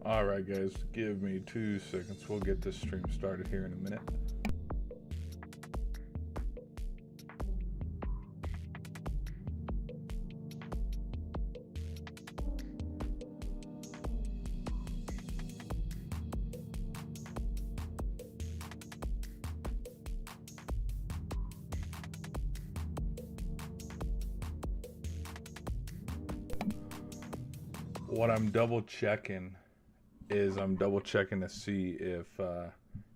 Alright guys, give me 2 seconds. We'll get this stream started here in a minute. What I'm double checking is I'm double checking to see if,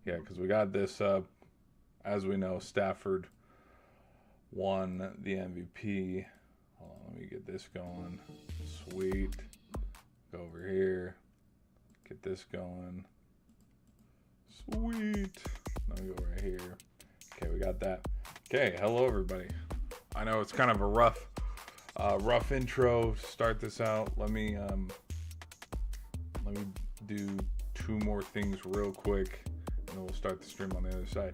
because we got this up. As we know, Stafford won the MVP. Hold on, let me get this going. Sweet. Go over here. Get this going. Sweet. Let me go right here. Okay, we got that. Okay, hello everybody. I know it's kind of a rough intro to start this out. Let me do 2 more things real quick, and then we'll start the stream on the other side.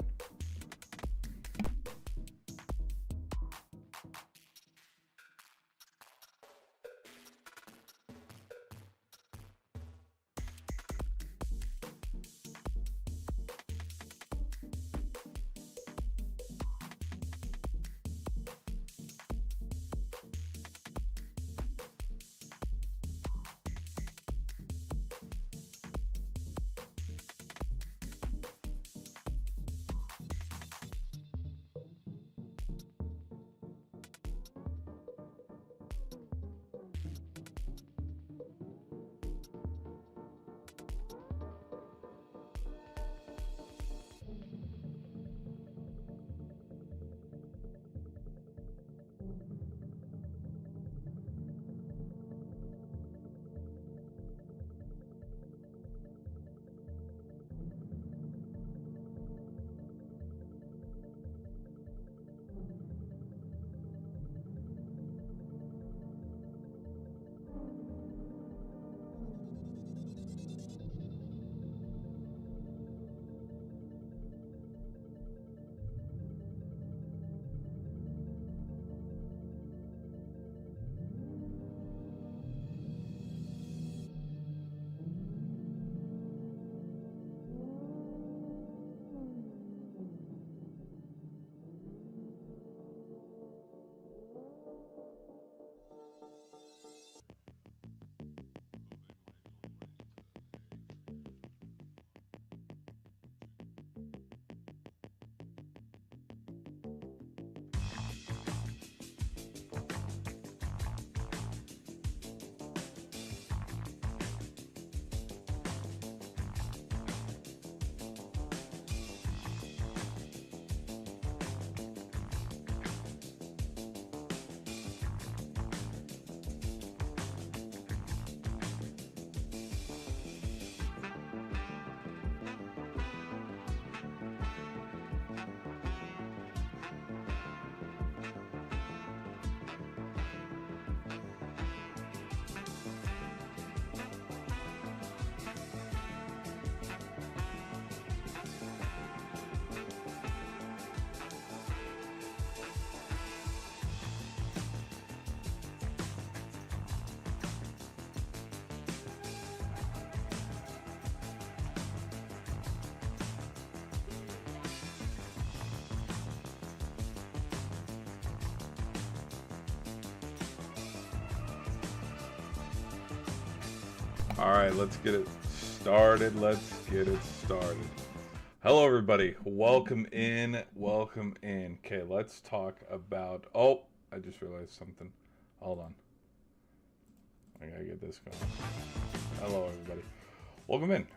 All right, let's get it started. Hello, everybody. Welcome in. Okay, let's talk about. Oh, I just realized something. Hold on. I gotta get this going. Hello, everybody. Welcome in.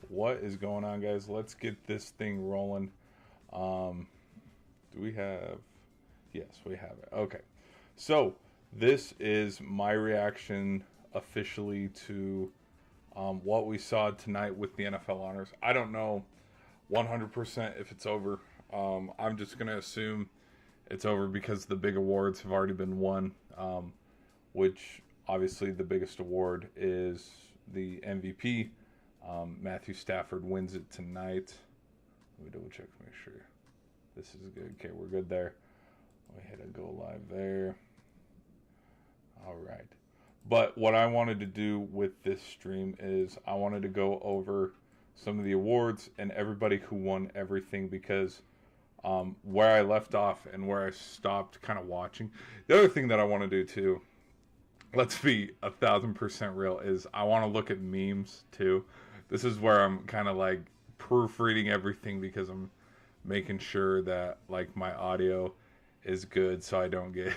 What is going on, guys? Let's get this thing rolling. Do we have? Yes, we have it. Okay. So, this is my reaction officially to what we saw tonight with the NFL honors. I don't know 100% if it's over. I'm just going to assume it's over because the big awards have already been won, which obviously the biggest award is the MVP. Matthew Stafford wins it tonight. Let me double check to make sure this is good. Okay, we're good there. We hit a go live there. All right. But what I wanted to do with this stream is I wanted to go over some of the awards and everybody who won everything, because where I left off and where I stopped kind of watching. The other thing that I want to do too, let's be 1,000% real, is I want to look at memes too. This is where I'm kind of like proofreading everything, because I'm making sure that like my audio is good, so I don't get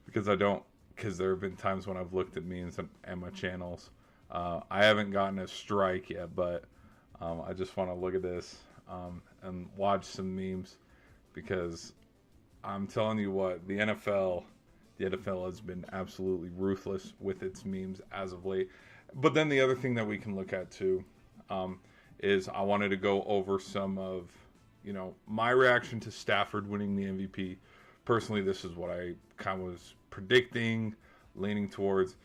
because there have been times when I've looked at memes and my channels. I haven't gotten a strike yet, but I just want to look at this and watch some memes, because I'm telling you what, the NFL has been absolutely ruthless with its memes as of late. But then the other thing that we can look at too is I wanted to go over some of, my reaction to Stafford winning the MVP. Personally, this is what I kind of was predicting, leaning towards.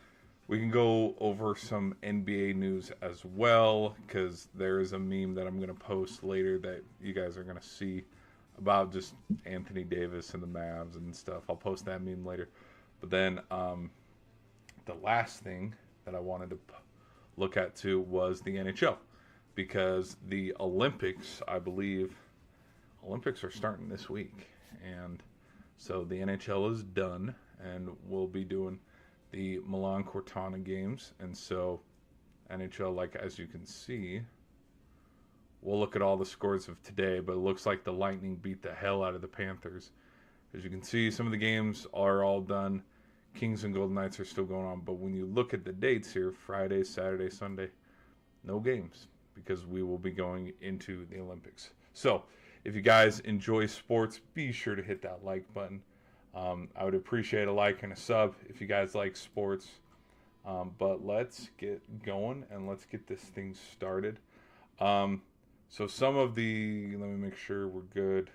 We can go over some NBA news as well, because there is a meme that I'm going to post later that you guys are going to see about just Anthony Davis and the Mavs and stuff. I'll post that meme later. But then the last thing that I wanted to look at too was the NHL, because the Olympics, I believe, Olympics are starting this week. And so the NHL is done, and we'll be doing the Milan Cortana games. And so NHL, like as you can see, we'll look at all the scores of today, but it looks like the Lightning beat the hell out of the Panthers. As you can see, some of the games are all done. Kings and Golden Knights are still going on, but when you look at the dates here, Friday, Saturday, Sunday, no games, because we will be going into the Olympics. So if you guys enjoy sports, be sure to hit that like button. I would appreciate a like and a sub if you guys like sports. But let's get going and let's get this thing started. So some of the, let me make sure we're good.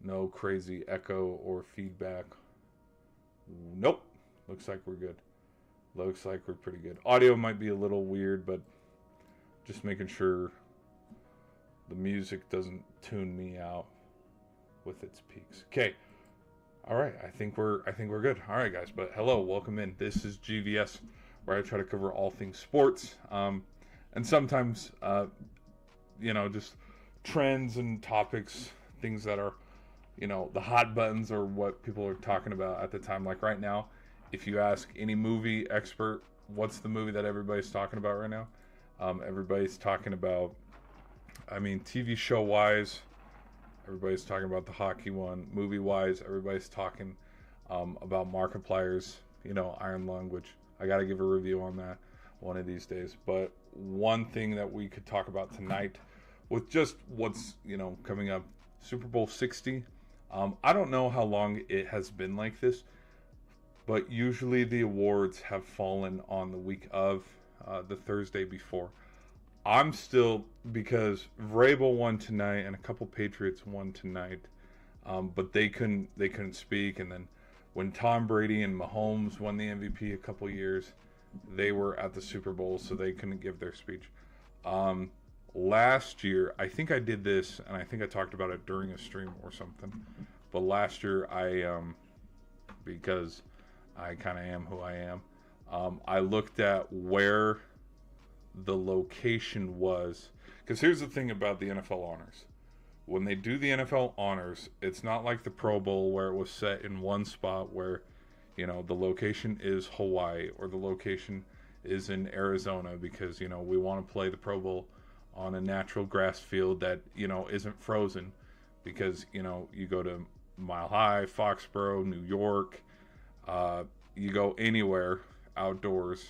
No crazy echo or feedback. Nope. Looks like we're good. Looks like we're pretty good. Audio might be a little weird, but just making sure the music doesn't tune me out with its peaks. Okay. All right. I think we're good. All right, guys. But hello, welcome in. This is GVS, where I try to cover all things sports. And sometimes, just trends and topics, things that are, the hot buttons or what people are talking about at the time. Like right now, if you ask any movie expert, what's the movie that everybody's talking about right now? Everybody's talking about, TV show wise, everybody's talking about the hockey one. Movie wise, everybody's talking about Markiplier's, Iron Lung, which I got to give a review on that one of these days. But one thing that we could talk about tonight with just what's, coming up, Super Bowl 60. I don't know how long it has been like this, but usually the awards have fallen on the week of the Thursday before. I'm still, because Vrabel won tonight and a couple Patriots won tonight, but they couldn't speak. And then when Tom Brady and Mahomes won the MVP a couple years, they were at the Super Bowl, so they couldn't give their speech. Last year, I think I did this, and I think I talked about it during a stream or something. But last year, because I kind of am who I am, I looked at where the location was. Because here's the thing about the NFL honors. When they do the NFL honors, it's not like the Pro Bowl where it was set in one spot where, the location is Hawaii or the location is in Arizona, because, we want to play the Pro Bowl on a natural grass field that, isn't frozen, because, you go to Mile High, Foxborough, New York, you go anywhere outdoors,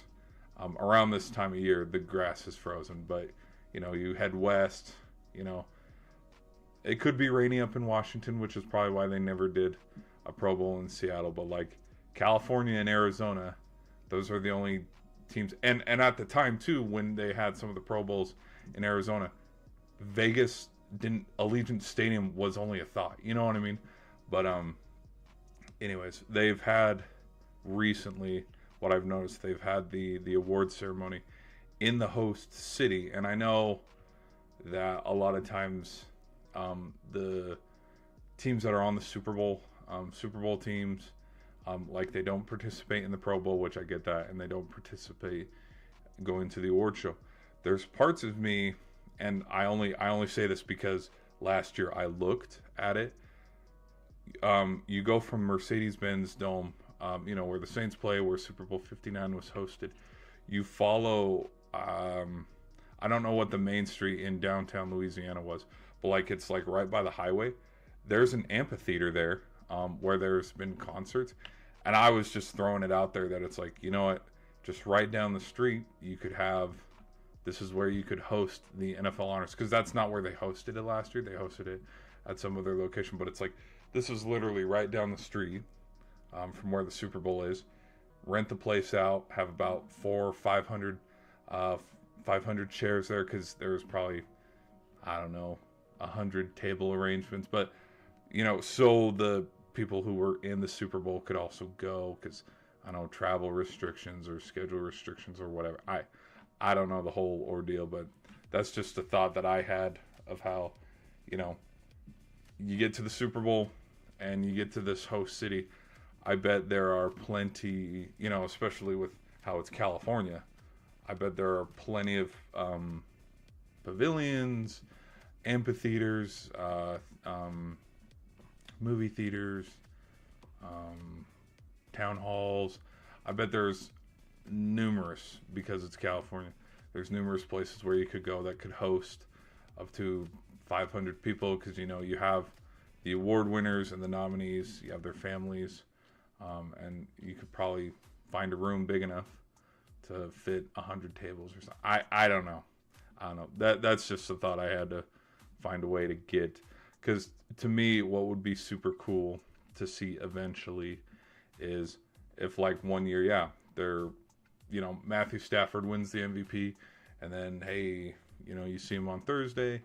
around this time of year, the grass is frozen. But, you head west, it could be rainy up in Washington, which is probably why they never did a Pro Bowl in Seattle. But like California and Arizona, those are the only teams. And at the time too, when they had some of the Pro Bowls in Arizona, Allegiant Stadium was only a thought. You know what I mean? But anyways, they've had recently, what I've noticed, they've had the award ceremony in the host city. And I know that a lot of times the teams that are on the Super Bowl teams, Like they don't participate in the Pro Bowl, which I get that, and they don't participate going to the award show. There's parts of me, and I only say this because last year I looked at it. You go from Mercedes-Benz Dome, where the Saints play, where Super Bowl 59 was hosted. You follow, I don't know what the main street in downtown Louisiana was, but like it's like right by the highway. There's an amphitheater there, where there's been concerts, and I was just throwing it out there that it's like, you know what, just right down the street, you could have. This is where you could host the NFL Honors, because that's not where they hosted it last year. They hosted it at some other location, but it's like this is literally right down the street, from where the Super Bowl is. Rent the place out, have about 400 or 500, 500 chairs there, because there's probably, I don't know, 100 table arrangements. But, so the people who were in the Super Bowl could also go, because, I don't know, travel restrictions or schedule restrictions or whatever. I don't know the whole ordeal, but that's just a thought that I had of how, you get to the Super Bowl and you get to this host city. I bet there are plenty, especially with how it's California, I bet there are plenty of pavilions, amphitheaters, movie theaters, town halls. I bet there's numerous, because it's California. There's numerous places where you could go that could host up to 500 people, because you have the award winners and the nominees, you have their families, and you could probably find a room big enough to fit 100 tables or something. I don't know. That's just a thought I had to find a way to get, because to me, what would be super cool to see eventually is if like one year, yeah, they're Matthew Stafford wins the MVP, and then, hey, you see him on Thursday,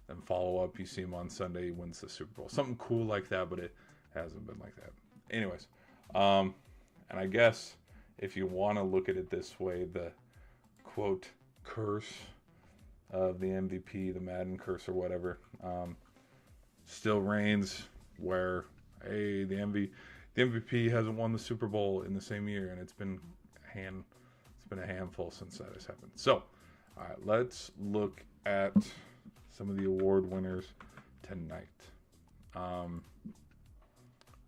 then follow up, you see him on Sunday, he wins the Super Bowl. Something cool like that, but it hasn't been like that. Anyways, and I guess if you want to look at it this way, the quote curse of the MVP, the Madden curse or whatever, still reigns, where, hey, the MVP hasn't won the Super Bowl in the same year, and it's been a handful since that has happened. So, all right, let's look at some of the award winners tonight.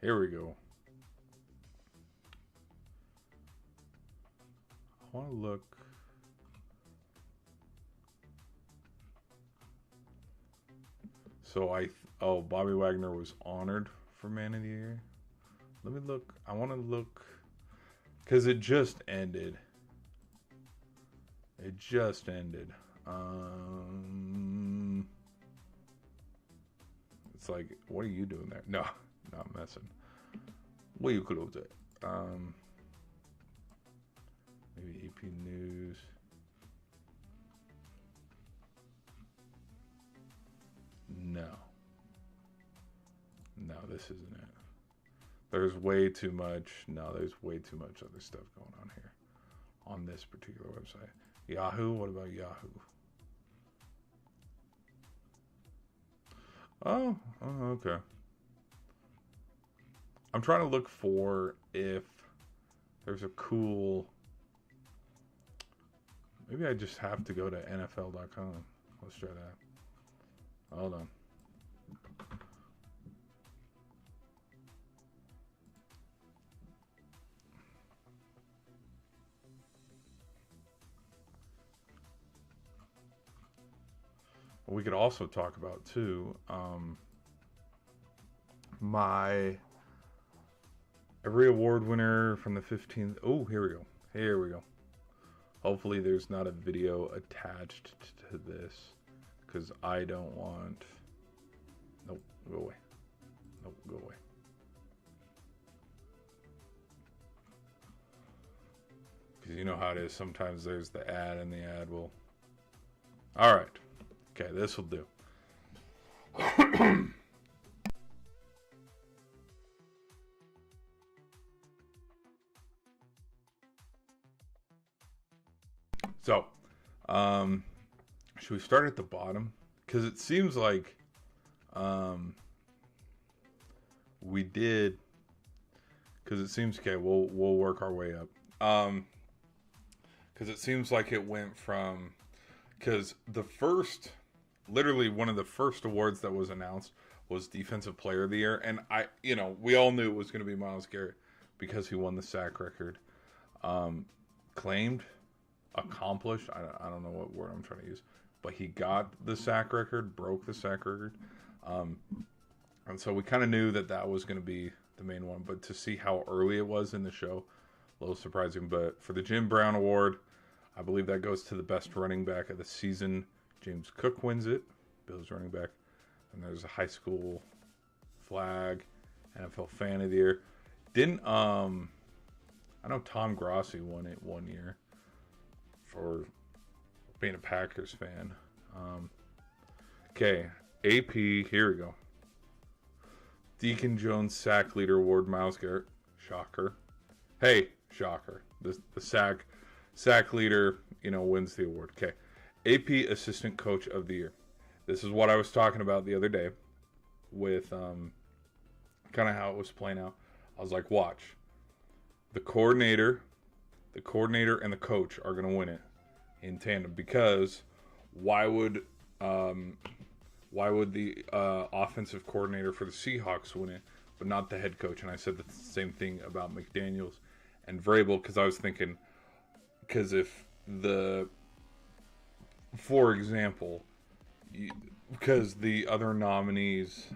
Here we go. I want to look. So Bobby Wagner was honored for Man of the Year. Let me look. I want to look, because it just ended. It just ended. It's like, what are you doing there? No, not messing. What you close it? Maybe AP News. No, this isn't it. There's way too much. No, there's way too much other stuff going on here on this particular website. Yahoo? What about Yahoo? Oh, okay. I'm trying to look for if there's a cool. Maybe I just have to go to NFL.com. Let's try that. Hold on. We could also talk about too, my every award winner from the 15th. Oh, here we go. Here we go. Hopefully there's not a video attached to this, because I don't want. Nope, go away. Nope, go away. Because you know how it is. Sometimes there's the ad, and the ad will. All right. Okay, this will do. So, should we start at the bottom? Because it seems like we did because it seems okay. We'll work our way up. Because it seems like it went from because literally one of the first awards that was announced was Defensive Player of the Year, and we all knew it was going to be Myles Garrett because he won the sack record. Claimed, accomplished. I don't know what word I'm trying to use, but he got the sack record, broke the sack record, and so we kind of knew that was going to be the main one. But to see how early it was in the show, a little surprising. But for the Jim Brown Award, I believe that goes to the best running back of the season. James Cook wins it, Bills running back. And there's a high school flag, NFL Fan of the Year. I know Tom Grossi won it one year for being a Packers fan. Okay, AP, here we go. Deacon Jones Sack Leader Award, Myles Garrett. Shocker. Hey, shocker. The sack leader, wins the award. Okay. AP Assistant Coach of the Year. This is what I was talking about the other day with kind of how it was playing out. I was like, watch. The coordinator, and the coach are going to win it in tandem because why would the offensive coordinator for the Seahawks win it, but not the head coach? And I said the same thing about McDaniels and Vrabel because I was thinking, because for example, because the other nominees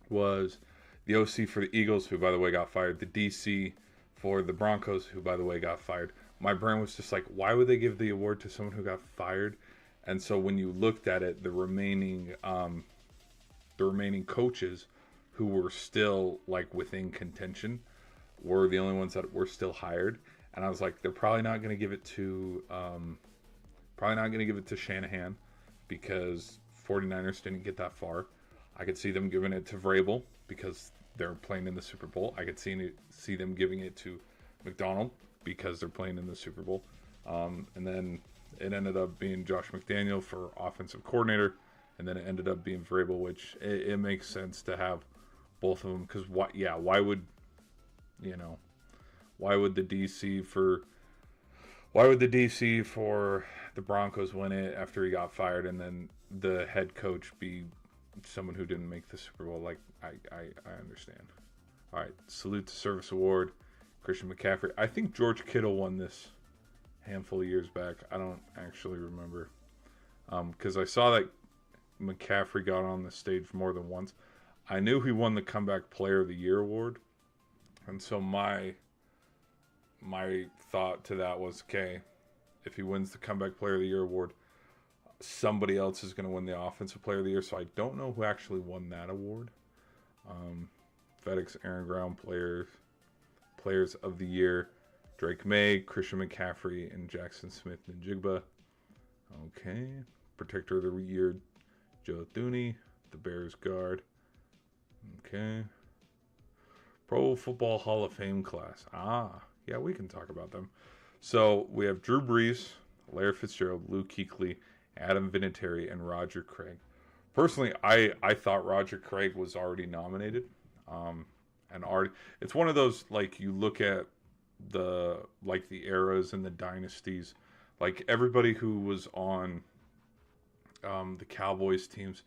was the OC for the Eagles, who, by the way, got fired. The DC for the Broncos, who, by the way, got fired. My brain was just like, why would they give the award to someone who got fired? And so when you looked at it, the remaining coaches who were still like within contention were the only ones that were still hired. And I was like, they're probably not going to give it to Shanahan because 49ers didn't get that far. I could see them giving it to Vrabel because they're playing in the Super Bowl. I could see them giving it to McDonald because they're playing in the Super Bowl. And then it ended up being Josh McDaniel for offensive coordinator, and then it ended up being Vrabel, which it makes sense to have both of them because why would the DC for the Broncos win it after he got fired, and then the head coach be someone who didn't make the Super Bowl? Like, I understand. All right, Salute to Service Award, Christian McCaffrey. I think George Kittle won this handful of years back. I don't actually remember because I saw that McCaffrey got on the stage more than once. I knew he won the Comeback Player of the Year award, and so my thought to that was, okay, if he wins the Comeback Player of the Year award, somebody else is going to win the Offensive Player of the Year. So I don't know who actually won that award. FedEx Aaron Ground Players of the Year, Drake May, Christian McCaffrey, and Jackson Smith-Njigba. Okay. Protector of the Year, Joe Thuney, the Bears guard. Okay. Pro Football Hall of Fame class. Yeah, we can talk about them. So we have Drew Brees, Larry Fitzgerald, Luke Kuechly, Adam Vinatieri, and Roger Craig. Personally, I thought Roger Craig was already nominated. It's one of those, like, you look at the eras and the dynasties, like everybody who was on the Cowboys teams,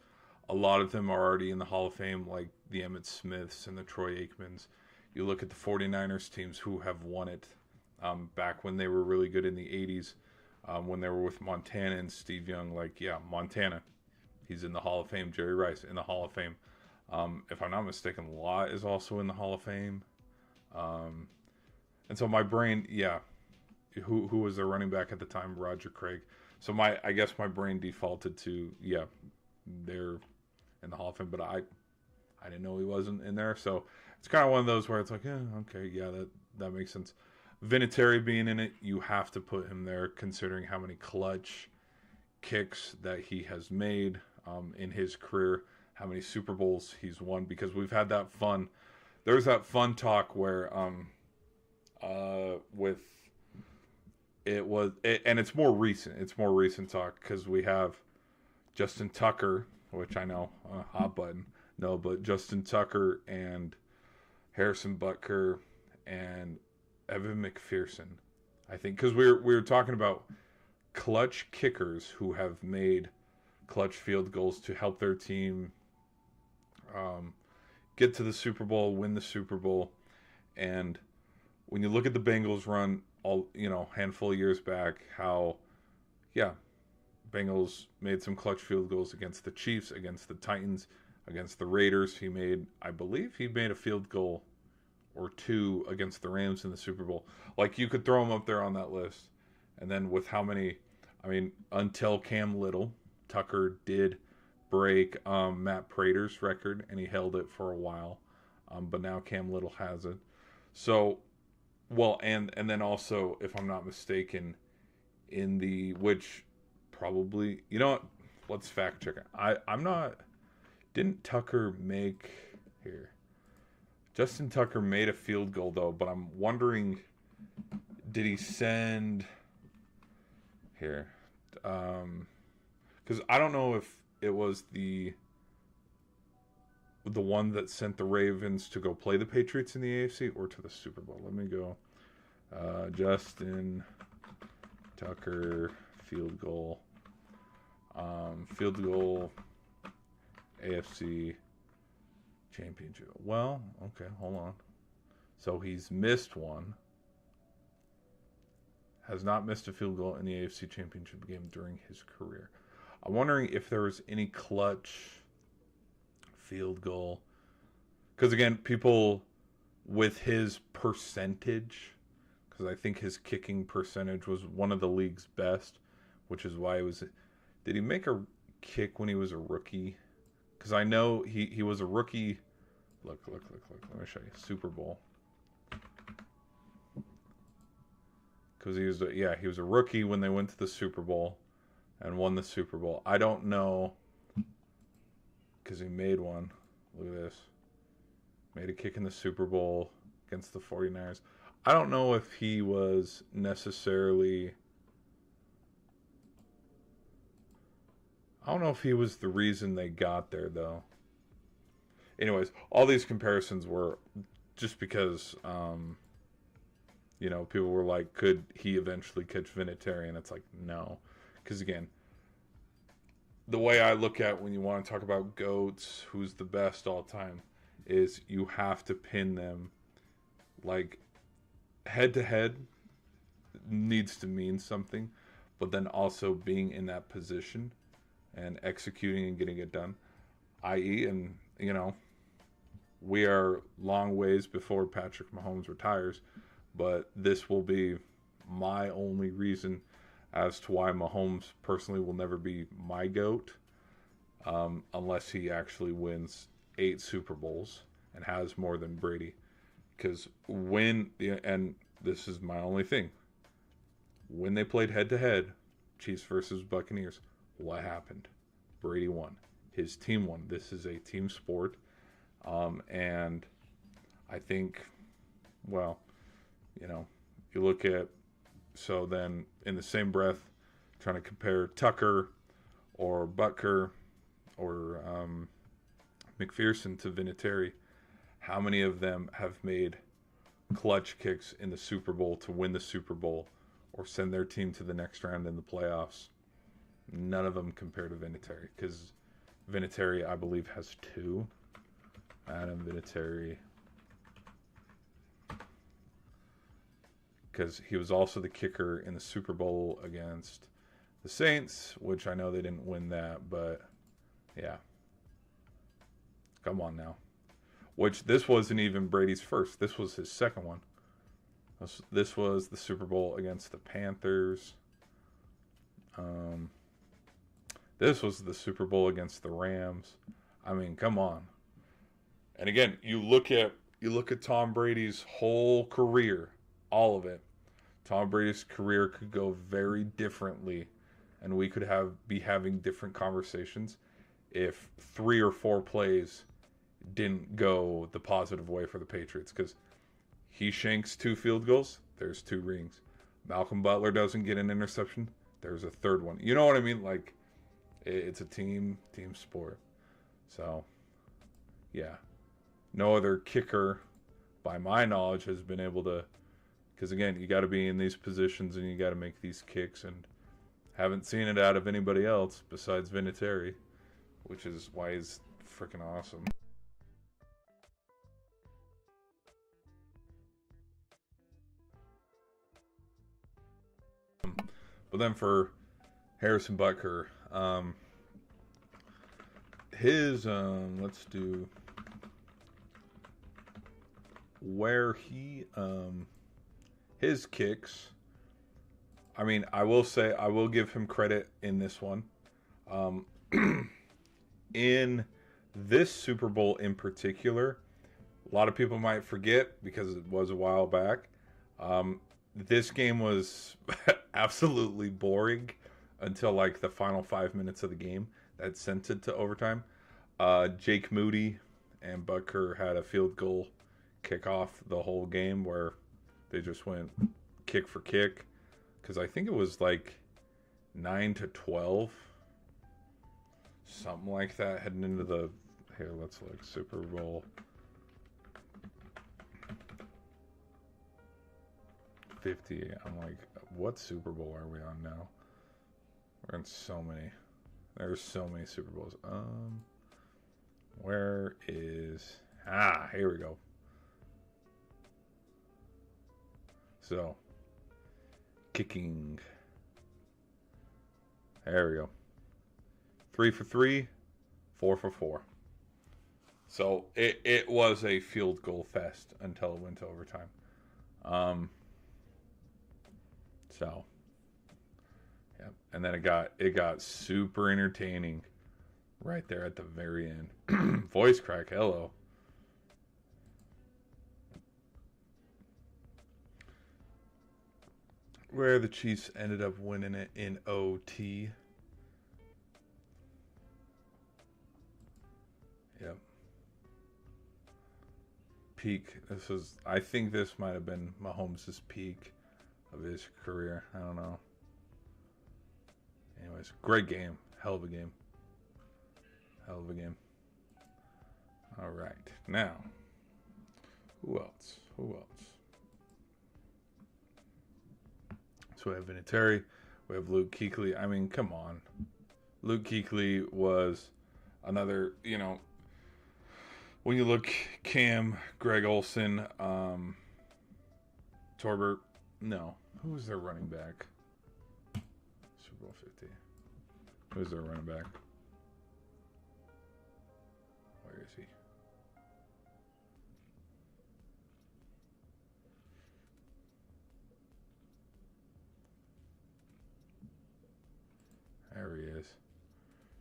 a lot of them are already in the Hall of Fame, like the Emmitt Smiths and the Troy Aikmans. You look at the 49ers teams who have won it back when they were really good in the 80s, when they were with Montana and Steve Young. Like, yeah, Montana, he's in the Hall of Fame. Jerry Rice in the Hall of Fame. If I'm not mistaken, Law is also in the Hall of Fame. And so my brain, who was their running back at the time? Roger Craig. So I guess my brain defaulted to, they're in the Hall of Fame, but I didn't know he wasn't in there. So it's kind of one of those where it's like, that makes sense. Vinatieri being in it, you have to put him there considering how many clutch kicks that he has made in his career, how many Super Bowls he's won, because we've had that fun. There's that fun talk where and it's more recent. It's more recent talk because we have Justin Tucker, which I know, hot button. No, but Justin Tucker and Harrison Butker, and Evan McPherson. I think because we were talking about clutch kickers who have made clutch field goals to help their team um, get to the Super Bowl, win the Super Bowl, and when you look at the Bengals run all handful of years back, how yeah, Bengals made some clutch field goals against the Chiefs, against the Titans, against the Raiders. I believe he made a field goal or two against the Rams in the Super Bowl. Like, you could throw him up there on that list. And then with how many, I mean, until Cam Little, Tucker did break Matt Prater's record, and he held it for a while. But now Cam Little has it. So, well, and then also, if I'm not mistaken, in the, which probably, you know what, let's fact check it. I'm not, didn't Tucker make, here, Justin Tucker made a field goal though, but I'm wondering, did he send, here, because I don't know if it was the one that sent the Ravens to go play the Patriots in the AFC or to the Super Bowl. Let me go. Justin Tucker field goal. Field goal AFC championship. Well, okay, hold on. So he's missed one. Has not missed a field goal in the AFC championship game during his career. I'm wondering if there was any clutch field goal. Because again, people with his percentage, because I think his kicking percentage was one of the league's best, which is why it was. Did he make a kick when he was a rookie? Because I know he was a rookie. Look. Let me show you. Super Bowl. Because he was a rookie when they went to the Super Bowl and won the Super Bowl. I don't know, because he made one. Look at this. Made a kick in the Super Bowl against the 49ers. I don't know if he was necessarily... I don't know if he was the reason they got there, though. Anyways, all these comparisons were just because, people were like, could he eventually catch Vinatieri? And it's like, no. Because, again, the way I look at when you want to talk about GOATs, who's the best all time, is you have to pin them, like, head-to-head needs to mean something, but then also being in that position and executing and getting it done, i.e., and, we are long ways before Patrick Mahomes retires, but this will be my only reason as to why Mahomes personally will never be my GOAT, unless he actually wins 8 Super Bowls and has more than Brady. Because and this is my only thing, when they played head-to-head, Chiefs versus Buccaneers, what happened? Brady won. His team won. This is a team sport. And I think, well, you look at, so then in the same breath, trying to compare Tucker or Butker or McPherson to Vinatieri, how many of them have made clutch kicks in the Super Bowl to win the Super Bowl or send their team to the next round in the playoffs? None of them compare to Vinatieri, because Vinatieri, I believe, has 2. Adam Vinatieri, because he was also the kicker in the Super Bowl against the Saints, which I know they didn't win that, but yeah. Come on now. Which, this wasn't even Brady's first. This was his second one. This was the Super Bowl against the Panthers. This was the Super Bowl against the Rams. I mean, come on. And again, you look at Tom Brady's whole career, all of it. Tom Brady's career could go very differently, and we could be having different conversations if 3 or 4 plays didn't go the positive way for the Patriots. Because he shanks 2 field goals, there's 2 rings. Malcolm Butler doesn't get an interception, there's a 3rd one. You know what I mean? Like, it's a team sport. So, yeah. No other kicker by my knowledge, has been able to. Because again, you got to be in these positions and you got to make these kicks, and haven't seen it out of anybody else besides Vinatieri, which is why he's freaking awesome. But then for Harrison Butker, his let's do where he his kicks. I mean, I will say I will give him credit in this one. In this Super Bowl in particular, a lot of people might forget because it was a while back. This game was absolutely boring until like the final 5 minutes of the game that sent it to overtime. Jake Moody and Butker had a field goal kick off the whole game where they just went kick for kick, because I think it was like 9-12, something like that, heading into the here. Let's look Super Bowl 50. I'm like, what Super Bowl are we on now? We're in so many. There's so many Super Bowls. Where is here we go. So, kicking. There we go. 3 for 3, 4 for 4. So it was a field goal fest until it went to overtime. So, yeah, and then it got super entertaining right there at the very end. Voice crack, hello. Where the Chiefs ended up winning it in OT. Yep. Peak. I think this might have been Mahomes' peak of his career. I don't know. Anyways, great game. Hell of a game. Hell of a game. All right. Now, who else? So we have Vinatieri. We have Luke Kuechly. I mean, come on. Luke Kuechly was another, when you look Cam, Greg Olsen, Torbert. No. Who was their running back? Super Bowl 50. Who's their running back? Where is he? There he is.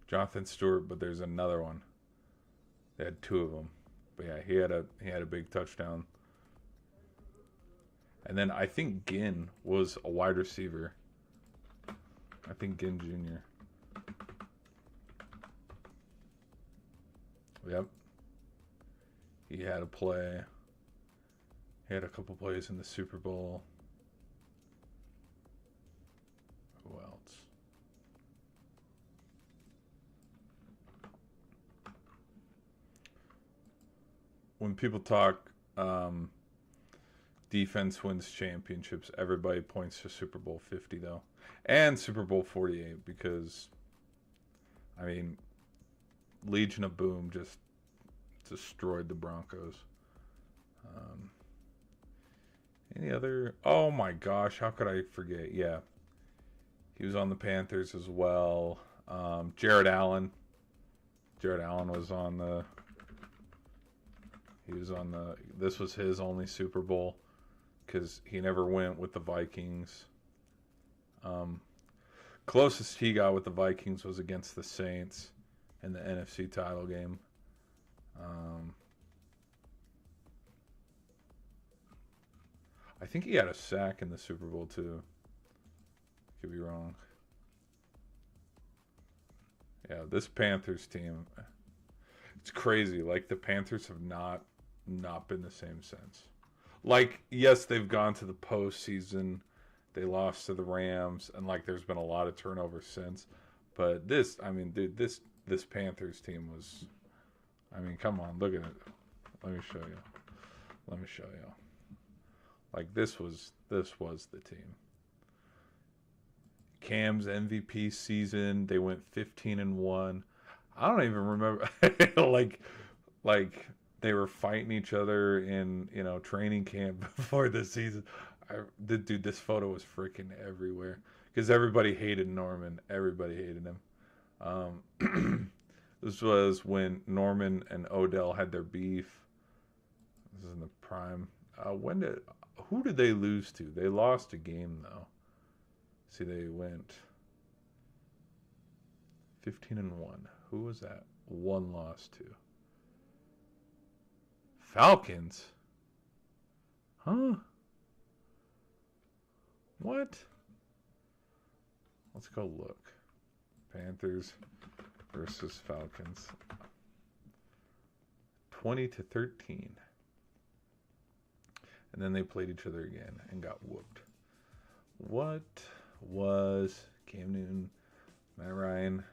Jonathan Stewart, but there's another one. They had two of them. But yeah, he had a big touchdown. And then I think Ginn was a wide receiver. I think Ginn Jr. Yep. He had a play. He had a couple plays in the Super Bowl. Who else? When people talk defense wins championships, everybody points to Super Bowl 50 though, and Super Bowl 48, because I mean, Legion of Boom just destroyed the Broncos. Any other? Oh my gosh, how could I forget? Yeah, he was on the Panthers as well. Jared Allen. Jared Allen was on the. He was on the. This was his only Super Bowl, because he never went with the Vikings. Closest he got with the Vikings was against the Saints in the NFC title game. I think he had a sack in the Super Bowl too. Could be wrong. Yeah, this Panthers team, it's crazy. Like, the Panthers have not been the same since. Like, yes, they've gone to the postseason. They lost to the Rams, and like, there's been a lot of turnover since. But this, I mean, dude, this Panthers team was. I mean, come on, look at it. Let me show you. Let me show you. Like this was the team. Cam's MVP season, they went 15-1. I don't even remember like they were fighting each other in, training camp before the season. Dude, this photo was freaking everywhere because everybody hated Norman. Everybody hated him. This was when Norman and Odell had their beef. This is in the prime. Who did they lose to? They lost a game though. See, they went 15-1. Who was that? One loss to. Falcons? Huh? What? Let's go look. Panthers versus Falcons. 20-13. And then they played each other again and got whooped. What was Cam Newton, Matt Ryan,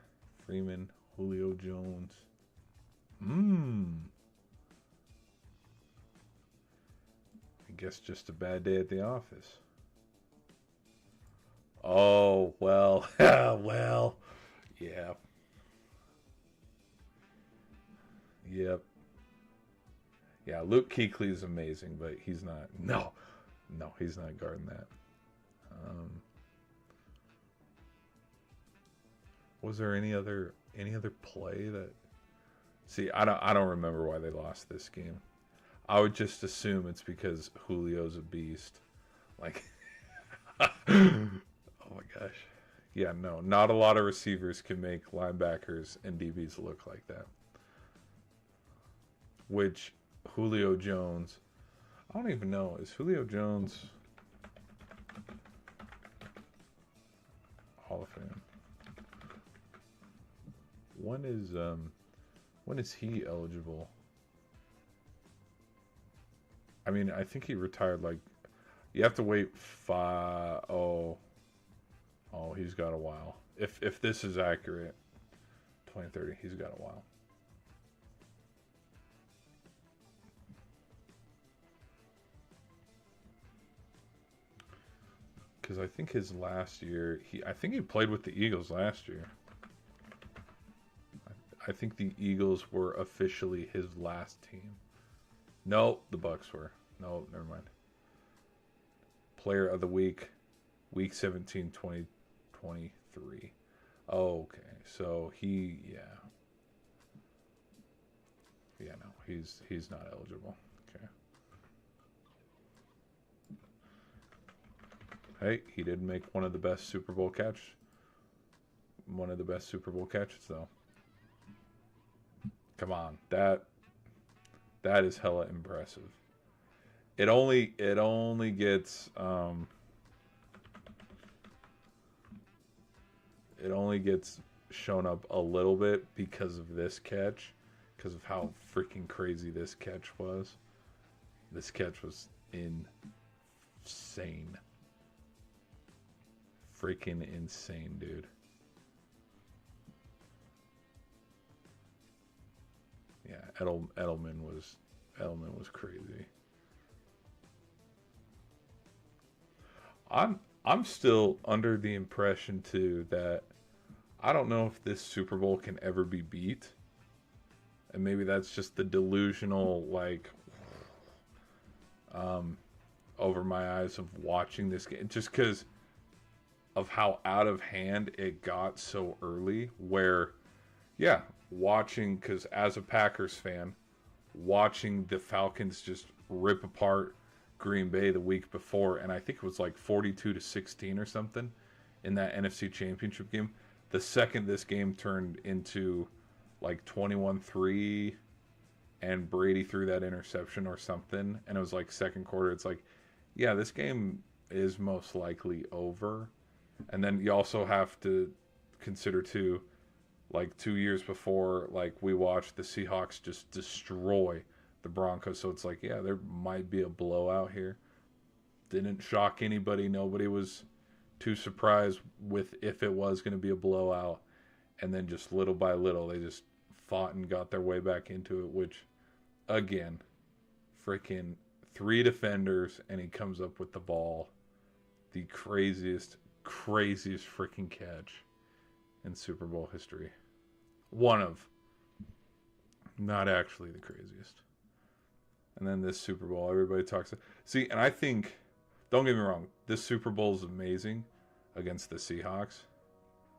Freeman, Julio Jones? I guess just a bad day at the office. Oh, well, well, yeah. Yep. Yeah, Luke Kuechly is amazing, but he's not. No, he's not guarding that. Was there any other play that? See, I don't remember why they lost this game. I would just assume it's because Julio's a beast. Like, oh my gosh. Yeah, no, not a lot of receivers can make linebackers and DBs look like that. Which Julio Jones, I don't even know. Is Julio Jones Hall of Fame? When is he eligible? I mean, I think he retired like. You have to wait Oh, he's got a while. If this is accurate, 2030, he's got a while. Because I think his last year, I think he played with the Eagles last year. I think the Eagles were officially his last team. No, the Bucks were. No, never mind. Player of the week, week 17, 2023. Oh, okay. So yeah, no, he's not eligible. Okay. Hey, he did make one of the best Super Bowl catches, though. Come on, that is hella impressive. It only gets shown up a little bit because of this catch, because of how freaking crazy this catch was. This catch was insane. Freaking insane, dude. Yeah, Edelman was crazy. I'm still under the impression too that I don't know if this Super Bowl can ever be beat. And maybe that's just the delusional over my eyes of watching this game, just because of how out of hand it got so early, where watching, because as a Packers fan, watching the Falcons just rip apart Green Bay the week before, and I think it was like 42-16 or something in that NFC Championship game. The second this game turned into like 21-3 and Brady threw that interception or something, and it was like second quarter, it's like, yeah, this game is most likely over. And then you also have to consider too, like 2 years before, like we watched the Seahawks just destroy the Broncos. So it's like, yeah, there might be a blowout here. Didn't shock anybody. Nobody was too surprised with if it was going to be a blowout. And then just little by little, they just fought and got their way back into it, which, again, freaking 3 defenders, and he comes up with the ball. The craziest freaking catch in Super Bowl history. One of. Not actually the craziest. And then this Super Bowl, everybody talks. See, and I think, don't get me wrong, this Super Bowl is amazing against the Seahawks.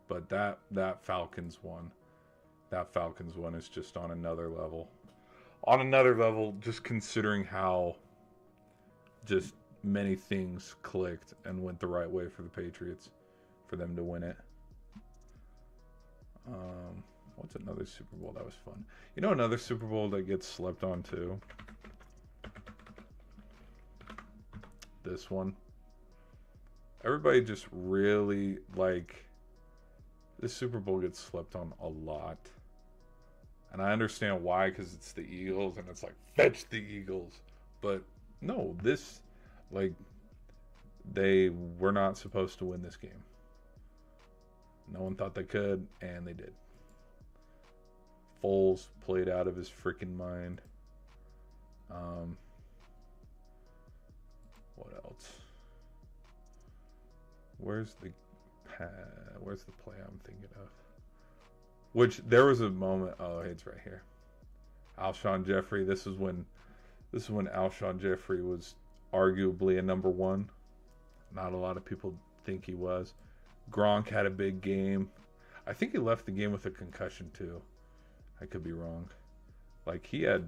But that Falcons one is just on another level. On another level, just considering how just many things clicked and went the right way for the Patriots for them to win it. What's another Super Bowl that was fun? You know, another Super Bowl that gets slept on too? This one. Everybody just really, like, this Super Bowl gets slept on a lot. And I understand why, because it's the Eagles, and it's like, fetch the Eagles. But, no, this, like, they were not supposed to win this game. No one thought they could, and they did. Foles played out of his freaking mind. What else? Where's the play I'm thinking of? Which there was a moment. Oh, it's right here. Alshon Jeffrey. This is when Alshon Jeffrey was arguably a number one. Not a lot of people think he was. Gronk had a big game. I think he left the game with a concussion too. I could be wrong. Like he had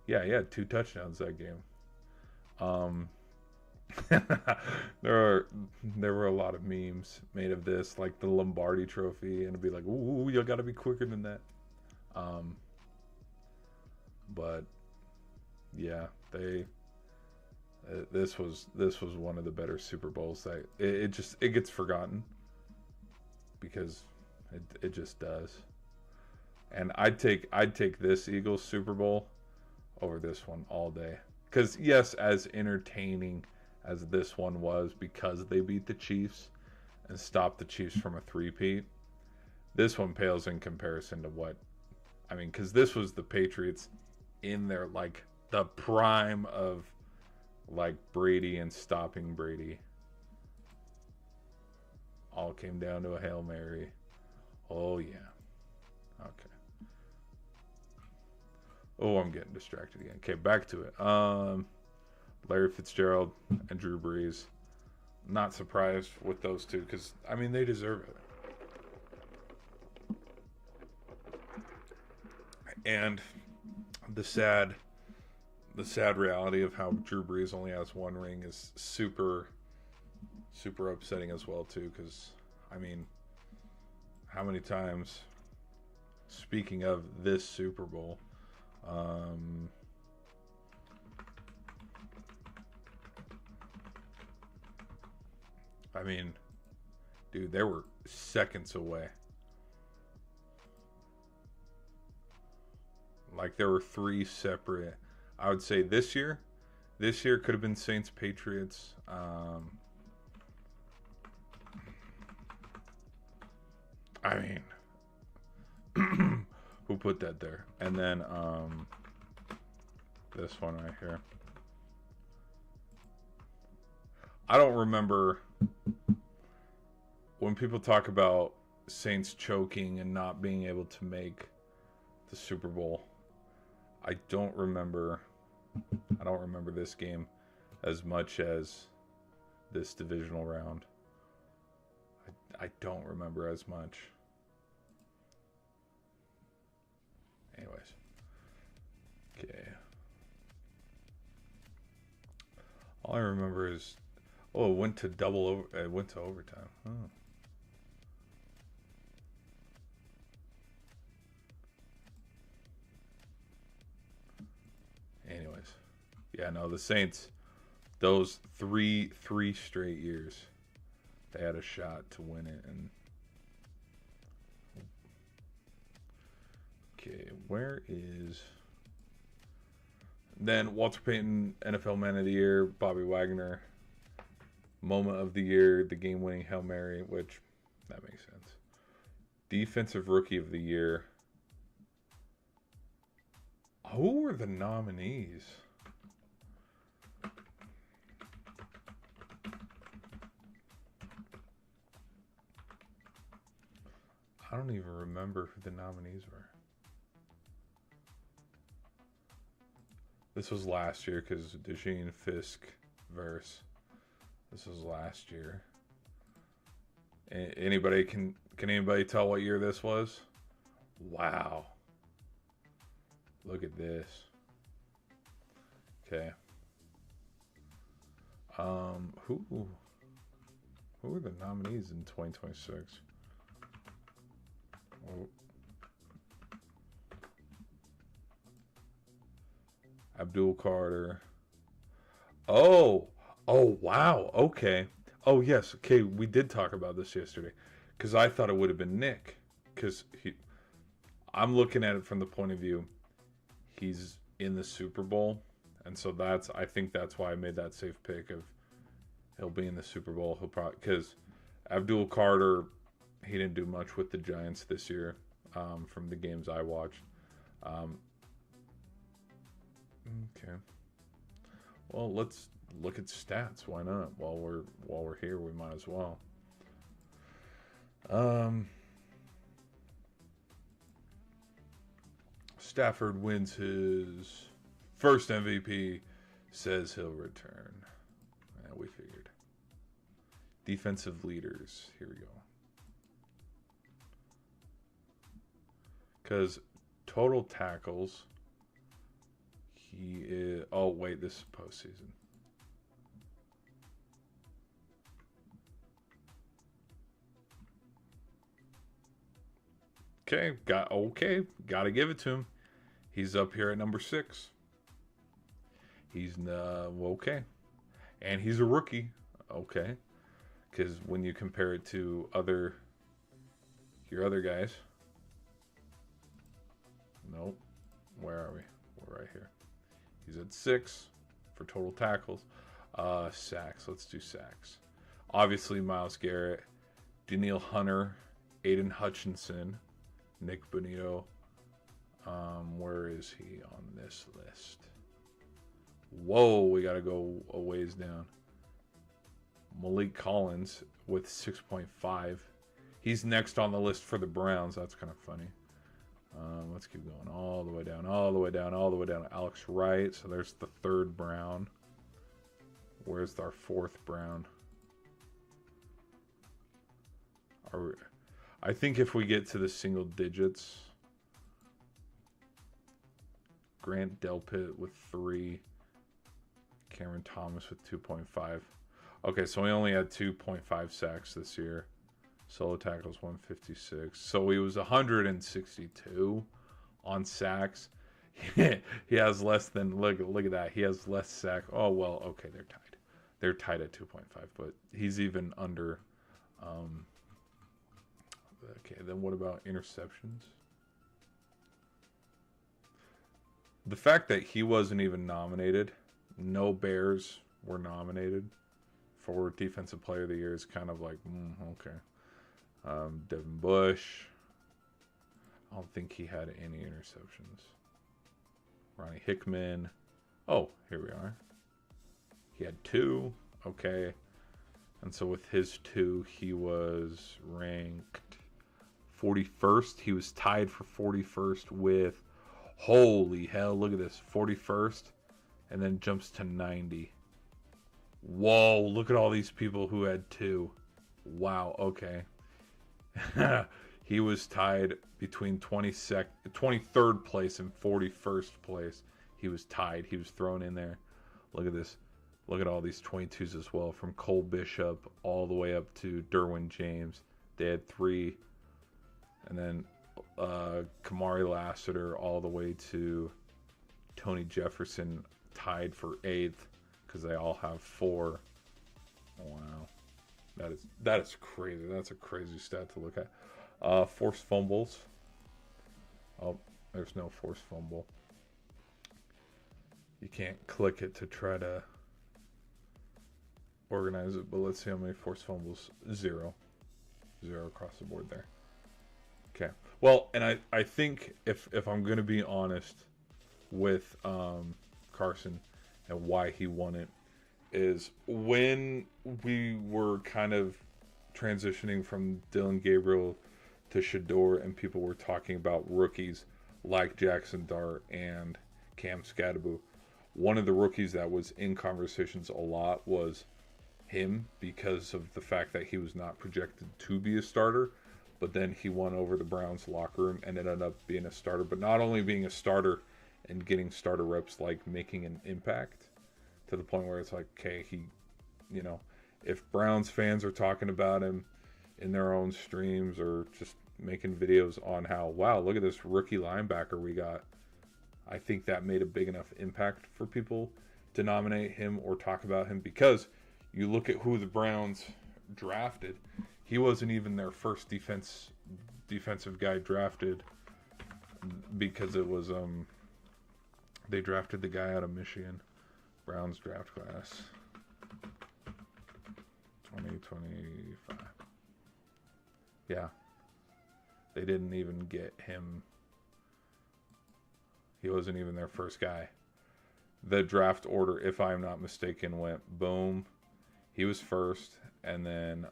2 touchdowns that game. There were a lot of memes made of this, like the Lombardi Trophy, and it'd be like, "Ooh, you got to be quicker than that." But yeah, this was one of the better Super Bowls. That it gets forgotten because it just does. And I'd take this Eagles Super Bowl over this one all day. Because yes, as entertaining as this one was, because they beat the Chiefs and stopped the Chiefs from a three-peat, this one pales in comparison to what, I mean, because this was the Patriots in their, like, the prime of, like, Brady and stopping Brady. All came down to a Hail Mary. Oh, yeah. Okay. Oh, I'm getting distracted again. Okay, back to it. Larry Fitzgerald and Drew Brees. Not surprised with those two because, I mean, they deserve it. And the sad reality of how Drew Brees only has one ring is super upsetting as well too. Because, I mean, how many times? Speaking of this Super Bowl, I mean, dude, they were seconds away. Like there were 3 separate. I would say this year could have been Saints Patriots. I mean, who put that there? And then this one right here. I don't remember when people talk about Saints choking and not being able to make the Super Bowl. I don't remember this game as much as this divisional round. I don't remember as much. Anyways. Okay. All I remember is, it went to overtime. Oh. Anyways. Yeah, no, the Saints, those three straight years, they had a shot to win it. And okay, where is... Then Walter Payton, NFL Man of the Year, Bobby Wagner, Moment of the Year, the game-winning Hail Mary, which, that makes sense. Defensive Rookie of the Year. Who were the nominees? I don't even remember who the nominees were. This was last year because DeJean, Fisk, Verse. This was last year. Anybody can anybody tell what year this was? Wow. Look at this. Okay. Who are the nominees in 2026? Oh. Abdul Carter. Oh, wow. Okay. Oh, yes. Okay, we did talk about this yesterday because I thought it would have been Nick because I'm looking at it from the point of view he's in the Super Bowl, and so I think that's why I made that safe pick of he'll be in the Super Bowl. He'll probably because Abdul Carter, he didn't do much with the Giants this year from the games I watched. Okay. Well, let's look at stats. Why not? While we're here, we might as well. Stafford wins his first MVP. Says he'll return. Yeah, we figured. Defensive leaders. Here we go. Because total tackles. He is. Oh wait, this is postseason. Okay, gotta give it to him. He's up here at number 6. He's okay, and he's a rookie. Okay, because when you compare it to your other guys, nope. Where are we? We're right here. He's at 6 for total tackles. Sacks. Let's do sacks. Obviously, Myles Garrett, Danielle Hunter, Aiden Hutchinson, Nick Bonito. Where is he on this list? Whoa, we got to go a ways down. Malik Collins with 6.5. He's next on the list for the Browns. That's kind of funny. Let's keep going all the way down, all the way down, all the way down. Alex Wright. So there's the 3rd Brown. Where's our 4th Brown? I think if we get to the single digits, Grant Delpit with 3, Cameron Thomas with 2.5. Okay, so we only had 2.5 sacks this year. Solo tackles 156. So he was 162 on sacks. He has less than look at that. He has less sack. Oh well, okay, they're tied. They're tied at 2.5, but he's even under. Okay, then what about interceptions? The fact that he wasn't even nominated, no Bears were nominated for Defensive Player of the Year is kind of like, okay. Devin Bush. I don't think he had any interceptions. Ronnie Hickman. Oh, here we are. He had 2. Okay. And so with his 2, he was ranked 41st. He was tied for 41st with, holy hell, look at this, 41st, and then jumps to 90. Whoa, look at all these people who had 2. Wow, okay. He was tied between 23rd place and 41st place. He was tied. He was thrown in there. Look at this. Look at all these 22s as well, from Cole Bishop all the way up to Derwin James. They had 3. And then Kamari Lassiter all the way to Tony Jefferson tied for 8th because they all have 4. Wow. That is crazy. That's a crazy stat to look at. Forced fumbles. Oh, there's no forced fumble. You can't click it to try to organize it, but let's see how many forced fumbles. 0 across the board there. Okay. Well, and I think if I'm going to be honest with Carson and why he won it, is when we were kind of transitioning from Dylan Gabriel to Shador, and people were talking about rookies like Jackson Dart and Cam Scadaboo. One of the rookies that was in conversations a lot was him because of the fact that he was not projected to be a starter, but then he won over the Browns locker room and ended up being a starter. But not only being a starter and getting starter reps, like making an impact to the point where it's like, okay, he, you know, if Browns fans are talking about him in their own streams or just making videos on how, wow, look at this rookie linebacker we got, I think that made a big enough impact for people to nominate him or talk about him, because you look at who the Browns drafted, he wasn't even their first defensive guy drafted, because it was they drafted the guy out of Michigan. Browns draft class 2025. Yeah. They didn't even get him. He wasn't even their first guy. The draft order, if I'm not mistaken, went boom. He was first, and then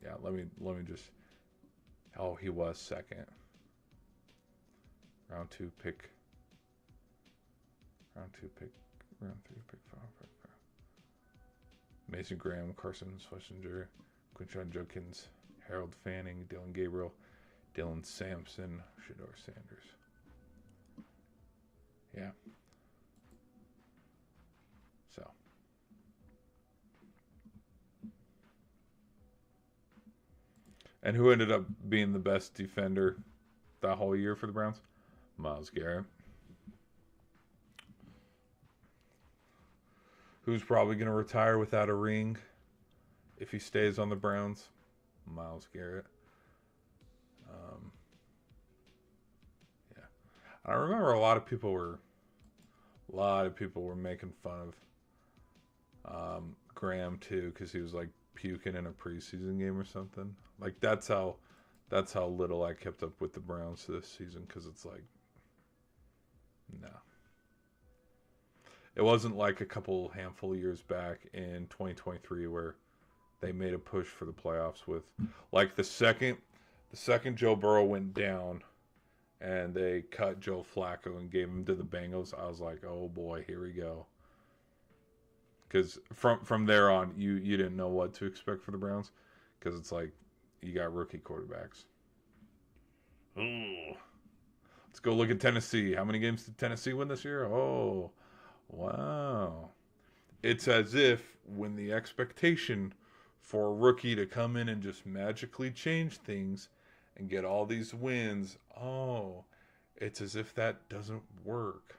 yeah, let me just, oh, he was second. Round 2 pick. Round 3 pick 5. Mason Graham, Carson Schlesinger, Quinshon Judkins, Harold Fanning, Dylan Gabriel, Dylan Sampson, Shador Sanders. Yeah. So. And who ended up being the best defender that whole year for the Browns? Myles Garrett. Who's probably going to retire without a ring if he stays on the Browns? Myles Garrett. Yeah, I remember a lot of people were making fun of Graham too, because he was like puking in a preseason game or something. Like that's how little I kept up with the Browns this season, because it's like, no. It wasn't like a handful of years back in 2023 where they made a push for the playoffs with, like, the second Joe Burrow went down and they cut Joe Flacco and gave him to the Bengals. I was like, oh boy, here we go. Because from there on, you didn't know what to expect for the Browns, because it's like you got rookie quarterbacks. Ooh. Let's go look at Tennessee. How many games did Tennessee win this year? Oh. Wow. It's as if when the expectation for a rookie to come in and just magically change things and get all these wins, it's as if that doesn't work.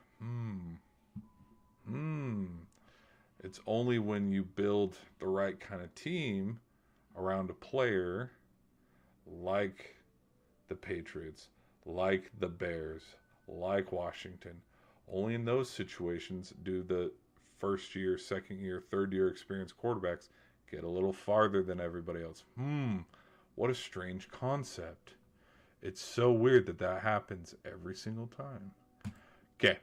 It's only when you build the right kind of team around a player, like the Patriots, like the Bears, like Washington. Only in those situations do the first year, second year, third year experienced quarterbacks get a little farther than everybody else. What a strange concept. It's so weird that happens every single time. Okay.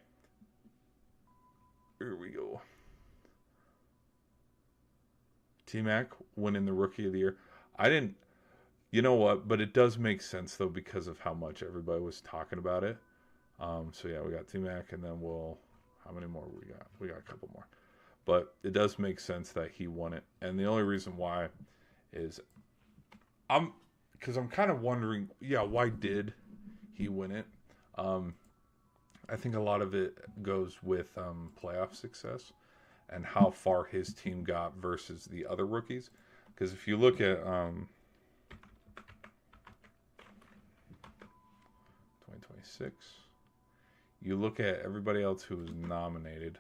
Here we go. T-Mac winning the Rookie of the Year. You know what? But it does make sense, though, because of how much everybody was talking about it. So yeah, we got T-Mac, and then how many more we got? We got a couple more. But it does make sense that he won it. And the only reason why is because I'm kind of wondering, why did he win it? I think a lot of it goes with playoff success and how far his team got versus the other rookies. Because if you look at 2026, you look at everybody else who was nominated.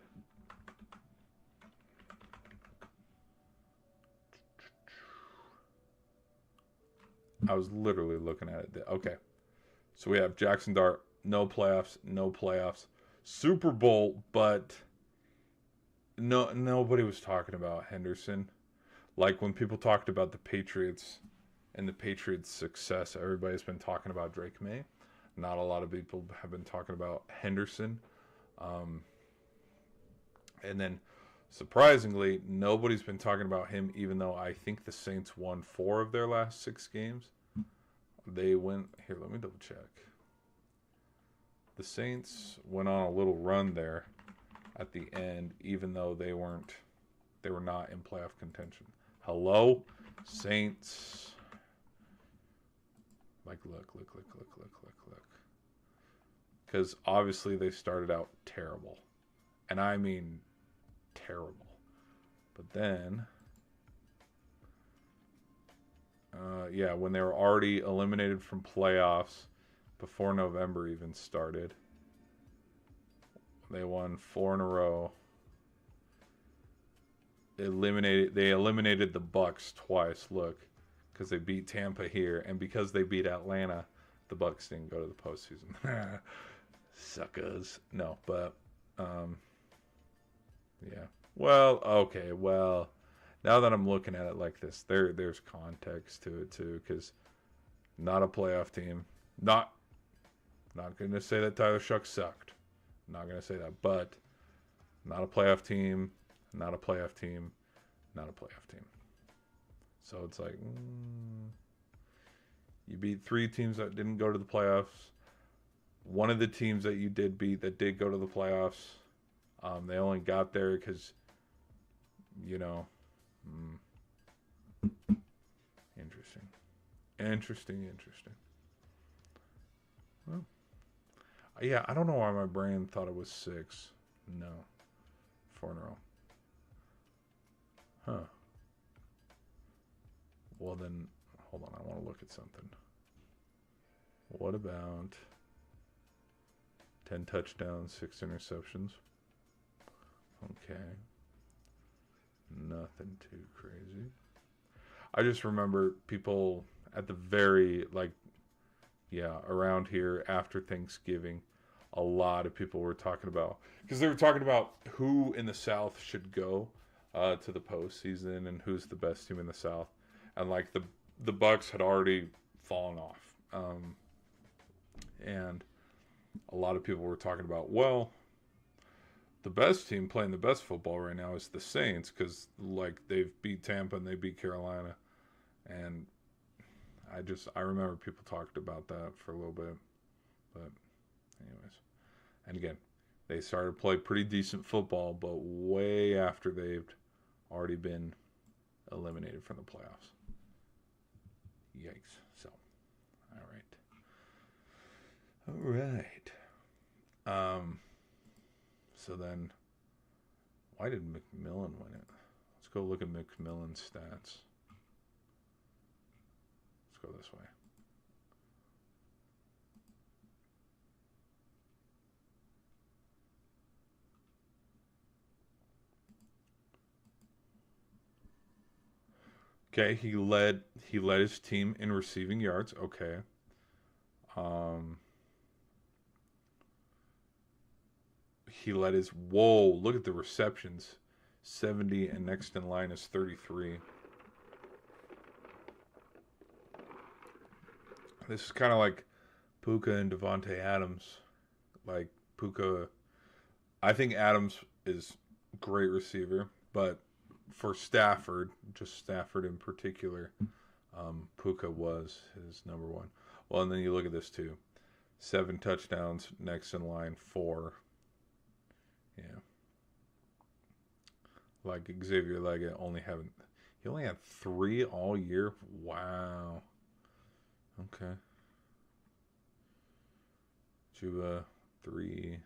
I was literally looking at it. Okay. So we have Jackson Dart, no playoffs. Super Bowl, but nobody was talking about Henderson. Like when people talked about the Patriots and the Patriots' success, everybody's been talking about Drake May. Not a lot of people have been talking about Henderson. And then Surprisingly, nobody's been talking about him, even though I think the Saints won 4 of their last 6 games. They went here. Let me double check. The Saints went on a little run there at the end, even though they were not in playoff contention. Hello, Saints. Like, look. Because obviously they started out terrible. And I mean terrible. But then, when they were already eliminated from playoffs before November even started, they won 4 in a row. They eliminated the Bucks twice. Look, because they beat Tampa here, and because they beat Atlanta, the Bucks didn't go to the postseason. Suckers. No, but yeah. Well, okay. Well, now that I'm looking at it like this, there's context to it too, because not a playoff team. Not going to say that Tyler Shuck sucked. Not going to say that, but not a playoff team. Not a playoff team. Not a playoff team. So it's like, you beat 3 teams that didn't go to the playoffs. One of the teams that you did beat that did go to the playoffs, they only got there because, Interesting. Well, yeah, I don't know why my brain thought it was 6. No. 4 in a row. Huh. Well, then, hold on. I want to look at something. What about 10 touchdowns, 6 interceptions? Okay. Nothing too crazy. I just remember people at the very, around here after Thanksgiving, a lot of people were talking about, because they were talking about who in the South should go to the postseason and who's the best team in the South. And, the Bucks had already fallen off. And a lot of people were talking about, well, the best team playing the best football right now is the Saints, because they've beat Tampa and they beat Carolina, and I remember people talked about that for a little bit, but anyways, and again, they started to play pretty decent football, but way after they've already been eliminated from the playoffs. Yikes! So, all right. So then, why did McMillan win it? Let's go look at McMillan's stats. Let's go this way. Okay, he led his team in receiving yards. Okay. He led his, look at the receptions. 70, and next in line is 33. This is kind of like Puka and Devontae Adams. Like Puka, I think Adams is a great receiver, but for Stafford, just Stafford in particular, Puka was his number one. Well, and then you look at this too. 7 touchdowns, next in line 4. Yeah. Like Xavier Leggett he only had 3 all year. Wow. Okay. Juba 3.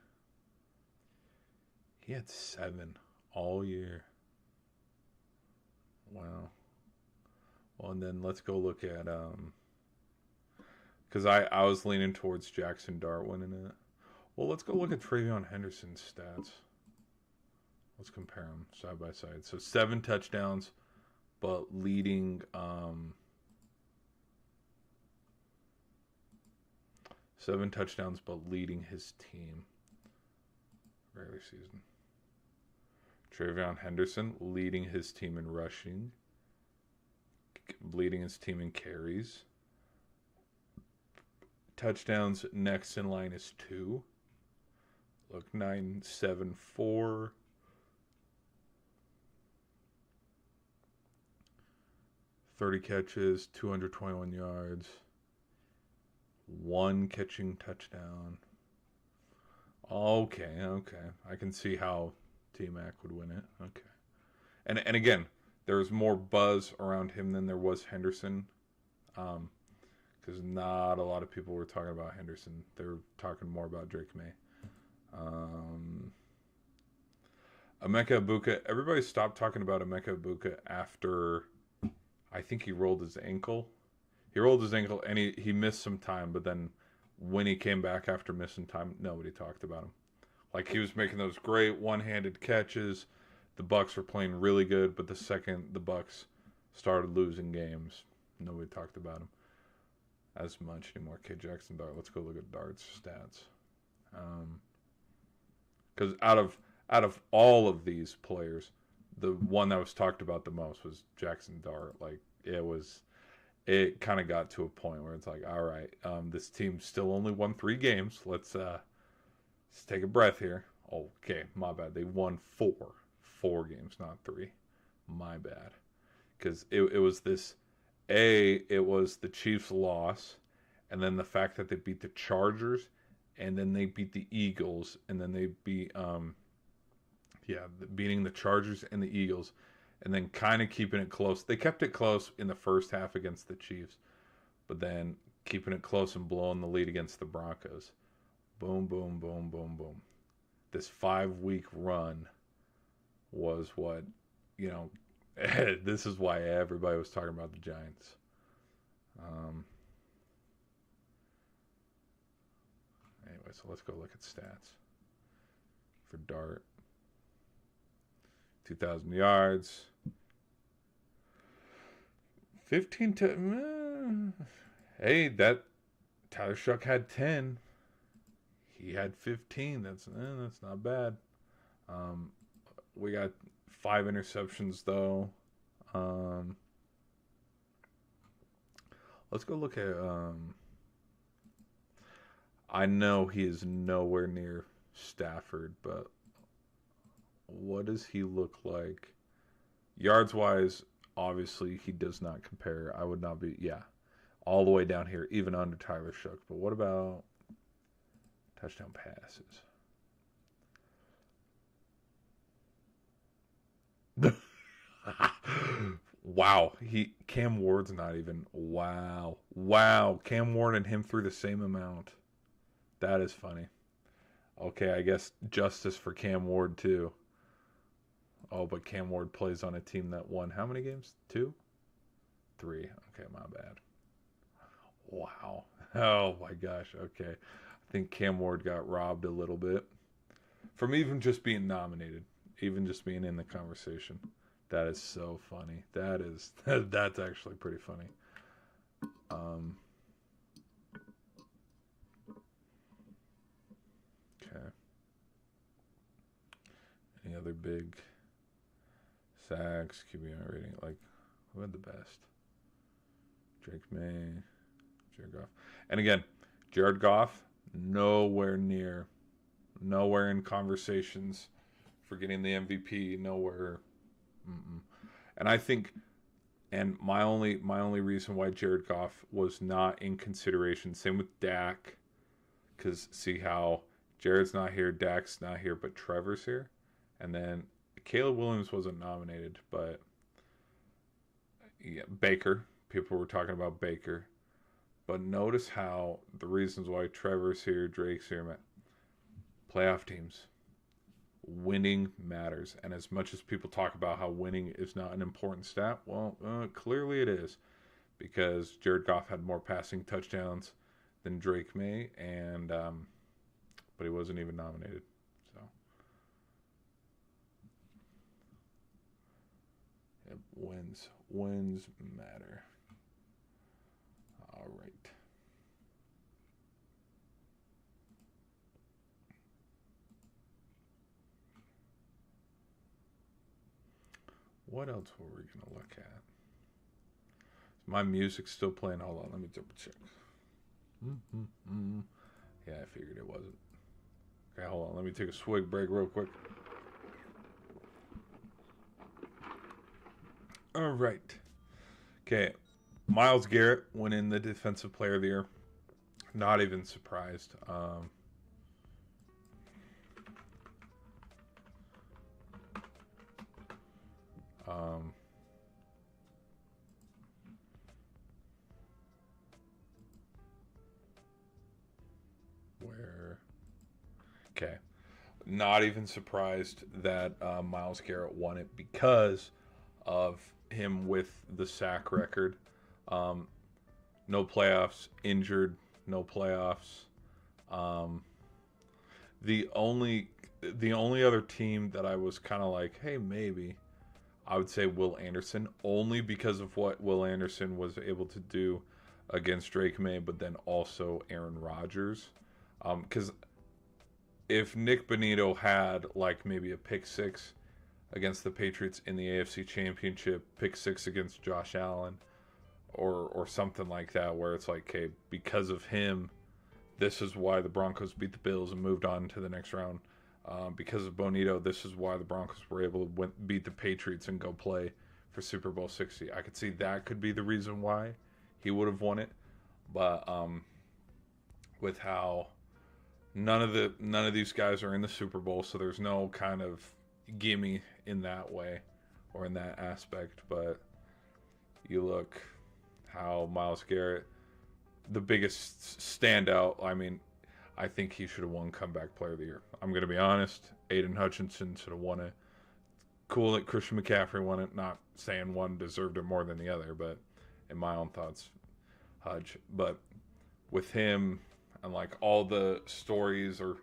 He had 7 all year. Wow. Well, and then let's go look at because I was leaning towards Jackson Dart winning it. Well, let's go look at Travion Henderson's stats. Let's compare them side by side. So 7 touchdowns, but leading 7 touchdowns, but leading his team regular season. Travion Henderson leading his team in rushing, leading his team in carries. Touchdowns, next in line is 2. Look, 9, 7, 4. 30 catches, 221 yards, one catching touchdown. Okay. I can see how T-Mac would win it. Okay. And again, there was more buzz around him than there was Henderson. Because not a lot of people were talking about Henderson. They were talking more about Drake May. Emeka Egbuka. Everybody stopped talking about Emeka Egbuka after I think he rolled his ankle. He rolled his ankle and he missed some time, but then when he came back after missing time, nobody talked about him. Like he was making those great one-handed catches. The Bucks were playing really good, but the second the Bucks started losing games, nobody talked about him as much anymore. Okay, Jackson Dart. Let's go look at Dart's stats. Because out of all of these players, the one that was talked about the most was Jackson Dart. Like it kind of got to a point where it's like, all right, this team still only won 3 games. Let's take a breath here. Okay, my bad. They won 4 games, not 3. My bad. Because it was this. It was the Chiefs' loss, and then the fact that they beat the Chargers, and then they beat the Eagles, and then they beat beating the Chargers and the Eagles, and then kind of keeping it close. They kept it close in the first half against the Chiefs, but then keeping it close and blowing the lead against the Broncos. Boom, boom, boom, boom, boom. This 5-week run was what, this is why everybody was talking about the Giants. Anyway, so let's go look at stats for Dart. 2,000 yards. 15 to... hey, that... Tyler Shuck had 10. He had 15. That's not bad. We got 5 interceptions, though. Let's go look at... I know he is nowhere near Stafford, but what does he look like? Yards-wise, obviously, he does not compare. I would not be... yeah, all the way down here, even under Tyler Shuck. But what about touchdown passes? Wow, Cam Ward's not even... wow, Cam Ward and him threw the same amount. That is funny. Okay, I guess justice for Cam Ward too. Oh, but Cam Ward plays on a team that won how many games? 2? 3. Okay, my bad. Wow. Oh my gosh. Okay. I think Cam Ward got robbed a little bit from even just being nominated, even just being in the conversation. That is so funny. That's actually pretty funny. Okay. Any other big sacks, QB rating? Like, who had the best? Drake May, Jared Goff. And again, Jared Goff, nowhere in conversations for getting the MVP, nowhere. And I think, and my only reason why Jared Goff was not in consideration, same with Dak, because see how Jared's not here, Dak's not here, but Trevor's here. And then Caleb Williams wasn't nominated, but yeah, Baker. People were talking about Baker. But notice how the reasons why Trevor's here, Drake's here, playoff teams. Winning matters. And as much as people talk about how winning is not an important stat, well, clearly it is. Because Jared Goff had more passing touchdowns than Drake May, and but he wasn't even nominated. So yep, wins matter. All right. What else were we gonna look at? My music's still playing. Hold on, let me double check. Yeah, I figured it wasn't. Okay, hold on. Let me take a swig break real quick. All right. Okay, Myles Garrett winning the Defensive Player of the Year. Not even surprised. Um, where? Okay, not even surprised that Myles Garrett won it because of him with the sack record. Um, no playoffs, injured, no playoffs. Um, the only the only other team that I was kind of like, hey, maybe I would say Will Anderson, only because of what Will Anderson was able to do against Drake May, but then also Aaron Rodgers. Because if Nick Bonito had like maybe a pick six against the Patriots in the AFC Championship, pick six against Josh Allen, or something like that, where it's like, okay, because of him, this is why the Broncos beat the Bills and moved on to the next round. Because of Bonito, this is why the Broncos were able to beat the Patriots and go play for Super Bowl 60. I could see that could be the reason why he would have won it, but with how none of these guys are in the Super Bowl, so there's no kind of gimme in that way or in that aspect. But you look how Myles Garrett, the biggest standout. I mean, I think he should have won Comeback Player of the Year. I'm going to be honest. Aiden Hutchinson should have won it. Cool that Christian McCaffrey won it. Not saying one deserved it more than the other, but in my own thoughts, Hutch. But with him and like all the stories or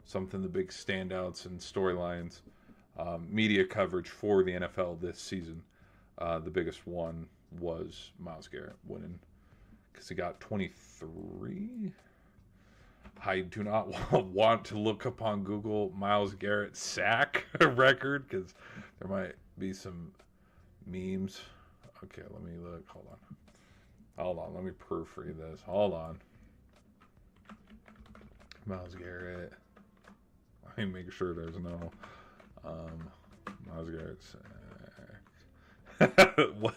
something, the big standouts and storylines, media coverage for the NFL this season, the biggest one was Myles Garrett winning because he got 23. I do not want to look up on Google Myles Garrett sack record because there might be some memes. Okay, let me look. Hold on. Let me proofread this. Hold on. Myles Garrett. Let me make sure there's no Myles Garrett sack. What?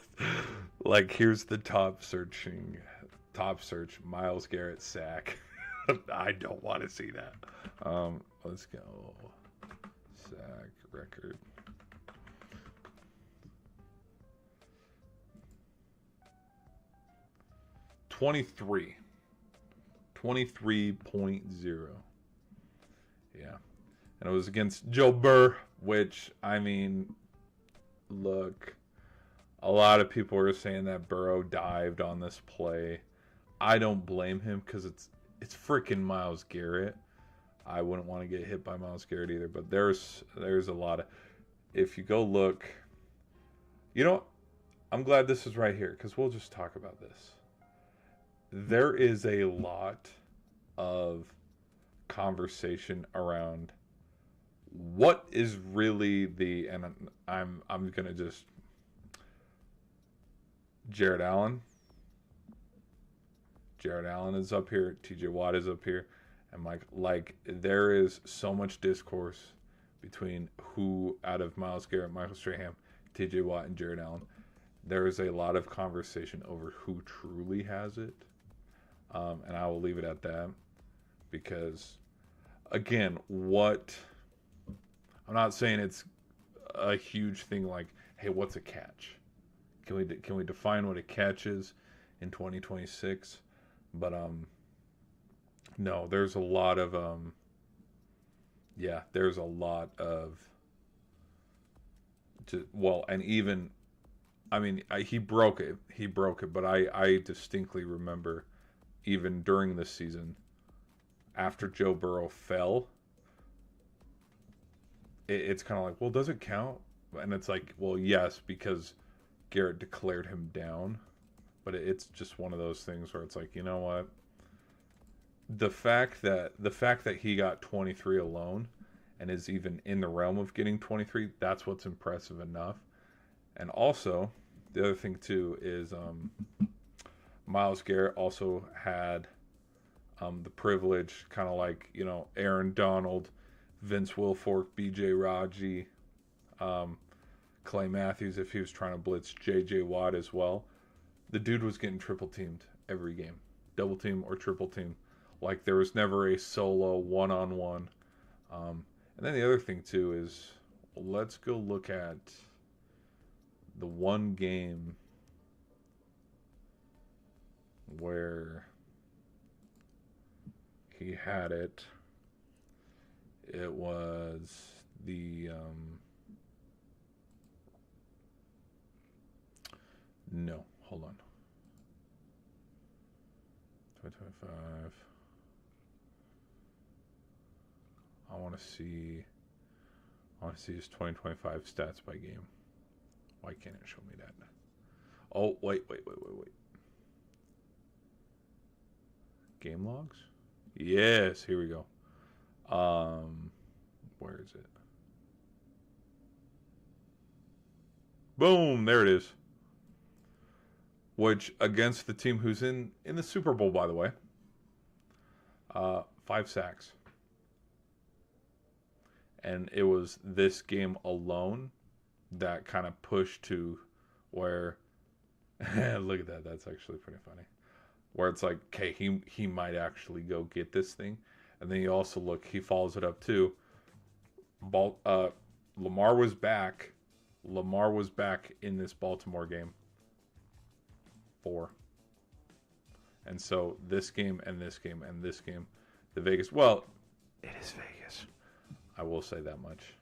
Like, here's the top search. Myles Garrett sack. I don't want to see that. Let's go. Sack record. $23.0. Yeah. And it was against Joe Burr, which, I mean, look, a lot of people are saying that Burrow dived on this play. I don't blame him because it's freaking Myles Garrett. I wouldn't want to get hit by Myles Garrett either, but there's a lot of, if you go look, you know, I'm glad this is right here because we'll just talk about this. There is a lot of conversation around what is really the, and I'm gonna just, Jared Allen is up here, TJ Watt is up here, and like there is so much discourse between who out of Myles Garrett, Michael Strahan, TJ Watt, and Jared Allen. There is a lot of conversation over who truly has it, and I will leave it at that because, again, I'm not saying it's a huge thing like, hey, what's a catch? Can we define what a catch is in 2026? But no, there's a lot of and even, I mean, he broke it, but I distinctly remember even during this season, after Joe Burrow fell, it's kind of like, well, does it count? And it's like, well, yes, because Garrett declared him down. But it's just one of those things where it's like, you know what? The fact that he got 23 alone and is even in the realm of getting 23, that's what's impressive enough. And also, the other thing too is Myles Garrett also had the privilege, kind of like, you know, Aaron Donald, Vince Wilfork, B.J. Raji, Clay Matthews, if he was trying to blitz J.J. Watt as well. the dude was getting triple teamed every game, double team or triple team. Like there was never a solo one on one. And then the other thing too is, let's go look at the one game where he had it. It was the no, hold on. 2025. I want to see. I want to see his 2025 stats by game. Why can't it show me that? Oh, wait. Game logs? Yes, here we go. Where is it? Boom, there it is. Which against the team who's in the Super Bowl, by the way. 5 sacks. And it was this game alone that kind of pushed to where look at that, that's actually pretty funny. Where it's like, okay, he might actually go get this thing. And then you also look, he follows it up too. Lamar was back. Lamar was back in this Baltimore game. 4. And so this game and this game and this game, the Vegas, well, it is Vegas. I will say that much.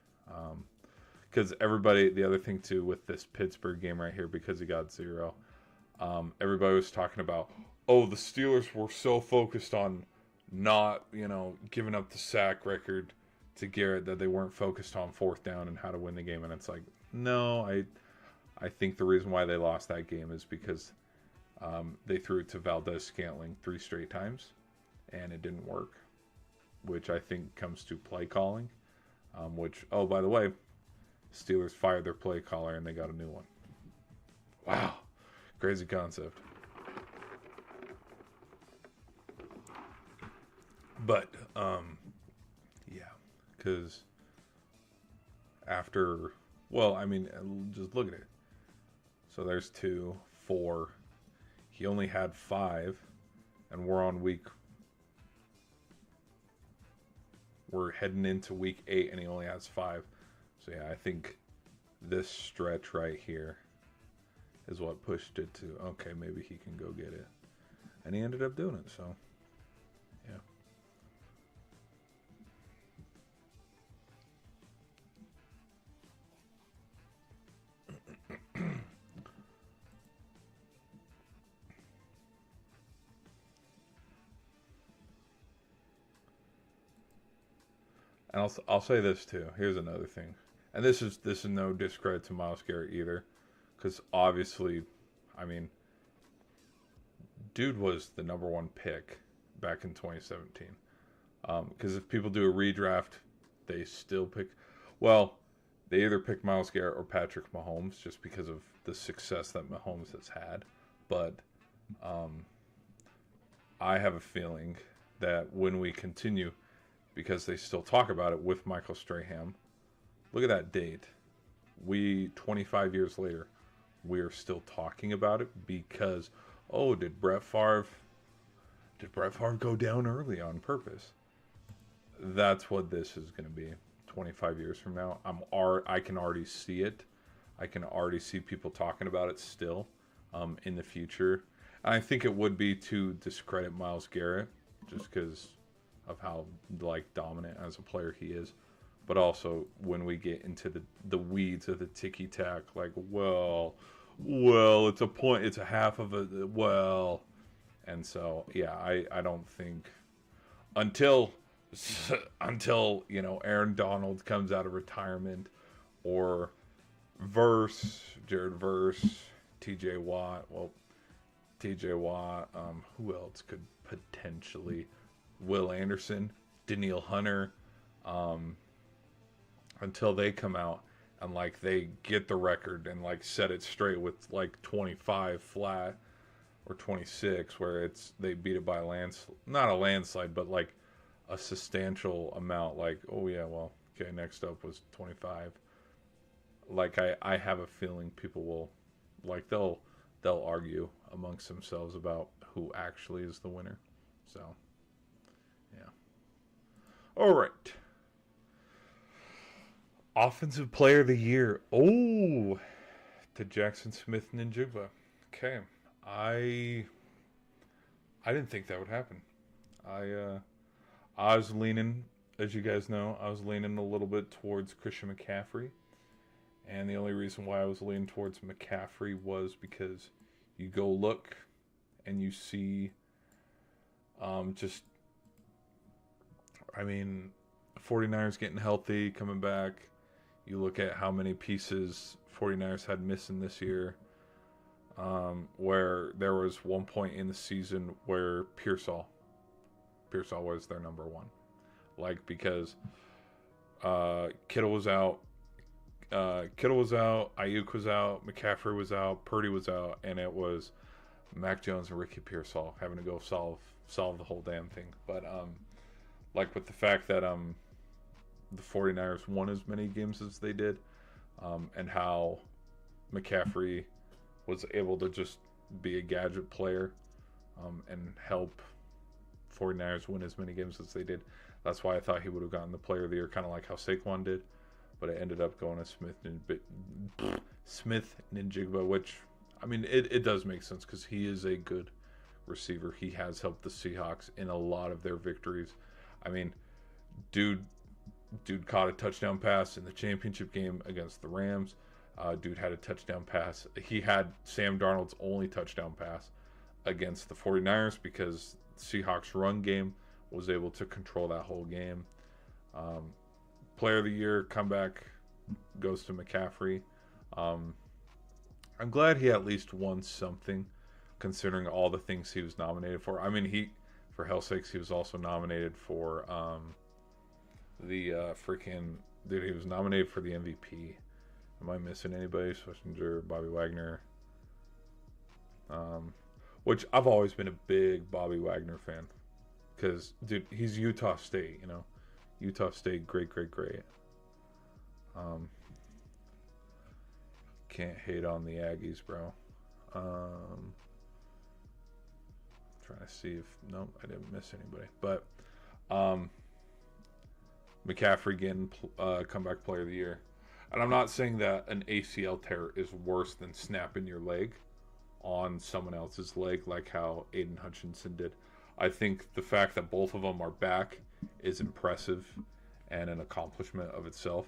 Because everybody, the other thing too with this Pittsburgh game right here, because he got 0, everybody was talking about, oh, the Steelers were so focused on not, giving up the sack record to Garrett that they weren't focused on 4th down and how to win the game. And it's like, no, I think the reason why they lost that game is because they threw it to Valdez-Scantling 3 straight times, and it didn't work, which I think comes to play calling, which, oh, by the way, Steelers fired their play caller and they got a new one. Wow. Crazy concept. But, yeah, because after, well, I mean, just look at it. So there's 2, 4. He only had 5, and we're heading into week 8, and he only has 5. So yeah, I think this stretch right here is what pushed it to, okay, maybe he can go get it. And he ended up doing it, so yeah. And I'll say this too. Here's another thing, and this is no discredit to Myles Garrett either, because obviously, I mean, dude was the number 1 pick back in 2017. Because if people do a redraft, they still pick. Well, they either pick Myles Garrett or Patrick Mahomes just because of the success that Mahomes has had. But I have a feeling that when we continue, because they still talk about it with Michael Strahan. Look at that date. 25 years later, we're still talking about it because, oh, did Brett Favre go down early on purpose? That's what this is going to be 25 years from now. I can already see it. I can already see people talking about it still in the future. And I think it would be to discredit Myles Garrett just because of how dominant as a player he is, but also when we get into the weeds of the ticky tack, well, it's a point, it's a half of a and so yeah, I don't think until Aaron Donald comes out of retirement, or Jared Verse, T.J. Watt. Well, T.J. Watt. Who else could potentially? Will Anderson, Danielle Hunter, until they come out and they get the record and set it straight with 25 flat or 26, where they beat it by not a landslide, but a substantial amount. Oh yeah, well, okay, next up was 25. I have a feeling people will they'll they'll argue amongst themselves about who actually is the winner. So, yeah. All right. Offensive Player of the Year. Oh, to Jackson Smith-Njigba. Okay, I didn't think that would happen. I was leaning, as you guys know, I was leaning a little bit towards Christian McCaffrey, and the only reason why I was leaning towards McCaffrey was because you go look and you see, just, I mean, 49ers getting healthy, coming back. You look at how many pieces 49ers had missing this year, where there was one point in the season where Pearsall was their number one. Like, because Kittle was out, Ayuk was out, McCaffrey was out, Purdy was out, and it was Mac Jones and Ricky Pearsall having to go solve the whole damn thing. But like, with the fact that the 49ers won as many games as they did, and how McCaffrey was able to just be a gadget player, and help 49ers win as many games as they did. That's why I thought he would have gotten the Player of the Year, kind of like how Saquon did. But it ended up going to Smith-Njigba, which, I mean, it does make sense because he is a good receiver. He has helped the Seahawks in a lot of their victories. I mean, dude caught a touchdown pass in the championship game against the Rams. Dude had a touchdown pass. He had Sam Darnold's only touchdown pass against the 49ers because Seahawks run game was able to control that whole game. Player of the Year comeback goes to McCaffrey. I'm glad he at least won something, considering all the things he was nominated for. I mean, for hell's sakes, he was also nominated for he was nominated for the MVP. Am I missing anybody? Schlesinger, Bobby Wagner. Which I've always been a big Bobby Wagner fan. Because, dude, he's Utah State, you know. Utah State, great. Can't hate on the Aggies, bro. Trying to see if... Nope, I didn't miss anybody. But, McCaffrey getting comeback Player of the Year. And I'm not saying that an ACL tear is worse than snapping your leg on someone else's leg, like how Aiden Hutchinson did. I think the fact that both of them are back is impressive and an accomplishment of itself.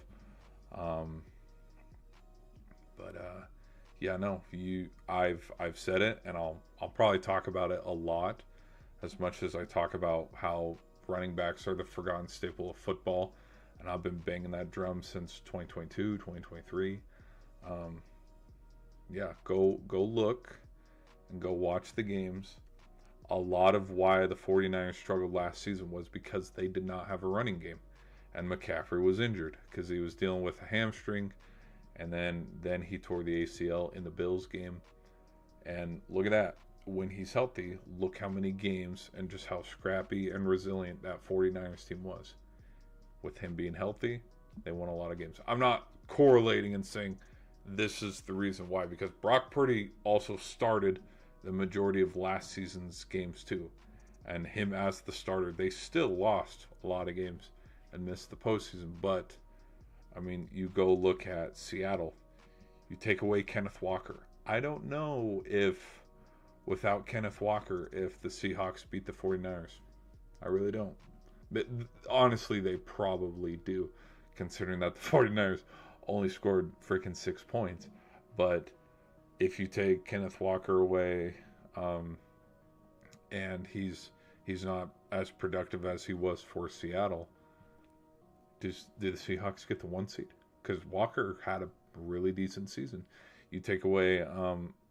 Yeah, no, I've said it, and I'll probably talk about it a lot, as much as I talk about how running backs are the forgotten staple of football, and I've been banging that drum since 2022, 2023. Yeah, go look and go watch the games. A lot of why the 49ers struggled last season was because they did not have a running game. And McCaffrey was injured because he was dealing with a hamstring. And then he tore the ACL in the Bills game. And look at that. When he's healthy, look how many games and just how scrappy and resilient that 49ers team was. With him being healthy, they won a lot of games. I'm not correlating and saying this is the reason why, because Brock Purdy also started the majority of last season's games too. And him as the starter, they still lost a lot of games and missed the postseason. But, I mean, you go look at Seattle. You take away Kenneth Walker. I don't know if, without Kenneth Walker, if the Seahawks beat the 49ers. I really don't. But honestly, they probably do, considering that the 49ers only scored freaking 6 points. But if you take Kenneth Walker away, and he's not as productive as he was for Seattle, did the Seahawks get the 1 seed? Because Walker had a really decent season. You take away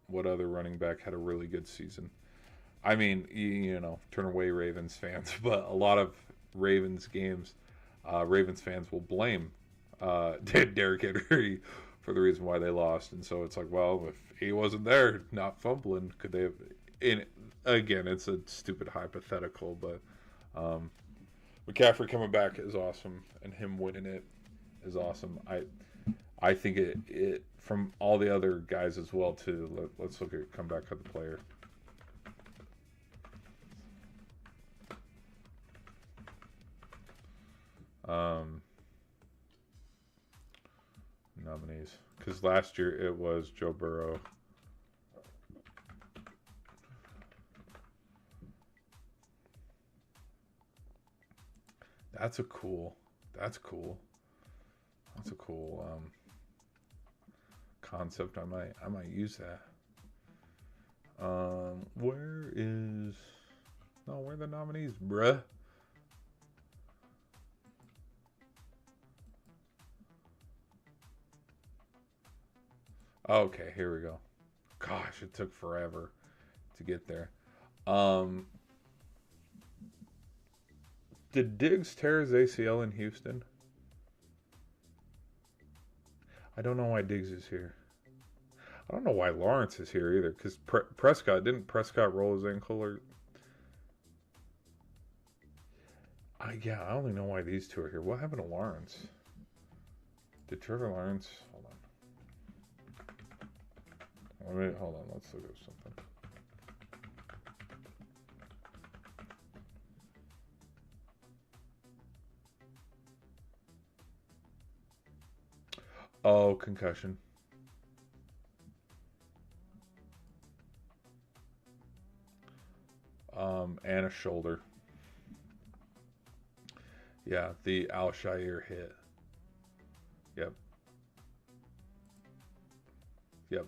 what other running back had a really good season? I mean, you know, turn away Ravens fans, but a lot of Ravens games, Ravens fans will blame Derrick Henry for the reason why they lost. And so it's like, well, if he wasn't there, not fumbling, could they have... Again, it's a stupid hypothetical, but McCaffrey coming back is awesome, and him winning it is awesome. I think it from all the other guys as well too. Let's look at comeback of the player. Nominees, because last year it was Joe Burrow. That's a cool. That's cool. That's a cool concept. I might use that. Where is? No, where are the nominees, bruh? Okay, here we go. Gosh, it took forever to get there. Um, did Diggs tear his ACL in Houston? I don't know why Diggs is here. I don't know why Lawrence is here either. Because Prescott didn't Prescott roll his ankle or? Yeah, I only know why these two are here. What happened to Lawrence? Did Trevor Lawrence? Hold on. Wait, hold on. Let's look at something. Oh, concussion. And a shoulder. Yeah, the Alshire hit. Yep. Yep.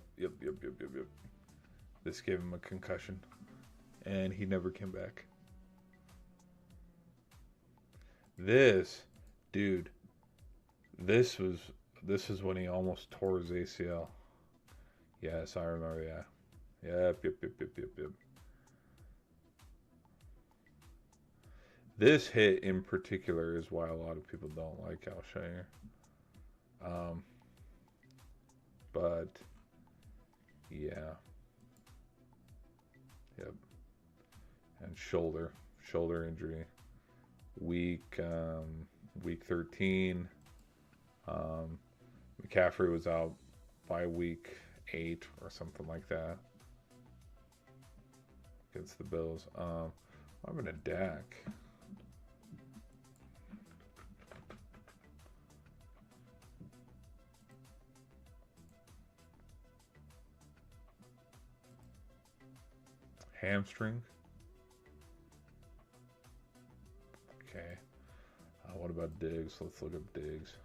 This gave him a concussion. And he never came back. This, dude, this is when he almost tore his ACL. Yes, I remember, yeah. Yep. This hit in particular is why a lot of people don't like Alshire. But yeah. Yep. And shoulder injury. Week 13. McCaffrey was out by week 8 or something like that against the Bills. I'm in a Dak. Hamstring. Okay. What about Diggs? Let's look up Diggs.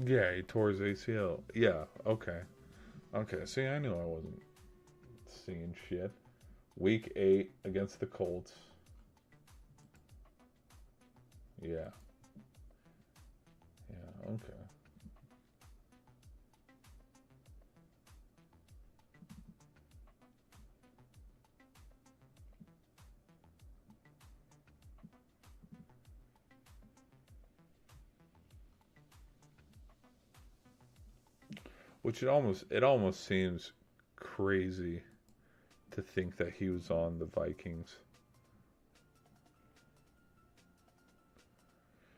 Yeah, he tore his ACL. Yeah, okay. Okay, see, I knew I wasn't seeing shit. Week 8 against the Colts. Yeah. Yeah, okay. Which it almost seems crazy to think that he was on the Vikings.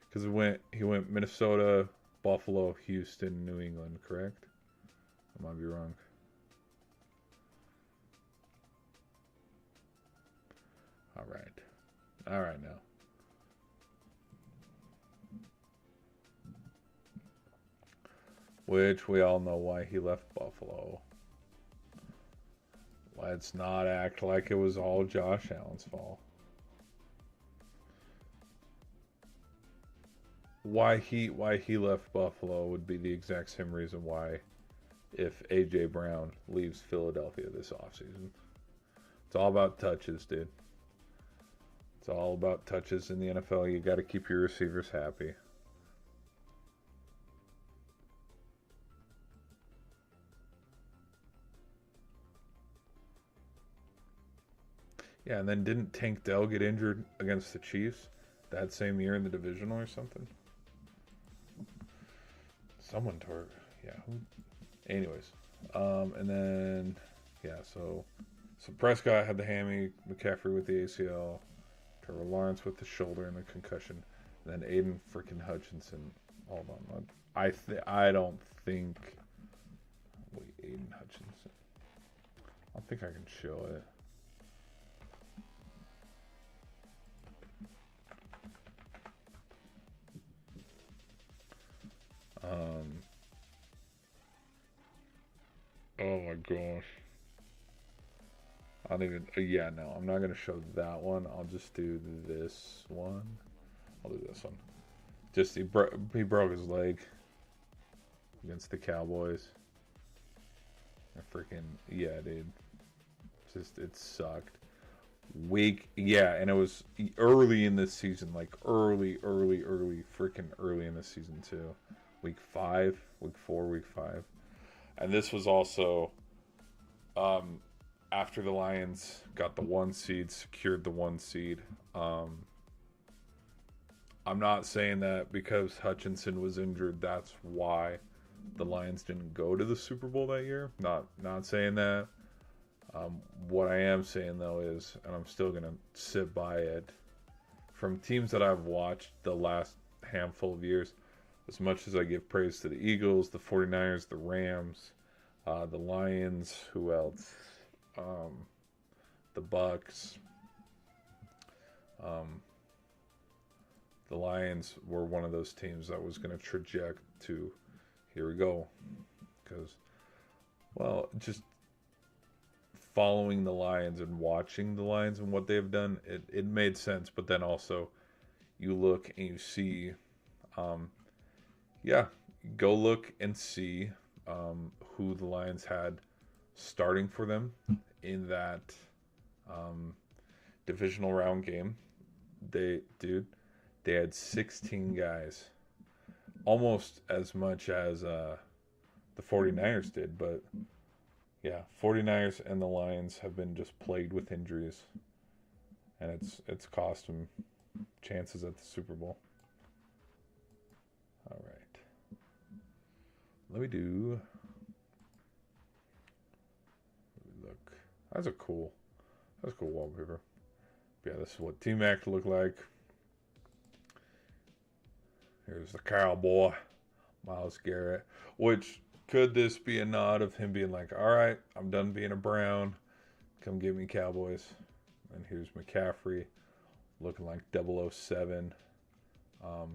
Because he went Minnesota, Buffalo, Houston, New England, correct? I might be wrong. All right now. Which we all know why he left Buffalo. Let's not act like it was all Josh Allen's fault. Why he left Buffalo would be the exact same reason why if AJ Brown leaves Philadelphia this offseason. It's all about touches, dude. It's all about touches in the NFL. You got to keep your receivers happy. Yeah, and then didn't Tank Dell get injured against the Chiefs that same year in the divisional or something? Someone tore. Yeah. Anyways, and then yeah, so So Prescott had the hammy, McCaffrey with the ACL, Trevor Lawrence with the shoulder and the concussion, and then Aiden freaking Hutchinson. Hold on, I don't think. Wait, Aiden Hutchinson. I don't think I can show it. Oh my gosh. I don't even. Yeah, no, I'm not gonna show that one. I'll just do this one. I'll do this one. Just he broke his leg against the Cowboys. I freaking yeah, dude. Just it sucked. Yeah, and it was early in this season, like early, freaking early in this season too. Week 5, week 4, week 5, and this was also after the Lions got the 1 seed, secured the 1 seed. I'm not saying that because Hutchinson was injured, that's why the Lions didn't go to the Super Bowl that year. Not saying that. What I am saying though is, and I'm still gonna sit by it, from teams that I've watched the last handful of years, as much as I give praise to the Eagles, the 49ers, the Rams, the Lions, who else? The Bucks. The Lions were one of those teams that was going to traject to, here we go. Because, well, just following the Lions and watching the Lions and what they've done, it made sense. But then also, you look and you see, go look and see who the Lions had starting for them in that divisional round game. They had 16 guys, almost as much as the 49ers did, but yeah, 49ers and the Lions have been just plagued with injuries, and it's cost them chances at the Super Bowl. All right, let me look. That's cool wallpaper. Yeah, this is what T-Mac looked like. Here's the cowboy, Myles Garrett. Which, could this be a nod of him being like, all right, I'm done being a Brown. Come get me, Cowboys. And here's McCaffrey looking like 007. I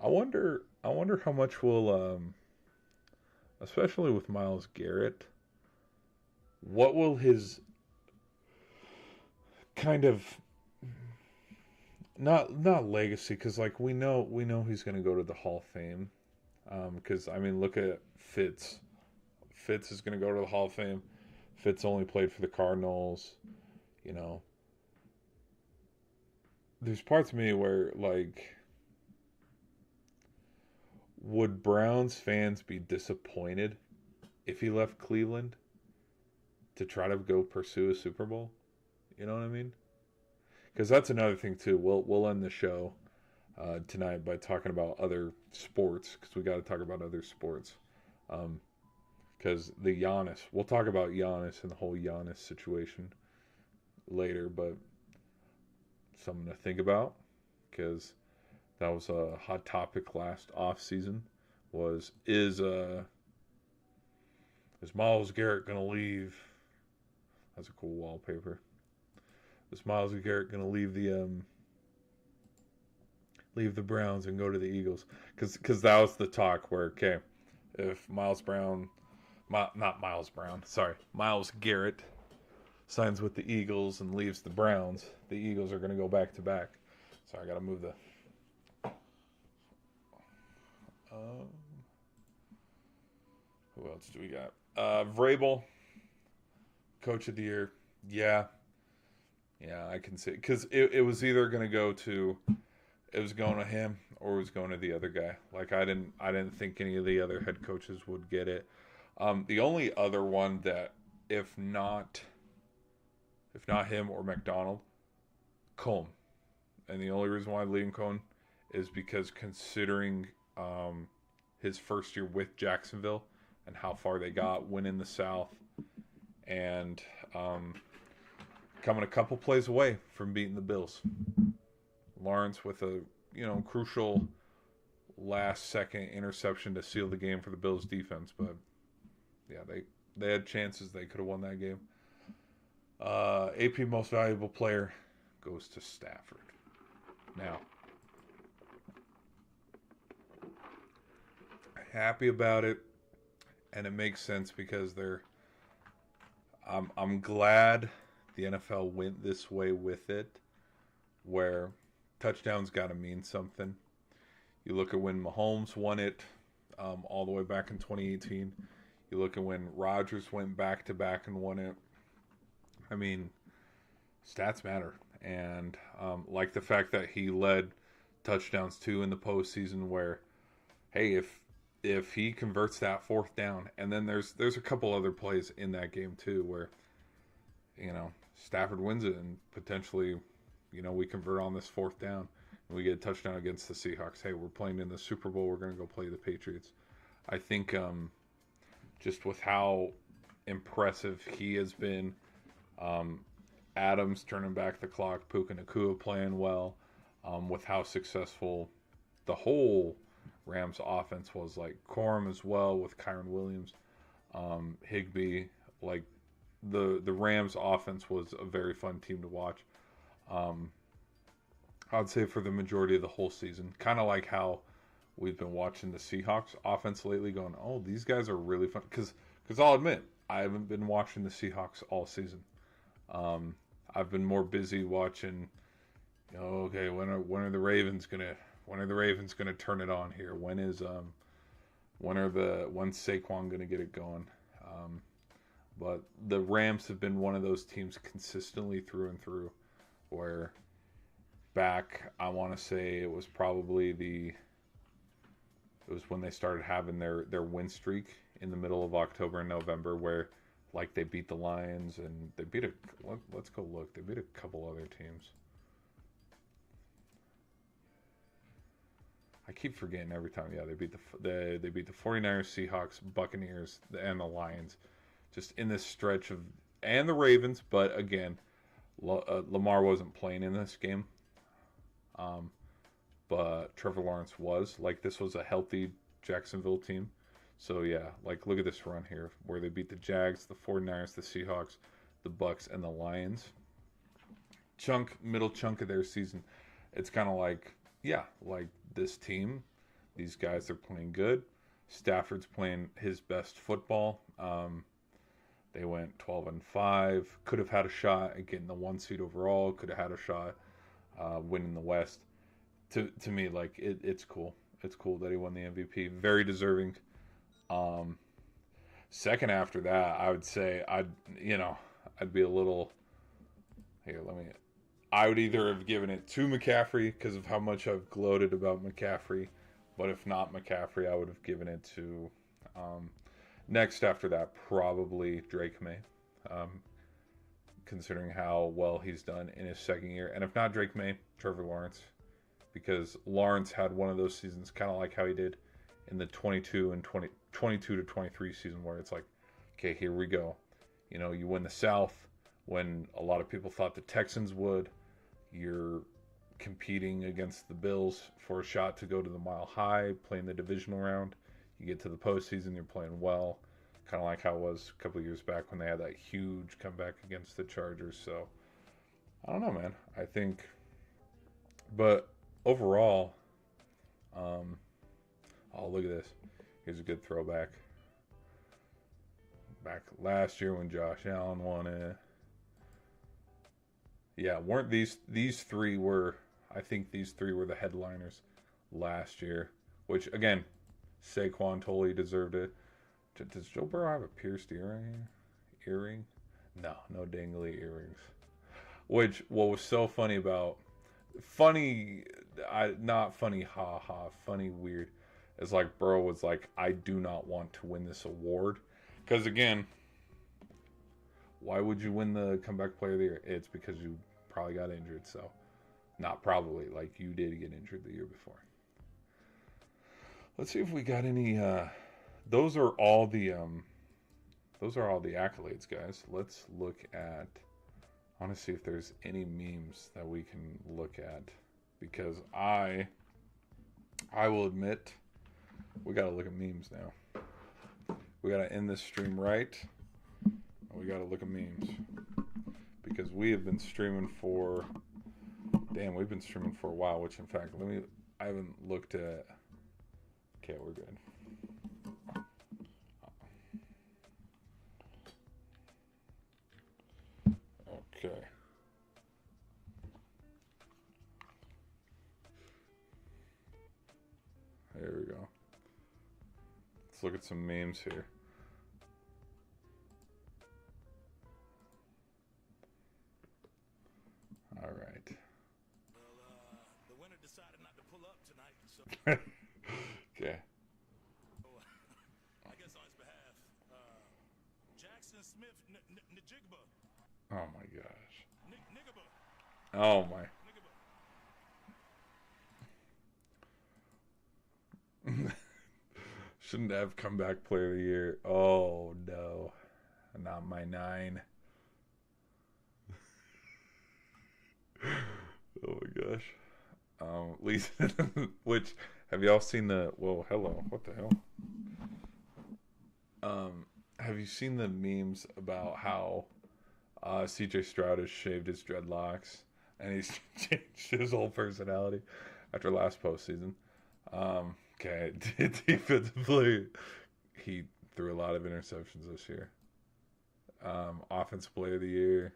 wonder how much will, especially with Myles Garrett, what will his kind of not legacy, because like we know he's going to go to the Hall of Fame, because I mean, look at Fitz is going to go to the Hall of Fame. Fitz only played for the Cardinals. There's parts of me where, like, would Browns fans be disappointed if he left Cleveland to try to go pursue a Super Bowl? You know what I mean? Because that's another thing too. We'll end the show tonight by talking about other sports, because we got to talk about other sports. Because the Giannis, we'll talk about Giannis and the whole Giannis situation later, but something to think about, because that was a hot topic last off season. Is Myles Garrett gonna leave? That's a cool wallpaper. Is Myles Garrett going to leave the Browns and go to the Eagles? Because that was the talk where, okay, if Myles Garrett signs with the Eagles and leaves the Browns, the Eagles are going to go back to back. Sorry, I got to move the. Who else do we got? Vrabel, Coach of the Year. Yeah, I can see, because it was either going to go to, it was going to him or it was going to the other guy. Like, I didn't think any of the other head coaches would get it. The only other one that, if not him or McDonald, Cohen. And the only reason why I'm leaving Cohen is because, considering his first year with Jacksonville and how far they got, winning the South, and coming a couple plays away from beating the Bills. Lawrence with a crucial last second interception to seal the game for the Bills defense, but yeah, they had chances. They could have won that game. AP most valuable player goes to Stafford. Now, happy about it, and it makes sense because I'm glad the NFL went this way with it, where touchdowns got to mean something. You look at when Mahomes won it all the way back in 2018. You look at when Rodgers went back-to-back and won it. I mean, stats matter. And like the fact that he led touchdowns too in the postseason where, hey, if he converts that fourth down, and then there's a couple other plays in that game too where, Stafford wins it and potentially, we convert on this fourth down and we get a touchdown against the Seahawks. Hey, we're playing in the Super Bowl. We're going to go play the Patriots. I think just with how impressive he has been, Adams turning back the clock, Puka Nacua playing well, with how successful the whole Rams offense was, like Corum as well with Kyron Williams, Higbee, like the Rams offense was a very fun team to watch. I'd say for the majority of the whole season, kind of like how we've been watching the Seahawks offense lately, going, oh, these guys are really fun. Because I'll admit, I haven't been watching the Seahawks all season. I've been more busy watching. Okay, when are the Ravens gonna turn it on here? When's Saquon gonna get it going? But the Rams have been one of those teams consistently through and through, where back, I want to say it was when they started having their win streak in the middle of October and November, where like they beat the Lions and they beat let's go look. They beat a couple other teams. I keep forgetting every time. Yeah, they beat the 49ers, Seahawks, Buccaneers, and the Lions. Just in this stretch and the Ravens, but again, Lamar wasn't playing in this game. But Trevor Lawrence was. Like, this was a healthy Jacksonville team. So yeah, like look at this run here where they beat the Jags, the 49ers, the Seahawks, the Bucks, and the Lions. Middle chunk of their season. It's kind of like, yeah, like this team, these guys are playing good. Stafford's playing his best football. They went 12-5. Could have had a shot at getting the 1 seed overall. Could have had a shot winning the West. To me, like it's cool. It's cool that he won the MVP. Very deserving. Second after that, I would say I'd be a little. Here, I would either have given it to McCaffrey because of how much I've gloated about McCaffrey, but if not McCaffrey, I would have given it to. Next after that, probably Drake May, considering how well he's done in his second year, and if not Drake May, Trevor Lawrence, because Lawrence had one of those seasons, kind of like how he did in the 22 to 23 season, where it's like, okay, here we go. You win the South when a lot of people thought the Texans would. You're competing against the Bills for a shot to go to the Mile High, playing the divisional round. You get to the postseason, you're playing well. Kind of like how it was a couple of years back when they had that huge comeback against the Chargers. So, I don't know, man. I think, but overall, oh, look at this. Here's a good throwback. Back last year when Josh Allen won it. Yeah, weren't these three were, I think these three were the headliners last year, which again, Saquon totally deserved it. Does Joe Burrow have a pierced earring? No dangly earrings. Which, what was so funny, not funny, funny, weird, is like Burrow was like, I do not want to win this award. Because again, why would you win the comeback player of the year? It's because you probably got injured. So, not probably, like you did get injured the year before. Let's see if we got any. Those are all the those are all the accolades, guys. Let's look at. I want to see if there's any memes that we can look at, because I will admit we got to look at memes now. We got to end this stream right. We got to look at memes because we have been streaming for. Damn, we've been streaming for a while. Which, in fact, I haven't looked at. Okay, we're good. Okay. There we go. Let's look at some memes here. All right. Well, the winner decided not to pull up tonight, so. Okay. I guess on his behalf, Jackson Smith Njigba. Oh my gosh. Nigaba. Oh my. Shouldn't have comeback player of the year. Oh no. Not my 9. Oh my gosh. Lisa, which have y'all seen the? Whoa, hello. What the hell? Have you seen the memes about how CJ Stroud has shaved his dreadlocks and he's changed his whole personality after last postseason? Okay, defensively, he threw a lot of interceptions this year. Offensive player of the year,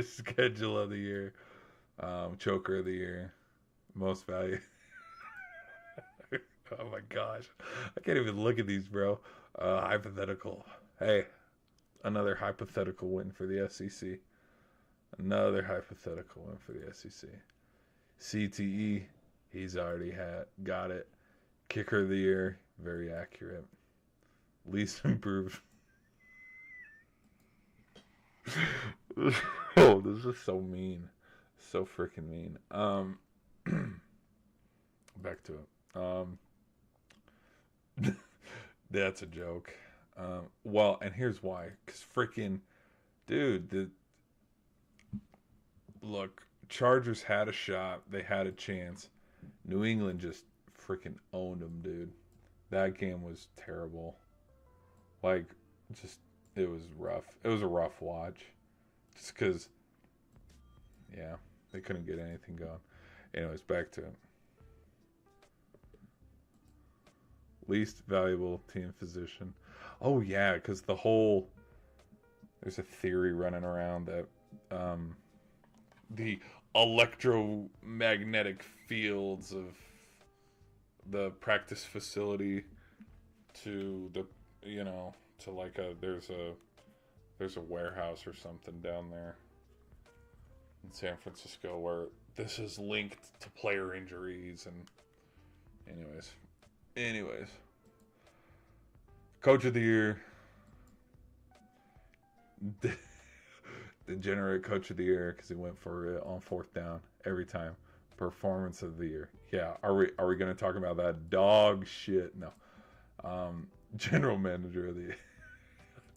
schedule of the year, choker of the year, most value. Oh my gosh, I can't even look at these, bro. Hypothetical. Hey, another hypothetical win for the SEC. Another hypothetical win for the SEC. CTE, he's already got it. Kicker of the year, very accurate. Least improved. Oh, this is so mean. So freaking mean. Back to it. That's a joke. Well, and here's why. Because freaking, dude, look, Chargers had a shot. They had a chance. New England just freaking owned them, dude. That game was terrible. Like, just, it was rough. It was a rough watch. Just because, yeah, they couldn't get anything going. Anyways, back to it. Least valuable team physician. Oh, yeah, because there's a theory running around that the electromagnetic fields of the practice facility to the, to like there's a warehouse or something down there in San Francisco where this is linked to player injuries and anyways, coach of the year, degenerate coach of the year because he went for it on 4th down every time. Performance of the year, yeah. Are we going to talk about that dog shit? No. General manager of the year.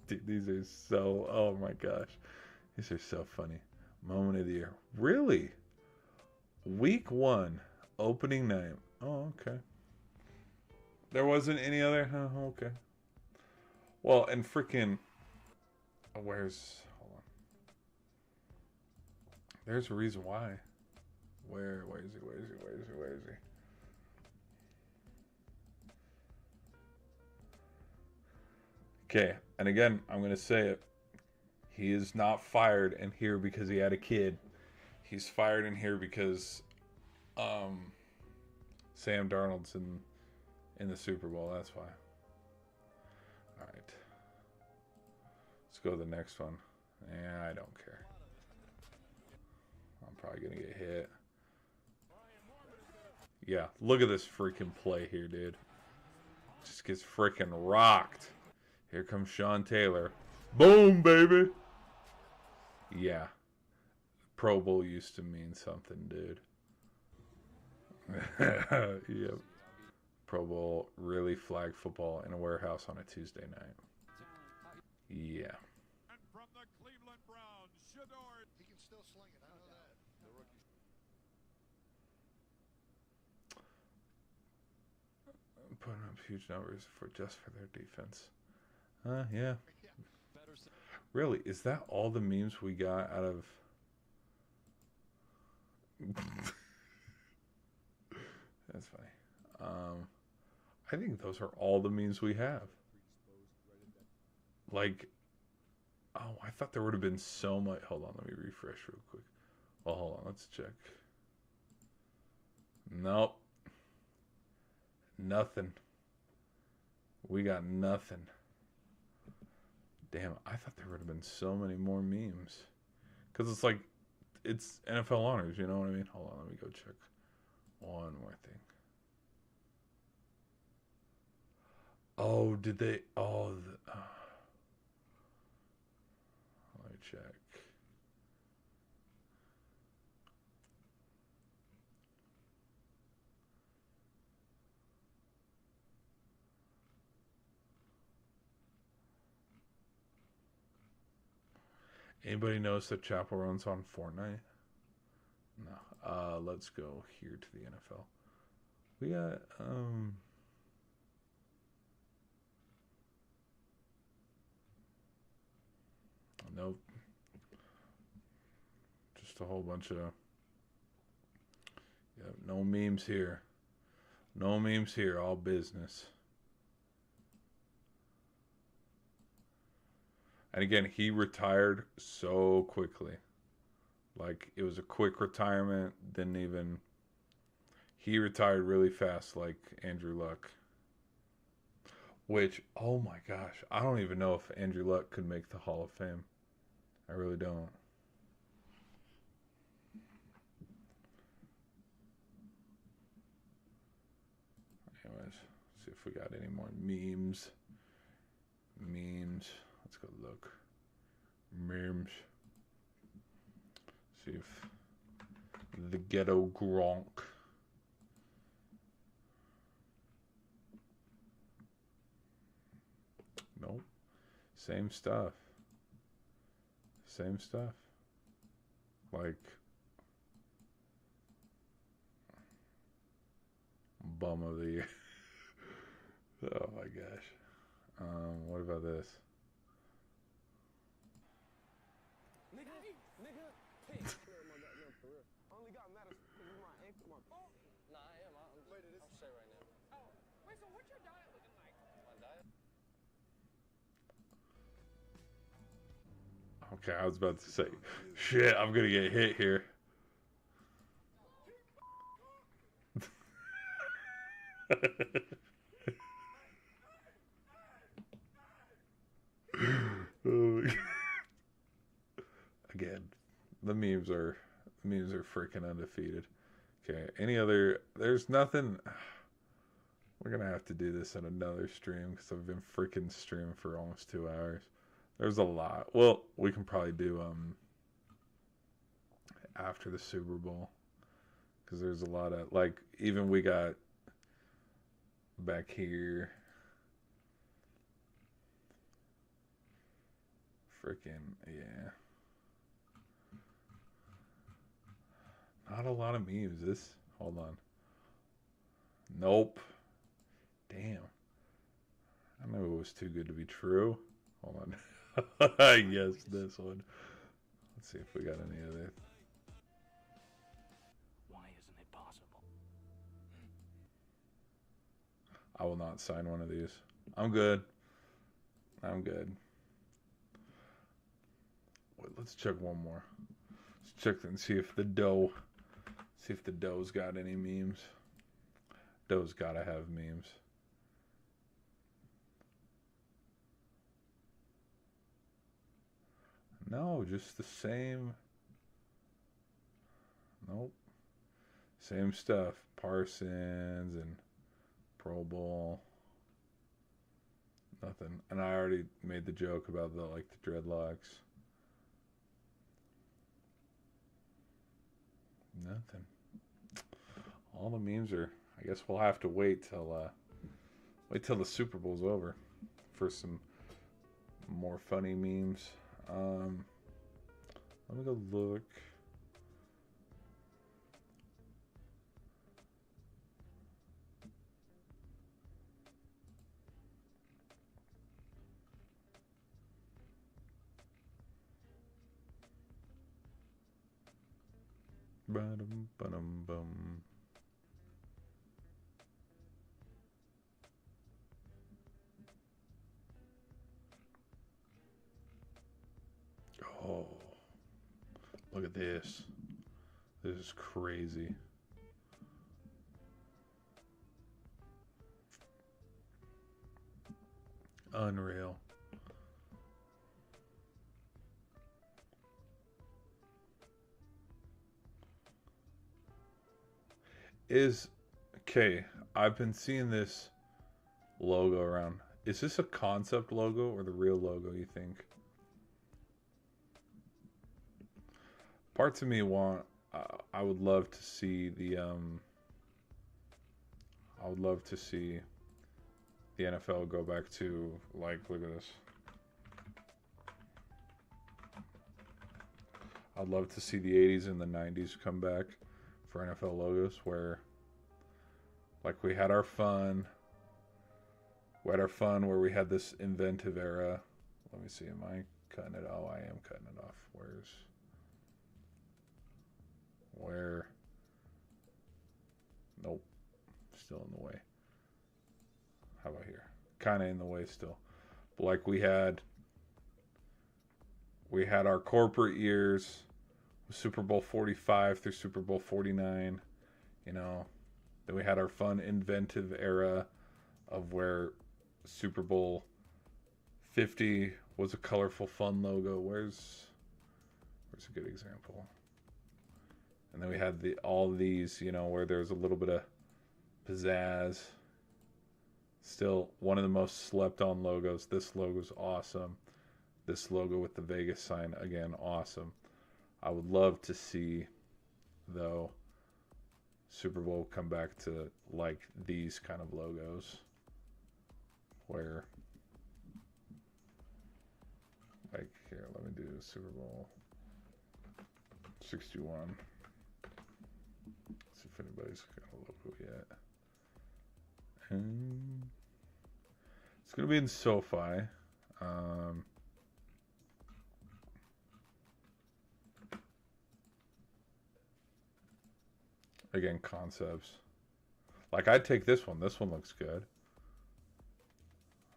Dude, these are so, oh my gosh, these are so funny. Moment of the year, really? Week 1, opening night. Oh, okay. There wasn't any other? Oh, okay. Well, and freaking, hold on. There's a reason why. Where is he? Okay, and again, I'm going to say it. He is not fired in here because he had a kid. He's fired in here because Sam Darnold's in the Super Bowl. That's why. All right. Let's go to the next one. Yeah, I don't care. I'm probably going to get hit. Yeah, look at this freaking play here, dude. Just gets freaking rocked. Here comes Sean Taylor. Boom, baby. Yeah. Pro Bowl used to mean something, dude. Yep. Pro Bowl, really flag football in a warehouse on a Tuesday night. Yeah. And from the Cleveland Browns, Shador. He can still sling it. I know that. The rookie. Putting up huge numbers for their defense. Yeah. Really, is that all the memes we got out of? That's funny. I think those are all the memes we have. Like, oh, I thought there would have been so much. Hold on, let me refresh real quick. Well, hold on, let's check. Nope. Nothing. We got nothing. Damn, I thought there would have been so many more memes. Because it's like, it's NFL honors, you know what I mean? Hold on, let me go check one more thing. Oh, did they? Oh, let me check. Anybody knows that Chapel runs on Fortnite? No. Let's go here to the NFL. We got nope. Just a whole bunch of no memes here. No memes here, all business. And again, he retired so quickly. Like, it was a quick retirement. He retired really fast, like Andrew Luck. Which, oh my gosh, I don't even know if Andrew Luck could make the Hall of Fame. I really don't. Anyways, see if we got any more memes. Let's go look. Memes. See if the Ghetto Gronk. Nope. Same stuff. Like, bum of the year. Oh my gosh. What about this? Nigga, hey, only got mad because my ankle, Nah, I am. I'm straight right now. Oh, wait, so what's your diet looking like? My diet? Okay, I was about to say, shit, I'm gonna get hit here. Again, the memes are freaking undefeated. Okay, there's nothing. We're gonna have to do this in another stream because I've been freaking streaming for almost 2 hours. There's a lot. Well, we can probably do after the Super Bowl because there's a lot of, like, even we got back here freaking, yeah, not a lot of memes. Hold on. Nope. Damn, I knew it was too good to be true. Hold on. Yes, this one. Let's see if we got any other. Why isn't it possible? I will not sign one of these. I'm good. Wait, let's check one more. Let's check and see if the Dough's got any memes. Dough's gotta have memes. No, just the same. Nope. Same stuff. Parsons and Pro Bowl. Nothing. And I already made the joke about the dreadlocks. Nothing. All the memes are. I guess we'll have to wait till the Super Bowl's over for some more funny memes. Let me go look. Ba-dum, ba-dum, bum. Oh, look at this. This is crazy. Unreal. Okay, I've been seeing this logo around. Is this a concept logo or the real logo, you think? Parts of me want, I would love to see the I would love to see the NFL go back to, like, look at this. I'd love to see the 80s and the 90s come back for NFL logos, where, like, we had our fun. We had our fun where we had this inventive era. Let me see, am I cutting it? Oh, I am cutting it off. Where? Nope. Still in the way. How about here? Kind of in the way still. But like we had our corporate years, Super Bowl 45 through Super Bowl 49, you know. Then we had our fun inventive era of where Super Bowl 50 was a colorful fun logo. Where's a good example? And then we had all these, you know, where there's a little bit of pizzazz. Still one of the most slept on logos. This logo's awesome. This logo with the Vegas sign, again, awesome. I would love to see, though, Super Bowl come back to like these kind of logos where, like, here, let me do Super Bowl 61. See if anybody's got a logo yet. And it's going to be in SoFi. Again, concepts. Like, I'd take this one. This one looks good.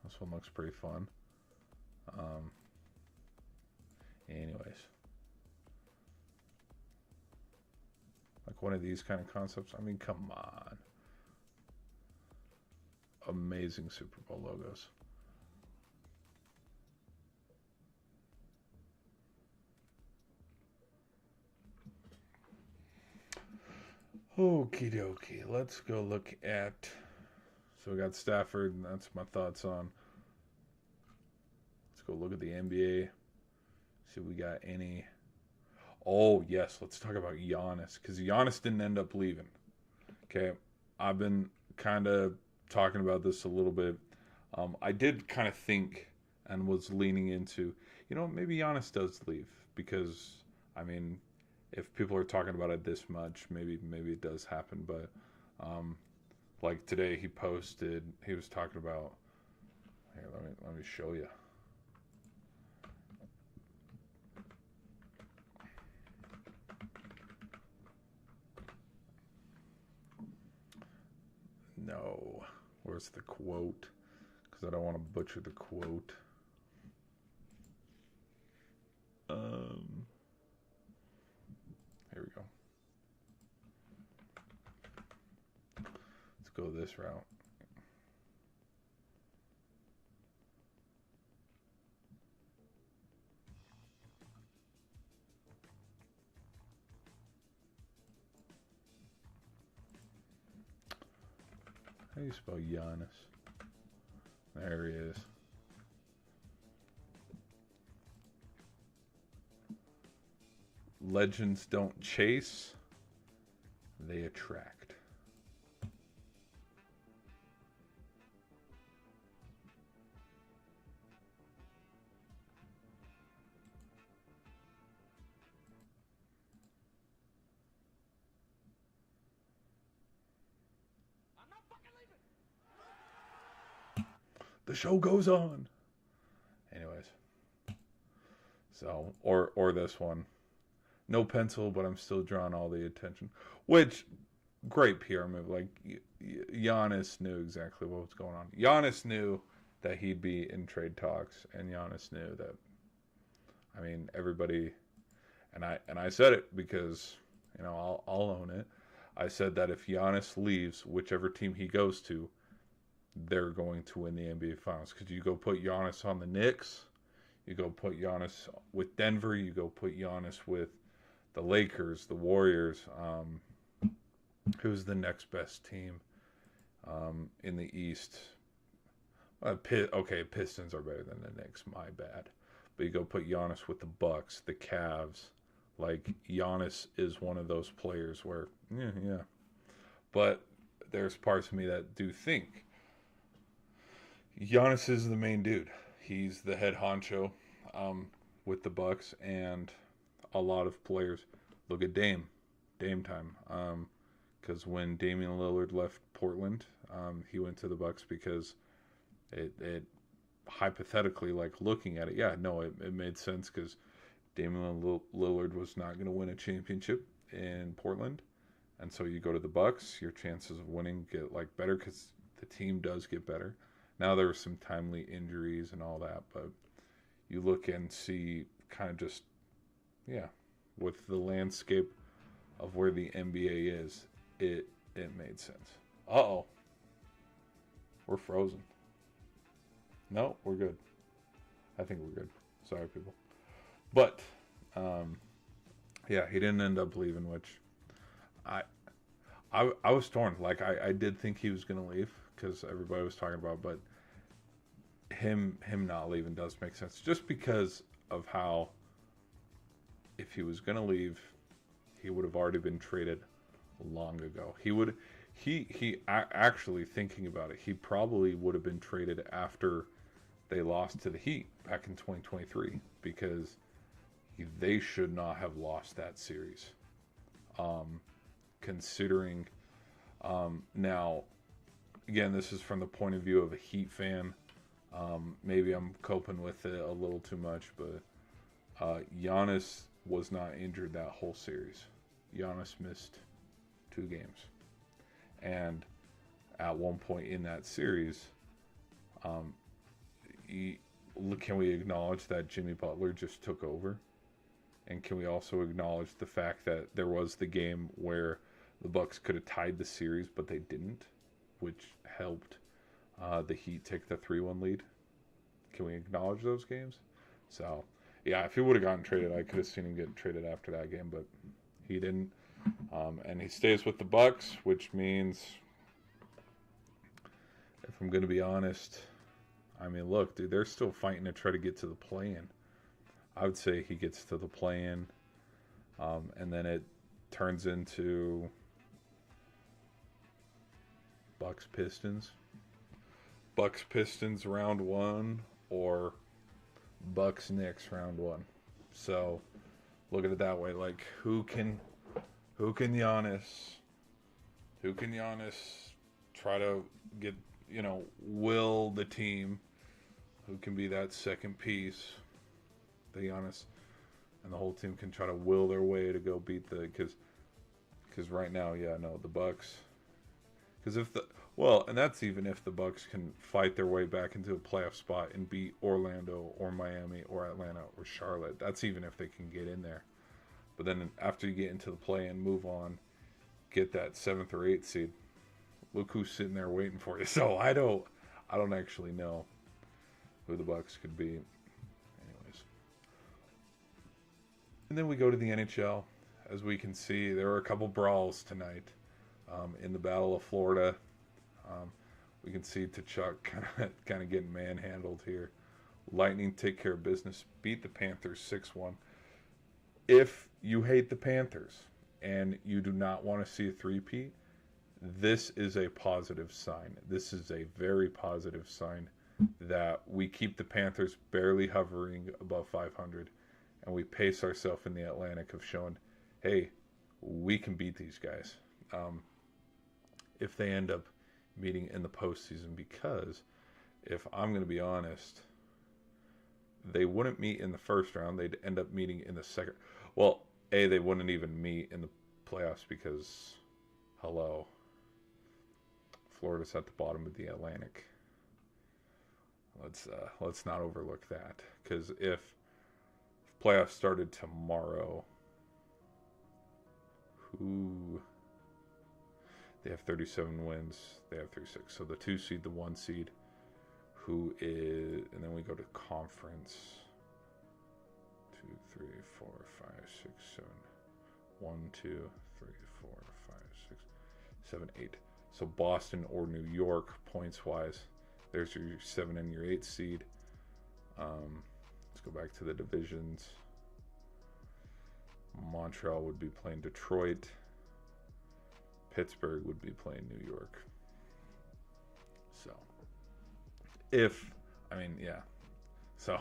This one looks pretty fun. Anyways. Like one of these kind of concepts. I mean, come on. Amazing Super Bowl logos. Okie dokie. Let's go look at. So we got Stafford, and that's my thoughts on. Let's go look at the NBA. See if we got any. Oh, yes. Let's talk about Giannis. Because Giannis didn't end up leaving. Okay. I've been kind of talking about this a little bit. I did kind of think and was leaning into, you know, maybe Giannis does leave. Because, I mean, if people are talking about it this much, maybe it does happen. But, like today he posted, he was talking about, here, let me show you. No, where's the quote? Because I don't want to butcher the quote. Here we go. Let's go this route. How do you spell Giannis? There he is. Legends don't chase, they attract. The show goes on. Anyways. So, or this one. No pencil, but I'm still drawing all the attention. Which, great PR move. Like, Giannis knew exactly what was going on. Giannis knew that he'd be in trade talks, and Giannis knew that, I mean, everybody, and I said it because, you know, I'll own it. I said that if Giannis leaves, whichever team he goes to, they're going to win the NBA Finals. Because you go put Giannis on the Knicks, you go put Giannis with Denver, you go put Giannis with the Lakers, the Warriors. Who's the next best team in the East? Okay, Pistons are better than the Knicks. My bad. But you go put Giannis with the Bucks, the Cavs. Like, Giannis is one of those players where, yeah. But there's parts of me that do think Giannis is the main dude. He's the head honcho with the Bucks, and a lot of players look at Dame time. Because when Damian Lillard left Portland, he went to the Bucks because it hypothetically, like looking at it, it made sense because Damian Lillard was not going to win a championship in Portland, and so you go to the Bucks, your chances of winning get like better because the team does get better. Now there were some timely injuries and all that, but you look and see kind of just, with the landscape of where the NBA is, it made sense. Uh-oh. We're frozen. No, we're good. I think we're good. Sorry, people. But, he didn't end up leaving, which I was torn. Like, I did think he was going to leave because everybody was talking about, but him not leaving does make sense just because of how, if he was going to leave, he would have already been traded long ago. He actually, thinking about it, he probably would have been traded after they lost to the Heat back in 2023 because they should not have lost that series. Considering, now, again, this is from the point of view of a Heat fan. Maybe I'm coping with it a little too much, but Giannis was not injured that whole series. Giannis missed 2 games. And at one point in that series, can we acknowledge that Jimmy Butler just took over? And can we also acknowledge the fact that there was the game where the Bucks could have tied the series, but they didn't, which helped the Heat take the 3-1 lead? Can we acknowledge those games? So, if he would have gotten traded, I could have seen him getting traded after that game, but he didn't. And he stays with the Bucks, which means, if I'm going to be honest, I mean, look, dude, they're still fighting to try to get to the play-in. I would say he gets to the play-in, and then it turns into Bucks Pistons round 1, or Bucks Knicks round 1. So look at it that way. Like, who can Giannis try to get, will the team? Who can be that second piece? The Giannis and the whole team can try to will their way to go beat because right now, the Bucks. Because and that's even if the Bucks can fight their way back into a playoff spot and beat Orlando or Miami or Atlanta or Charlotte. That's even if they can get in there. But then after you get into the play and move on, get that 7th or 8th seed. Look who's sitting there waiting for you. So I don't actually know who the Bucks could be. Anyways. And then we go to the NHL. As we can see, there were a couple brawls tonight in the Battle of Florida. We can see Tkachuk kind of getting manhandled here. Lightning take care of business, beat the Panthers 6-1. If you hate the Panthers and you do not want to see a three-peat, this is a positive sign. This is a very positive sign that we keep the Panthers barely hovering above 500, and we pace ourselves in the Atlantic of showing, hey, we can beat these guys if they end up meeting in the postseason, because if I'm going to be honest, they wouldn't meet in the first round. They'd end up meeting in the second. Well, they wouldn't even meet in the playoffs because, hello, Florida's at the bottom of the Atlantic. Let's not overlook that, because if playoffs started tomorrow, they have 37 wins. They have 36. So the 2 seed, the 1 seed, who is, and then we go to conference. 2, 3, 4, 5, 6, 7. 1, 2, 3, 4, 5, 6, 7, 8. So Boston or New York, points wise, there's your 7 and your 8 seed. Let's go back to the divisions. Montreal would be playing Detroit. Pittsburgh would be playing New York. So, so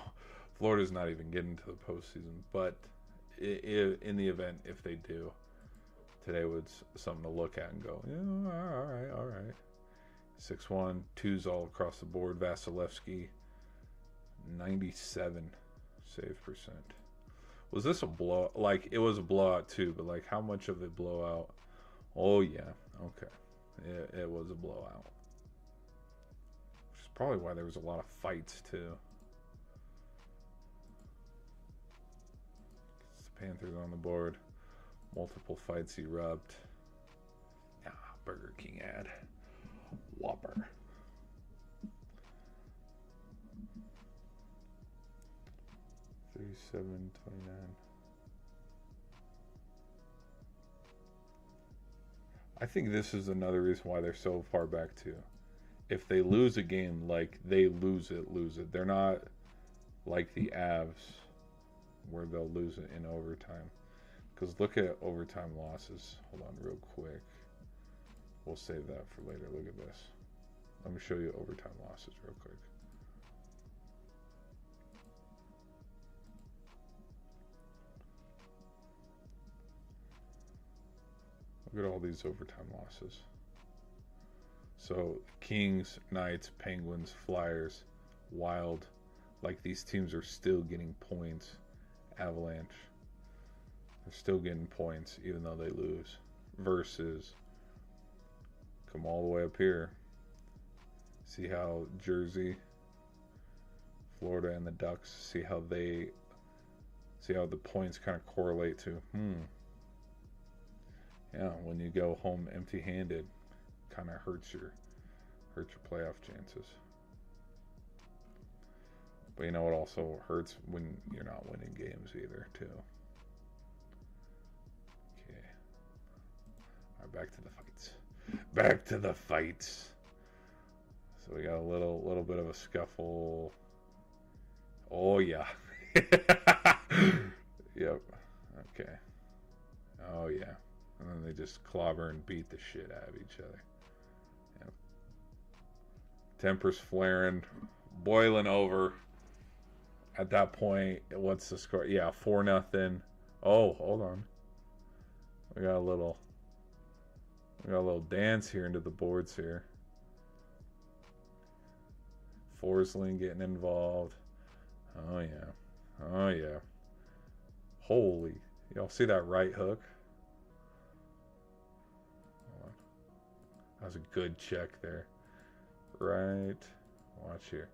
Florida's not even getting to the postseason. But in the event, if they do, today was something to look at and go, yeah, all right. 6-1, 2s all across the board. Vasilevsky, 97 save percent. Was this a blowout? Like, it was a blowout too, but like, how much of a blowout? Oh yeah, okay. It was a blowout. Which is probably why there was a lot of fights too. It's the Panthers on the board. Multiple fights erupt. Burger King ad. Whopper. $37.29. I think this is another reason why they're so far back too. If they lose a game, like, they lose it. They're not like the Avs where they'll lose it in overtime. Because look at overtime losses. Hold on real quick. We'll save that for later. Look at this. Let me show you overtime losses real quick. Look at all these overtime losses. So, Kings, Knights, Penguins, Flyers, Wild. Like, these teams are still getting points. Avalanche. They're still getting points even though they lose. Versus, come all the way up here. See how Jersey, Florida, and the Ducks, see how the points kind of correlate to, yeah, when you go home empty-handed, kind of hurts your playoff chances. But you know what also hurts? When you're not winning games either, too. Okay. All right, back to the fights. Back to the fights. So we got a little bit of a scuffle. Oh yeah. Yep. Okay. Oh yeah. And then they just clobber and beat the shit out of each other. Yep. Tempers flaring, boiling over. At that point, what's the score? Yeah, 4-0. Oh, hold on. We got a little dance here into the boards here. Forsling getting involved. Oh yeah. Holy, y'all see that right hook? That was a good check there. Right. Watch here.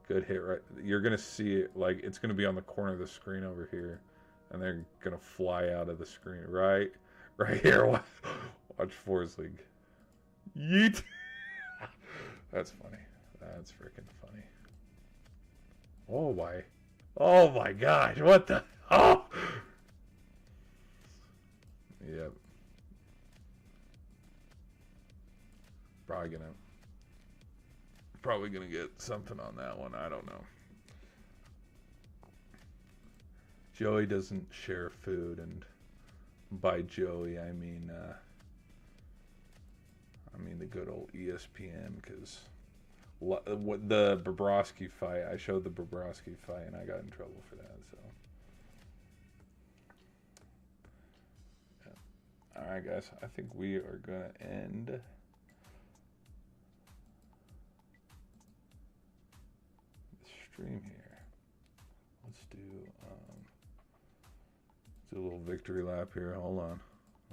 Good hit right. You're going to see it, like, it's going to be on the corner of the screen over here. And they're going to fly out of the screen. Right here. Watch Forsling. Yeet. That's funny. That's freaking funny. Oh my gosh. What the? Oh! Yep. Probably gonna get something on that one. I don't know. Joey doesn't share food, and by Joey I mean the good old ESPN, because the Bobrovsky fight, I showed the Bobrovsky fight and I got in trouble for that. So, yeah. All right, guys. I think we are gonna end. stream here. Let's do a little victory lap here. Hold on.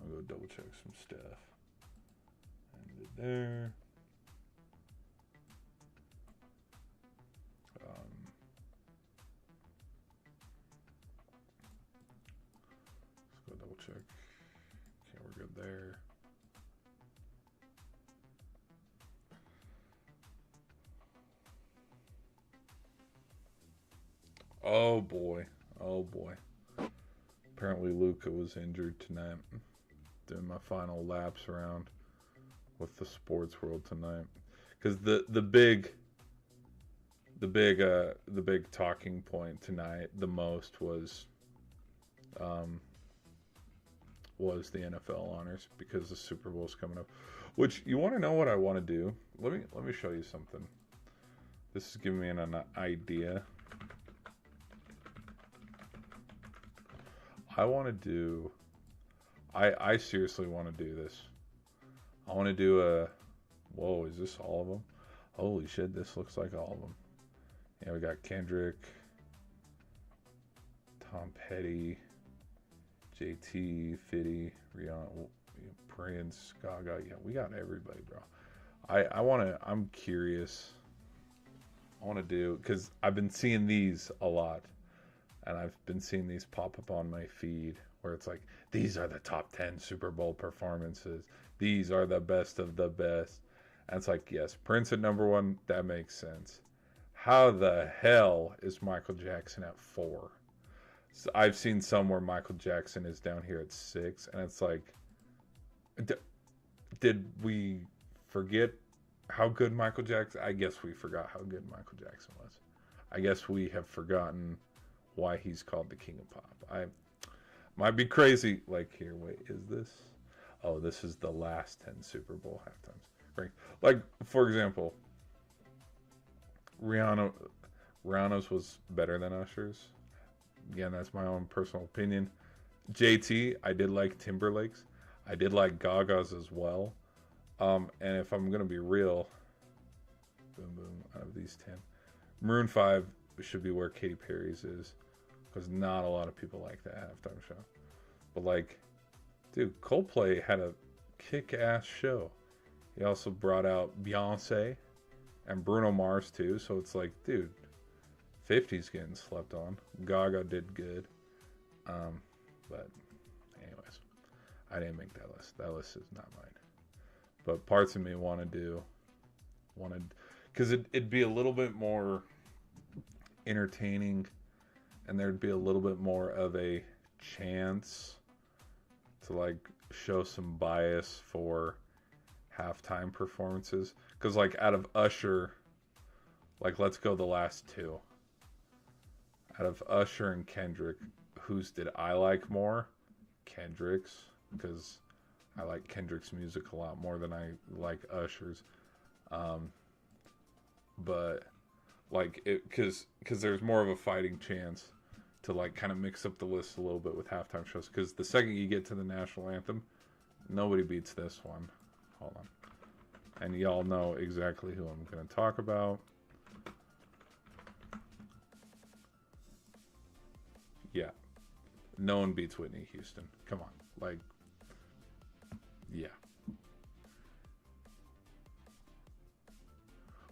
I'll go double check some stuff. Ended there. Let's go double check. Okay, we're good there. Oh boy. Oh boy. Apparently Luka was injured tonight. Doing my final laps around with the sports world tonight. Because the big talking point tonight the most was the NFL honors, because the Super Bowl's coming up. Which, you want to know what I want to do? Let me show you something. This is giving me an idea. I want to do... I seriously want to do this. I want to do a... Whoa, is this all of them? Holy shit, this looks like all of them. Yeah, we got Kendrick, Tom Petty, JT, Fitty, Rihanna, Prince, Gaga. Yeah, we got everybody, bro. I'm curious. I want to do... Because I've been seeing these a lot. And I've been seeing these pop up on my feed where it's like, these are the top 10 Super Bowl performances. These are the best of the best. And it's like, yes, Prince at number 1, that makes sense. How the hell is Michael Jackson at 4? So I've seen some where Michael Jackson is down here at 6. And it's like, did we forget how good Michael Jackson... I guess we forgot how good Michael Jackson was. I guess we have forgotten why he's called the King of Pop. I might be crazy. Like, here, wait, is this? Oh, this is the last 10 Super Bowl halftimes. Right. Like, for example, Rihanna's was better than Usher's. Again, that's my own personal opinion. JT, I did like Timberlake's. I did like Gaga's as well. And if I'm gonna be real, boom, boom, out of these 10, Maroon 5 should be where Katy Perry's is, because not a lot of people like that halftime show. But like, dude, Coldplay had a kick-ass show. He also brought out Beyonce and Bruno Mars too, so it's like, dude, 50's getting slept on. Gaga did good. But anyways, I didn't make that list. That list is not mine. But parts of me wanted, because it'd be a little bit more entertaining, and there'd be a little bit more of a chance to like show some bias for halftime performances. Because like, out of Usher, like, let's go the last 2. Out of Usher and Kendrick, whose did I like more? Kendrick's, because I like Kendrick's music a lot more than I like Usher's. But like, because there's more of a fighting chance to like kind of mix up the list a little bit with halftime shows. Because the second you get to the national anthem, nobody beats this one. Hold on. And y'all know exactly who I'm going to talk about. Yeah. No one beats Whitney Houston. Come on. Like, yeah.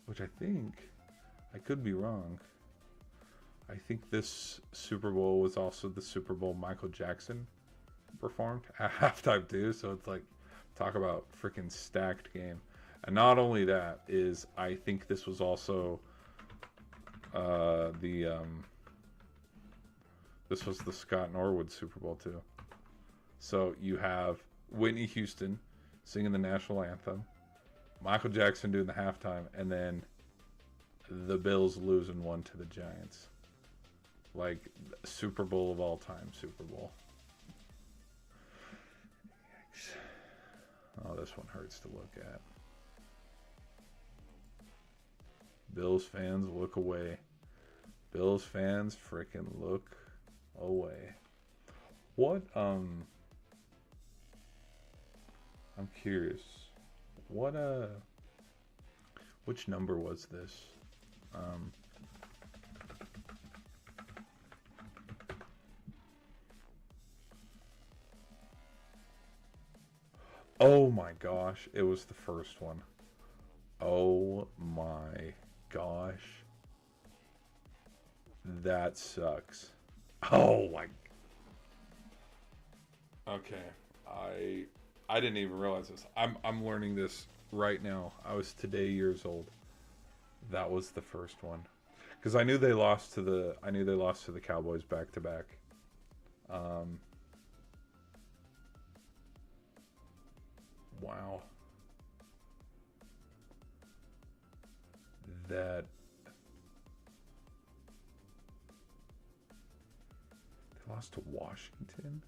Which I think, I could be wrong, I think this Super Bowl was also the Super Bowl Michael Jackson performed at halftime too. So it's like, talk about freaking stacked game. And not only that, is I think this was also this was the Scott Norwood Super Bowl too. So you have Whitney Houston singing the national anthem, Michael Jackson doing the halftime, and then the Bills losing one to the Giants. Like, Super Bowl of all time, Super Bowl. Yikes. Oh, this one hurts to look at. Bills fans, look away. Bills fans, freaking look away. What, I'm curious. What, which number was this? Oh my gosh, it was the first one. Oh my gosh. That sucks. Oh my. Okay. I didn't even realize this. I'm learning this right now. I was today years old. That was the first one. Cuz I knew they lost to the Cowboys back to back. Wow. That they lost to Washington.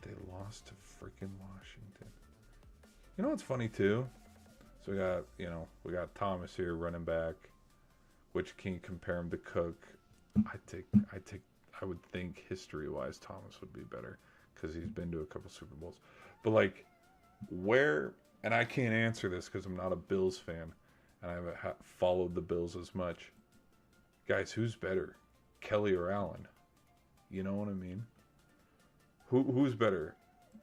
They lost to freaking Washington. You know what's funny too? So we got Thomas here running back, which can you compare him to Cook? I would think history-wise Thomas would be better because he's been to a couple Super Bowls. But like, where? And I can't answer this because I'm not a Bills fan, and I haven't followed the Bills as much. Guys, who's better, Kelly or Allen? You know what I mean? Who's better?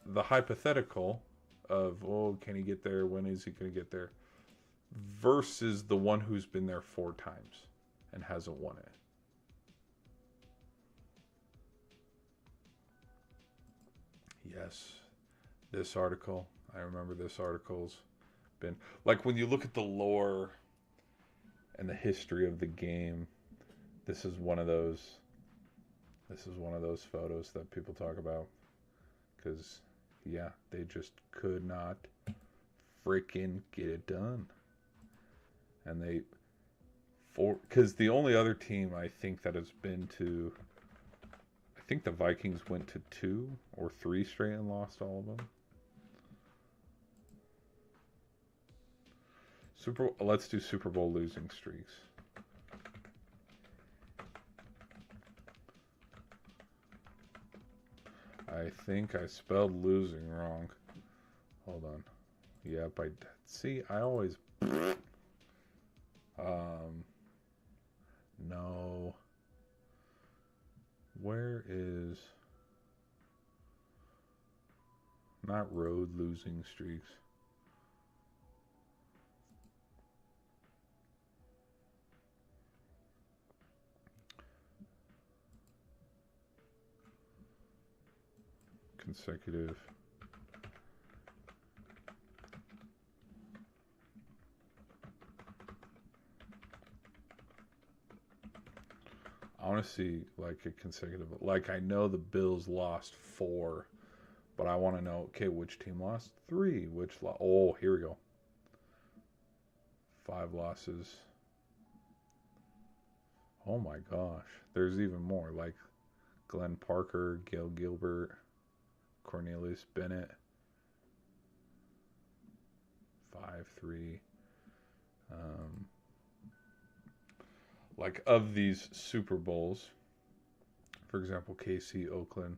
The hypothetical of, oh, can he get there? When is he going to get there? Versus the one who's been there 4 times and hasn't won it. Yes, this article. I remember this article's been like when you look at the lore and the history of the game. This is one of those. This is one of those photos that people talk about because, yeah, they just could not freaking get it done. And because the only other team I think that has been to, I think the Vikings went to 2 or 3 straight and lost all of them. Let's do Super Bowl losing streaks. I think I spelled losing wrong. Hold on. Yep, see, I always no. Where is not road losing streaks? Consecutive. I want to see like a consecutive. Like I know the Bills lost 4, but I want to know. Okay, which team lost 3? Oh, here we go. 5 losses. Oh my gosh, there's even more. Like Glenn Parker, Gail Gilbert, Cornelius Bennett. 5-3. Like of these Super Bowls, for example, KC, Oakland,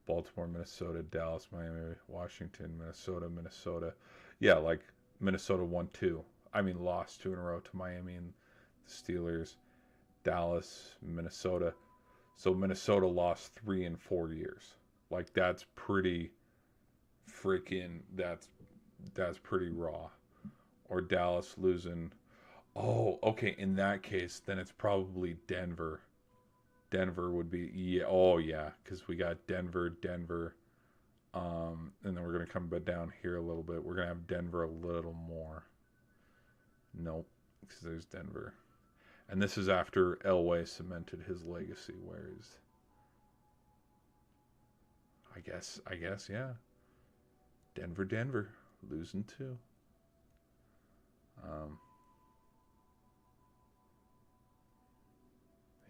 Baltimore, Minnesota, Dallas, Miami, Washington, Minnesota. Yeah, like Minnesota won 2. I mean, lost 2 in a row to Miami and the Steelers, Dallas, Minnesota. So Minnesota lost 3 in 4 years. Like that's pretty freaking. That's pretty raw. Or Dallas losing. Oh, okay. In that case, then it's probably Denver. Denver would be, yeah. Oh, yeah, because we got Denver, and then we're gonna come down here a little bit. We're gonna have Denver a little more. Nope, because there's Denver, and this is after Elway cemented his legacy. Where is? I guess, yeah. Denver, losing 2.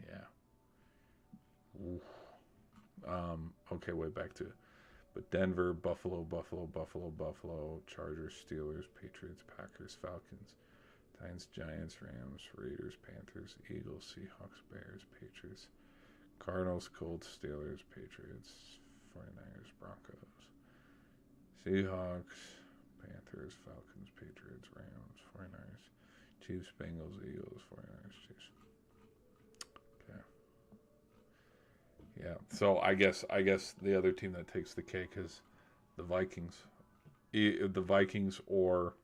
Yeah. Oof. Okay, way back to, but Denver, Buffalo, Chargers, Steelers, Patriots, Packers, Falcons, Titans, Giants, Rams, Raiders, Panthers, Eagles, Seahawks, Bears, Patriots, Cardinals, Colts, Steelers, Patriots, 49ers, Broncos, Seahawks, Panthers, Falcons, Patriots, Rams, 49ers, Chiefs, Bengals, Eagles, 49ers, Chiefs. Okay. Yeah. So I guess the other team that takes the cake is the Vikings. the Vikings or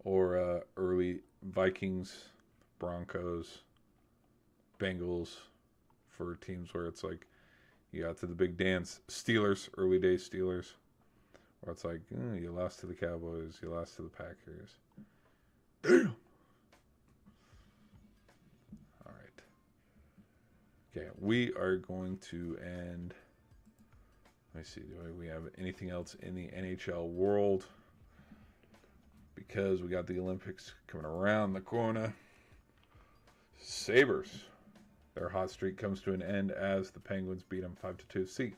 early Vikings, Broncos, Bengals for teams where it's like you got to the big dance. Steelers, early days Steelers, where it's like you lost to the Cowboys, you lost to the Packers. Damn. All right. Okay, we are going to end. Let me see. Do we have anything else in the NHL world? Because we got the Olympics coming around the corner. Sabres. Their hot streak comes to an end as the Penguins beat them 5-2. See,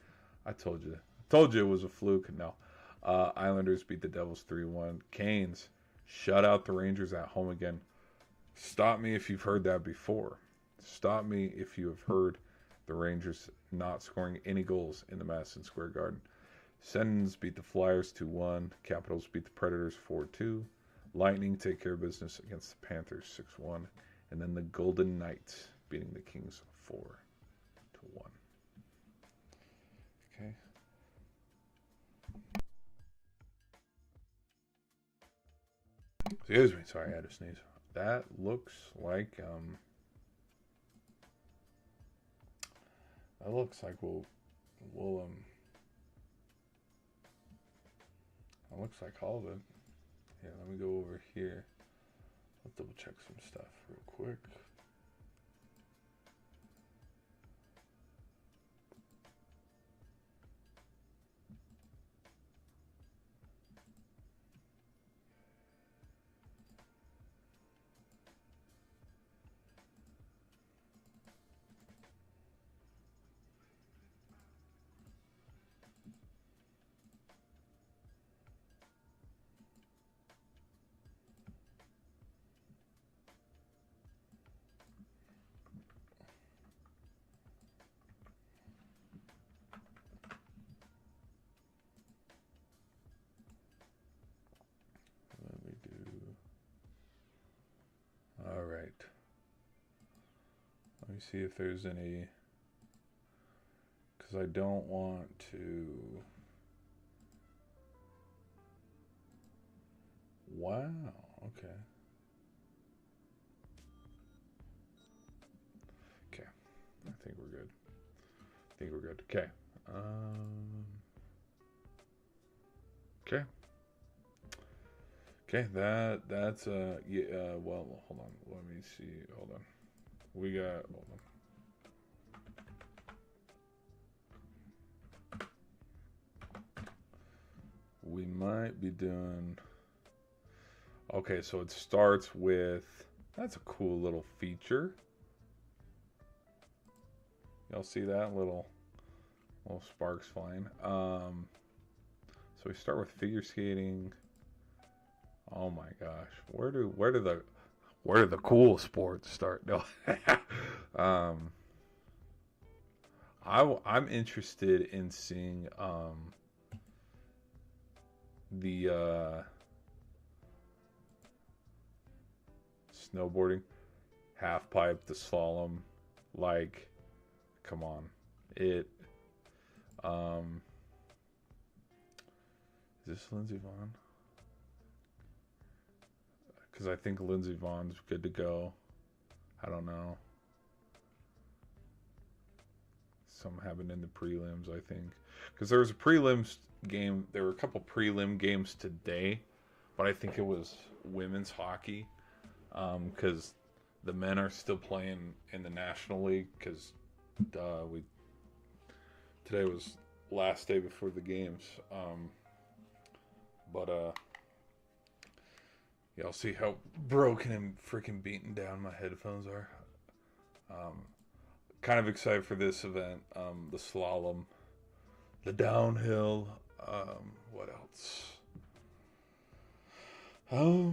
I told you. Told you it was a fluke. No. Islanders beat the Devils 3-1. Canes shut out the Rangers at home again. Stop me if you've heard that before. Stop me if you have heard the Rangers not scoring any goals in the Madison Square Garden. Sens beat the Flyers 2-1. Capitals beat the Predators 4-2. Lightning take care of business against the Panthers 6-1. And then the Golden Knights beating the Kings 4-1. Okay. Excuse me. Sorry, I had to sneeze. That looks like we'll that looks like all of it. Yeah, let me go over here. Let's double check some stuff real quick. All right. Let me see if there's any, because I don't want to. Wow. Okay. Okay. I think we're good. Okay. Okay. Okay, that's yeah, well, hold on. Let me see. Hold on. Hold on. We might be doing. Okay, so it starts with, that's a cool little feature. Y'all see that little sparks flying. So we start with figure skating. Oh my gosh, where do the cool sports start? No, I'm interested in seeing the snowboarding, half pipe, the slalom. Like, come on, is this Lindsey Vonn? Because I think Lindsey Vonn's good to go. I don't know. Some happened in the prelims, I think. Because there was a prelims game. There were a couple prelim games today. But I think it was women's hockey. Because the men are still playing in the National League. Because today was last day before the games. Y'all see how broken and freaking beaten down my headphones are. Kind of excited for this event. The slalom, the downhill. What else? I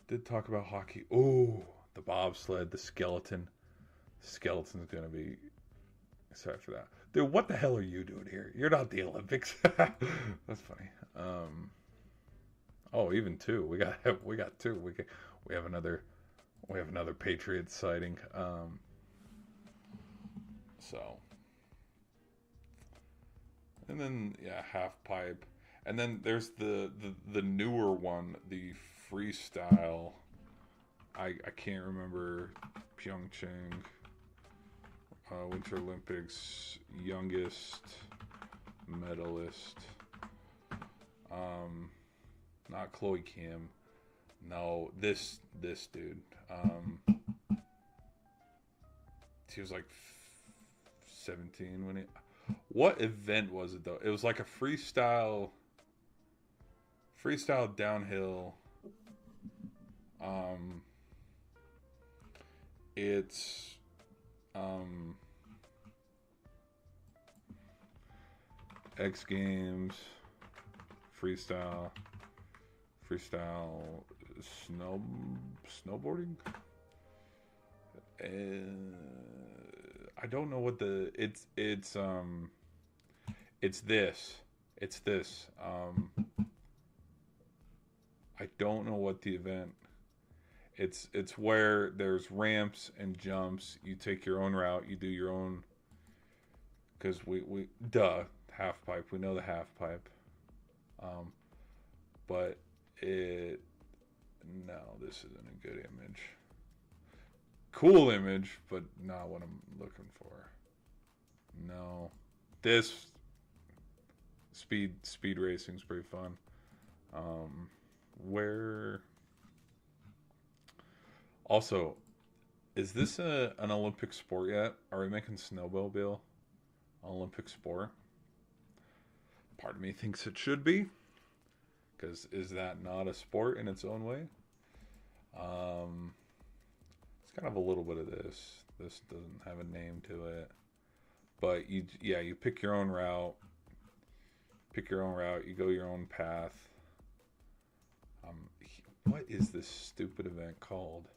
did talk about hockey. Oh, the bobsled, the skeleton. The skeleton's gonna be excited for that. Dude, what the hell are you doing here? You're not the Olympics. That's funny. Oh, even two. We got two. We have another Patriots sighting. So And then yeah, half pipe. And then there's the newer one, the freestyle. I can't remember Pyeongchang Winter Olympics youngest medalist. Not Chloe Kim. No, this dude. He was like 17 when he. What event was it though? It was like a freestyle downhill. It's X Games freestyle snowboarding. I don't know what it's this. I don't know what the event. It's where there's ramps and jumps. You take your own route. You do your own. Because we half pipe. We know the half pipe. But this isn't a good image. Cool image, but not what I'm looking for. No, this speed racing's pretty fun. Where also is this an Olympic sport yet? Are we making snowmobile an Olympic sport? Part of me thinks it should be, because is that not a sport in its own way? It's kind of a little bit of this. This doesn't have a name to it, but you pick your own route. You go your own path. What is this stupid event called?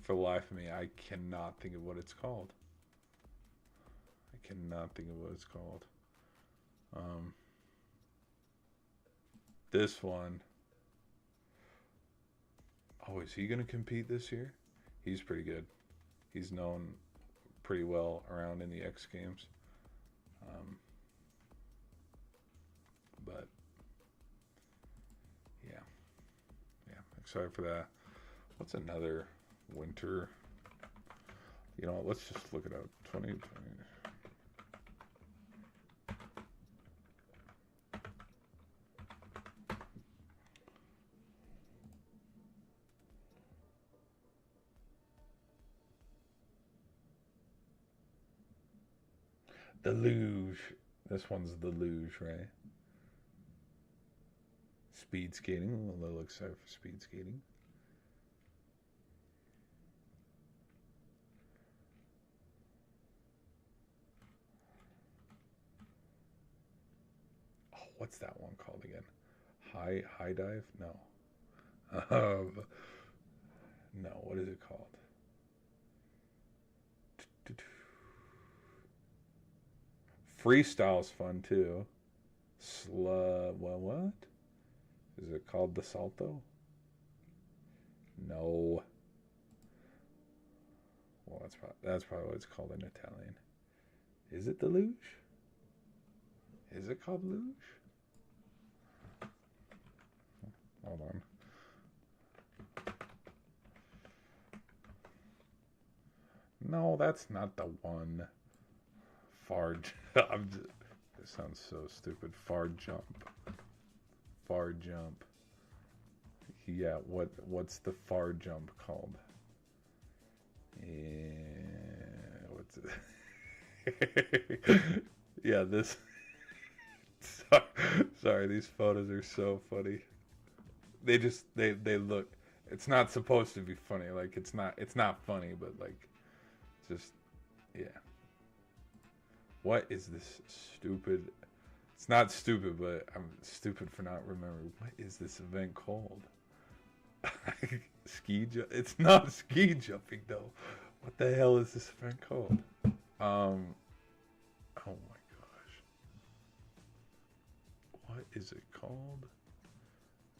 For the life of me, I cannot think of what it's called. This one. Oh, is he going to compete this year? He's pretty good. He's known pretty well around in the X Games. But yeah, excited for that. What's another winter? You know, let's just look it up. 2020. The luge. This one's the luge, right? Speed skating. A little excited for speed skating. Oh, what's that one called again? High dive? No. No, what is it called? Freestyle's fun too. What? Is it called the Salto? No. Well, that's probably what it's called in Italian. Is it the luge? Is it called luge? Hold on. No, that's not the one. This sounds so stupid. Far jump. Yeah, what's the far jump called? Yeah, what's it? Yeah, this. Sorry, these photos are so funny. They look. It's not supposed to be funny. Like it's not funny, but like, just yeah. What is this stupid? It's not stupid, but I'm stupid for not remembering. What is this event called? Ski jump? It's not ski jumping though. What the hell is this event called? Oh my gosh. What is it called?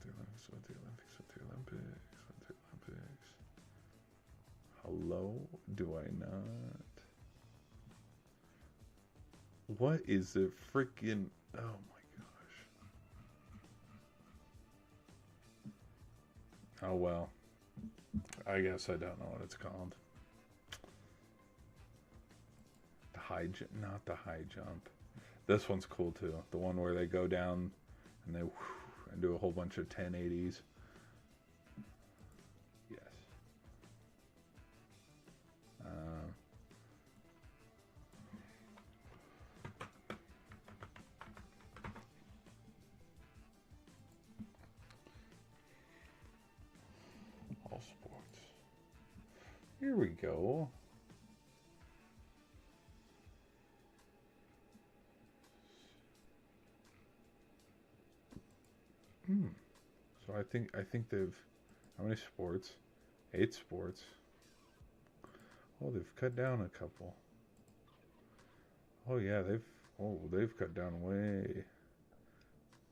The Olympics. Hello? Do I not? What is it freaking... Oh my gosh. Oh well. I guess I don't know what it's called. The high jump, not the high jump. This one's cool too. The one where they go down and they and do a whole bunch of 1080s. Yes. All sports. Here we go. So I think they've, how many sports? 8 sports. Oh, they've cut down a couple. Oh yeah, they've cut down way.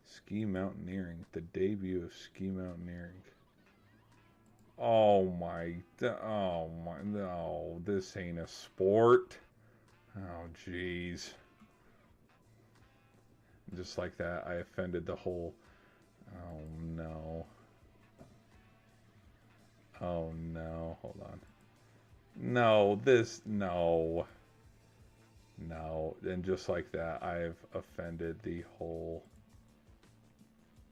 Ski mountaineering, the debut of ski mountaineering. Oh my, no, this ain't a sport. Oh jeez. Just like that, I offended the whole. Oh no. Oh no, hold on. No, no. No, and just like that, I've offended the whole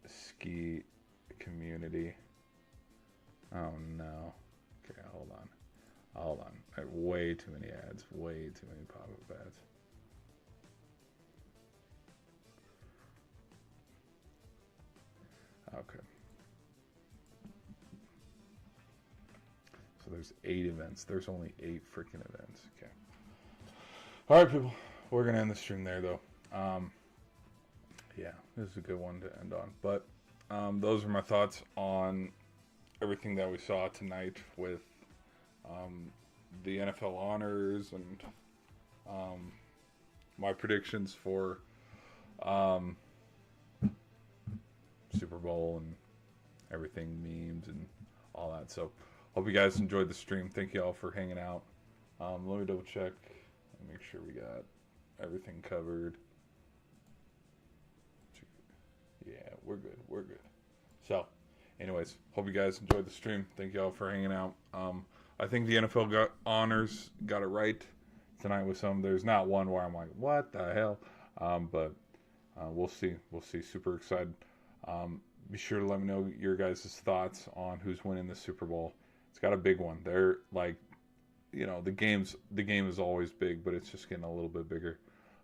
ski community. Oh no. Okay, hold on. Hold on. I have way too many ads. Way too many pop-up ads. Okay. So there's 8 events. There's only 8 freaking events. Okay. All right, people. We're going to end the stream there, though. Yeah, this is a good one to end on. But those are my thoughts on everything that we saw tonight with the NFL honors and my predictions for Super Bowl and everything, memes and all that. So hope you guys enjoyed the stream. Thank you all for hanging out. Let me double check and make sure we got everything covered. Yeah, we're good. We're good. So anyways, hope you guys enjoyed the stream. Thank you all for hanging out. I think the NFL honors got it right tonight with some. There's not one where I'm like, what the hell? But we'll see. We'll see. Super excited. Be sure to let me know your guys' thoughts on who's winning the Super Bowl. It's got a big one. They're like, you know, the game is always big, but it's just getting a little bit bigger.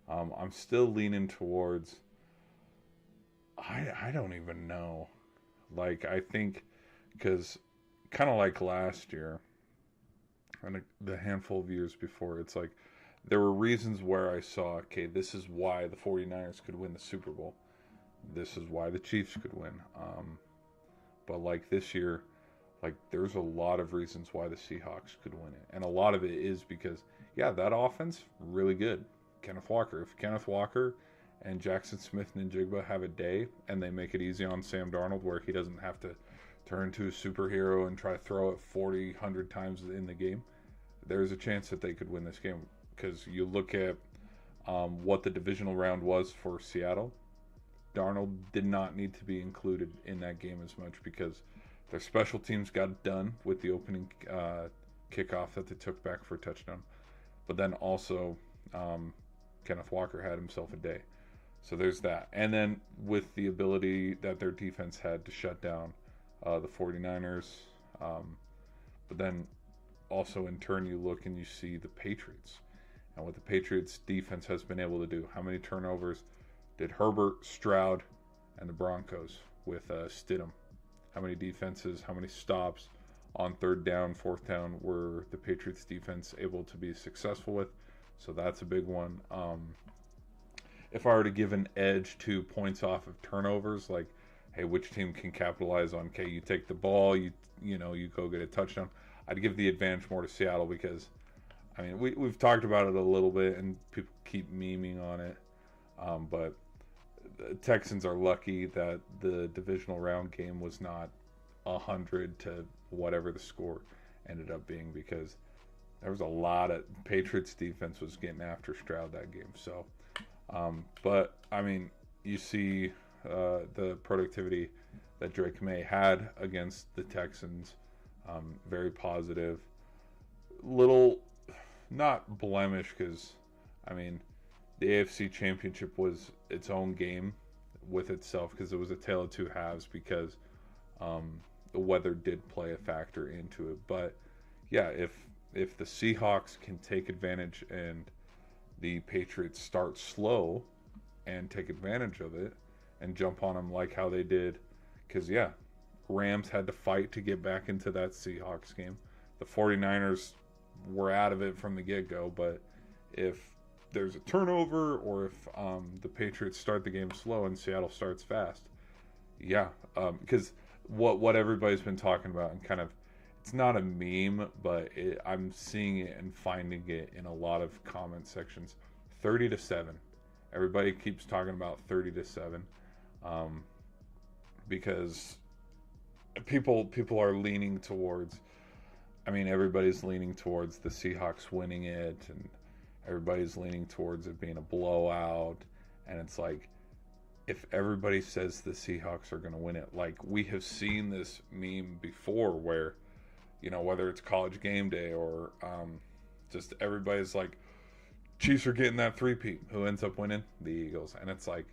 I'm still leaning towards. I don't even know. Like, I think, because kind of like last year and the handful of years before, it's like there were reasons where I saw, okay, this is why the 49ers could win the Super Bowl. This is why the Chiefs could win. But like this year, like there's a lot of reasons why the Seahawks could win it. And a lot of it is because, yeah, that offense, really good. Kenneth Walker. If Kenneth Walker and Jackson Smith-Njigba have a day and they make it easy on Sam Darnold where he doesn't have to turn into a superhero and try to throw it 100 times in the game, there's a chance that they could win this game. Because you look at what the divisional round was for Seattle, Darnold did not need to be included in that game as much because their special teams got done with the opening kickoff that they took back for a touchdown. But then also Kenneth Walker had himself a day. So there's that. And then with the ability that their defense had to shut down the 49ers. But then also in turn you look and you see the Patriots. And what the Patriots defense has been able to do. How many turnovers did Herbert, Stroud, and the Broncos with Stidham? How many defenses, how many stops on 3rd down, 4th down were the Patriots defense able to be successful with? So that's a big one. If I were to give an edge to points off of turnovers, like, hey, which team can capitalize on, okay, you take the ball, you go get a touchdown, I'd give the advantage more to Seattle because, I mean, we've talked about it a little bit and people keep memeing on it. But the Texans are lucky that the divisional round game was not 100 to whatever the score ended up being because there was a lot of Patriots defense was getting after Stroud that game. So But I mean, you see the productivity that Drake May had against the Texans, very positive. Little, not blemish, because I mean, the AFC Championship was its own game with itself because it was a tale of two halves because the weather did play a factor into it. But yeah, if the Seahawks can take advantage and the Patriots start slow and take advantage of it and jump on them like how they did, because yeah, Rams had to fight to get back into that Seahawks game. The 49ers were out of it from the get-go, but if there's a turnover or if the Patriots start the game slow and Seattle starts fast, yeah, because what everybody's been talking about and kind of, it's not a meme, but I'm seeing it and finding it in a lot of comment sections. 30-7. Everybody keeps talking about 30-7, because people are leaning towards. I mean, everybody's leaning towards the Seahawks winning it, and everybody's leaning towards it being a blowout. And it's like, if everybody says the Seahawks are going to win it, like we have seen this meme before where, you know, whether it's College Game Day or just everybody's like, Chiefs are getting that three-peat. Who ends up winning? The Eagles. And it's like,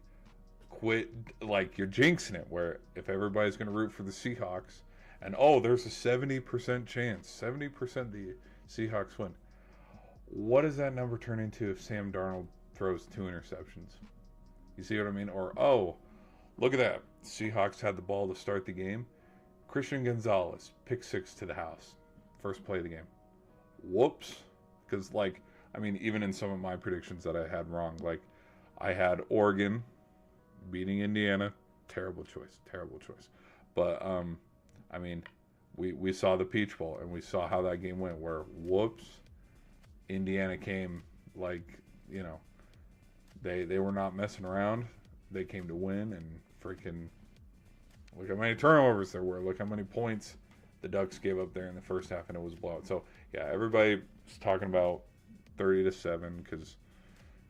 quit, like you're jinxing it, where if everybody's going to root for the Seahawks, and oh, there's a 70% chance, 70% the Seahawks win. What does that number turn into if Sam Darnold throws 2 interceptions? You see what I mean? Or, oh, look at that. Seahawks had the ball to start the game. Christian Gonzalez, pick 6 to the house. First play of the game. Whoops. Because, like, I mean, even in some of my predictions that I had wrong, like, I had Oregon beating Indiana. Terrible choice. But, I mean, we saw the Peach Bowl, and we saw how that game went, where, whoops, Indiana came, like, you know, they were not messing around. They came to win, and freaking look how many turnovers there were. Look how many points the Ducks gave up there in the first half, and it was a blowout. So, yeah, everybody's talking about 30-7 because,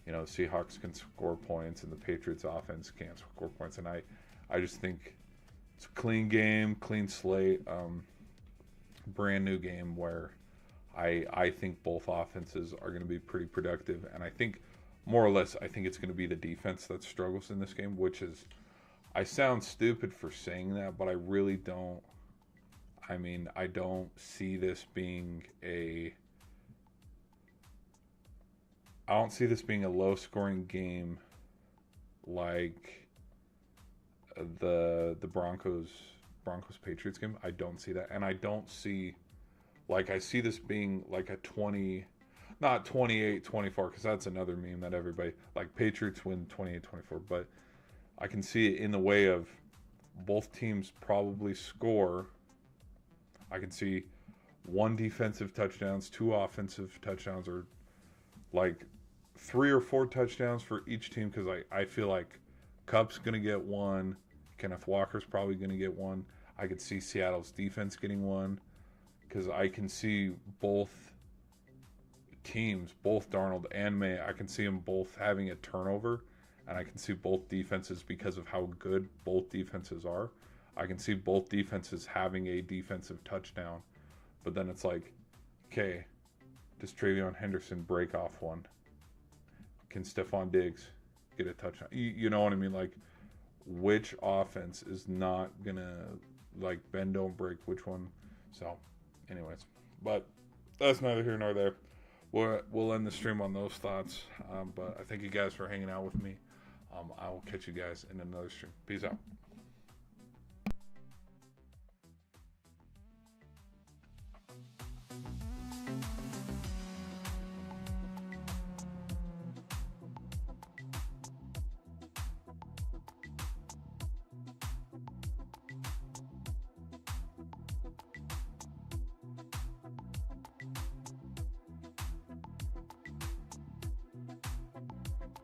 you know, the Seahawks can score points and the Patriots offense can't score points. And I just think it's a clean game, clean slate, brand new game where I think both offenses are going to be pretty productive. And I think, more or less, I think it's going to be the defense that struggles in this game, which is, I sound stupid for saying that, but I really don't. I mean, I don't see this being a low-scoring game like the Broncos Patriots game. I don't see that, and I don't see, like, I see this being like a 20, not 28-24, because that's another meme that everybody, like, Patriots win 28-24, but I can see it in the way of both teams probably score. I can see 1 defensive touchdowns, 2 offensive touchdowns, or like 3 or 4 touchdowns for each team, because I feel like Kupp's going to get 1. Kenneth Walker's probably going to get 1. I could see Seattle's defense getting 1, because I can see both teams, both Darnold and May, I can see them both having a turnover, and I can see both defenses, because of how good both defenses are, I can see both defenses having a defensive touchdown. But then it's like, okay, does Travion Henderson break off one? Can Stephon Diggs get a touchdown? You know what I mean? Like, which offense is not going to, like, bend, don't break which one? So, anyways. But that's neither here nor there. We'll end the stream on those thoughts. But I thank you guys for hanging out with me. I will catch you guys in another stream. Peace out.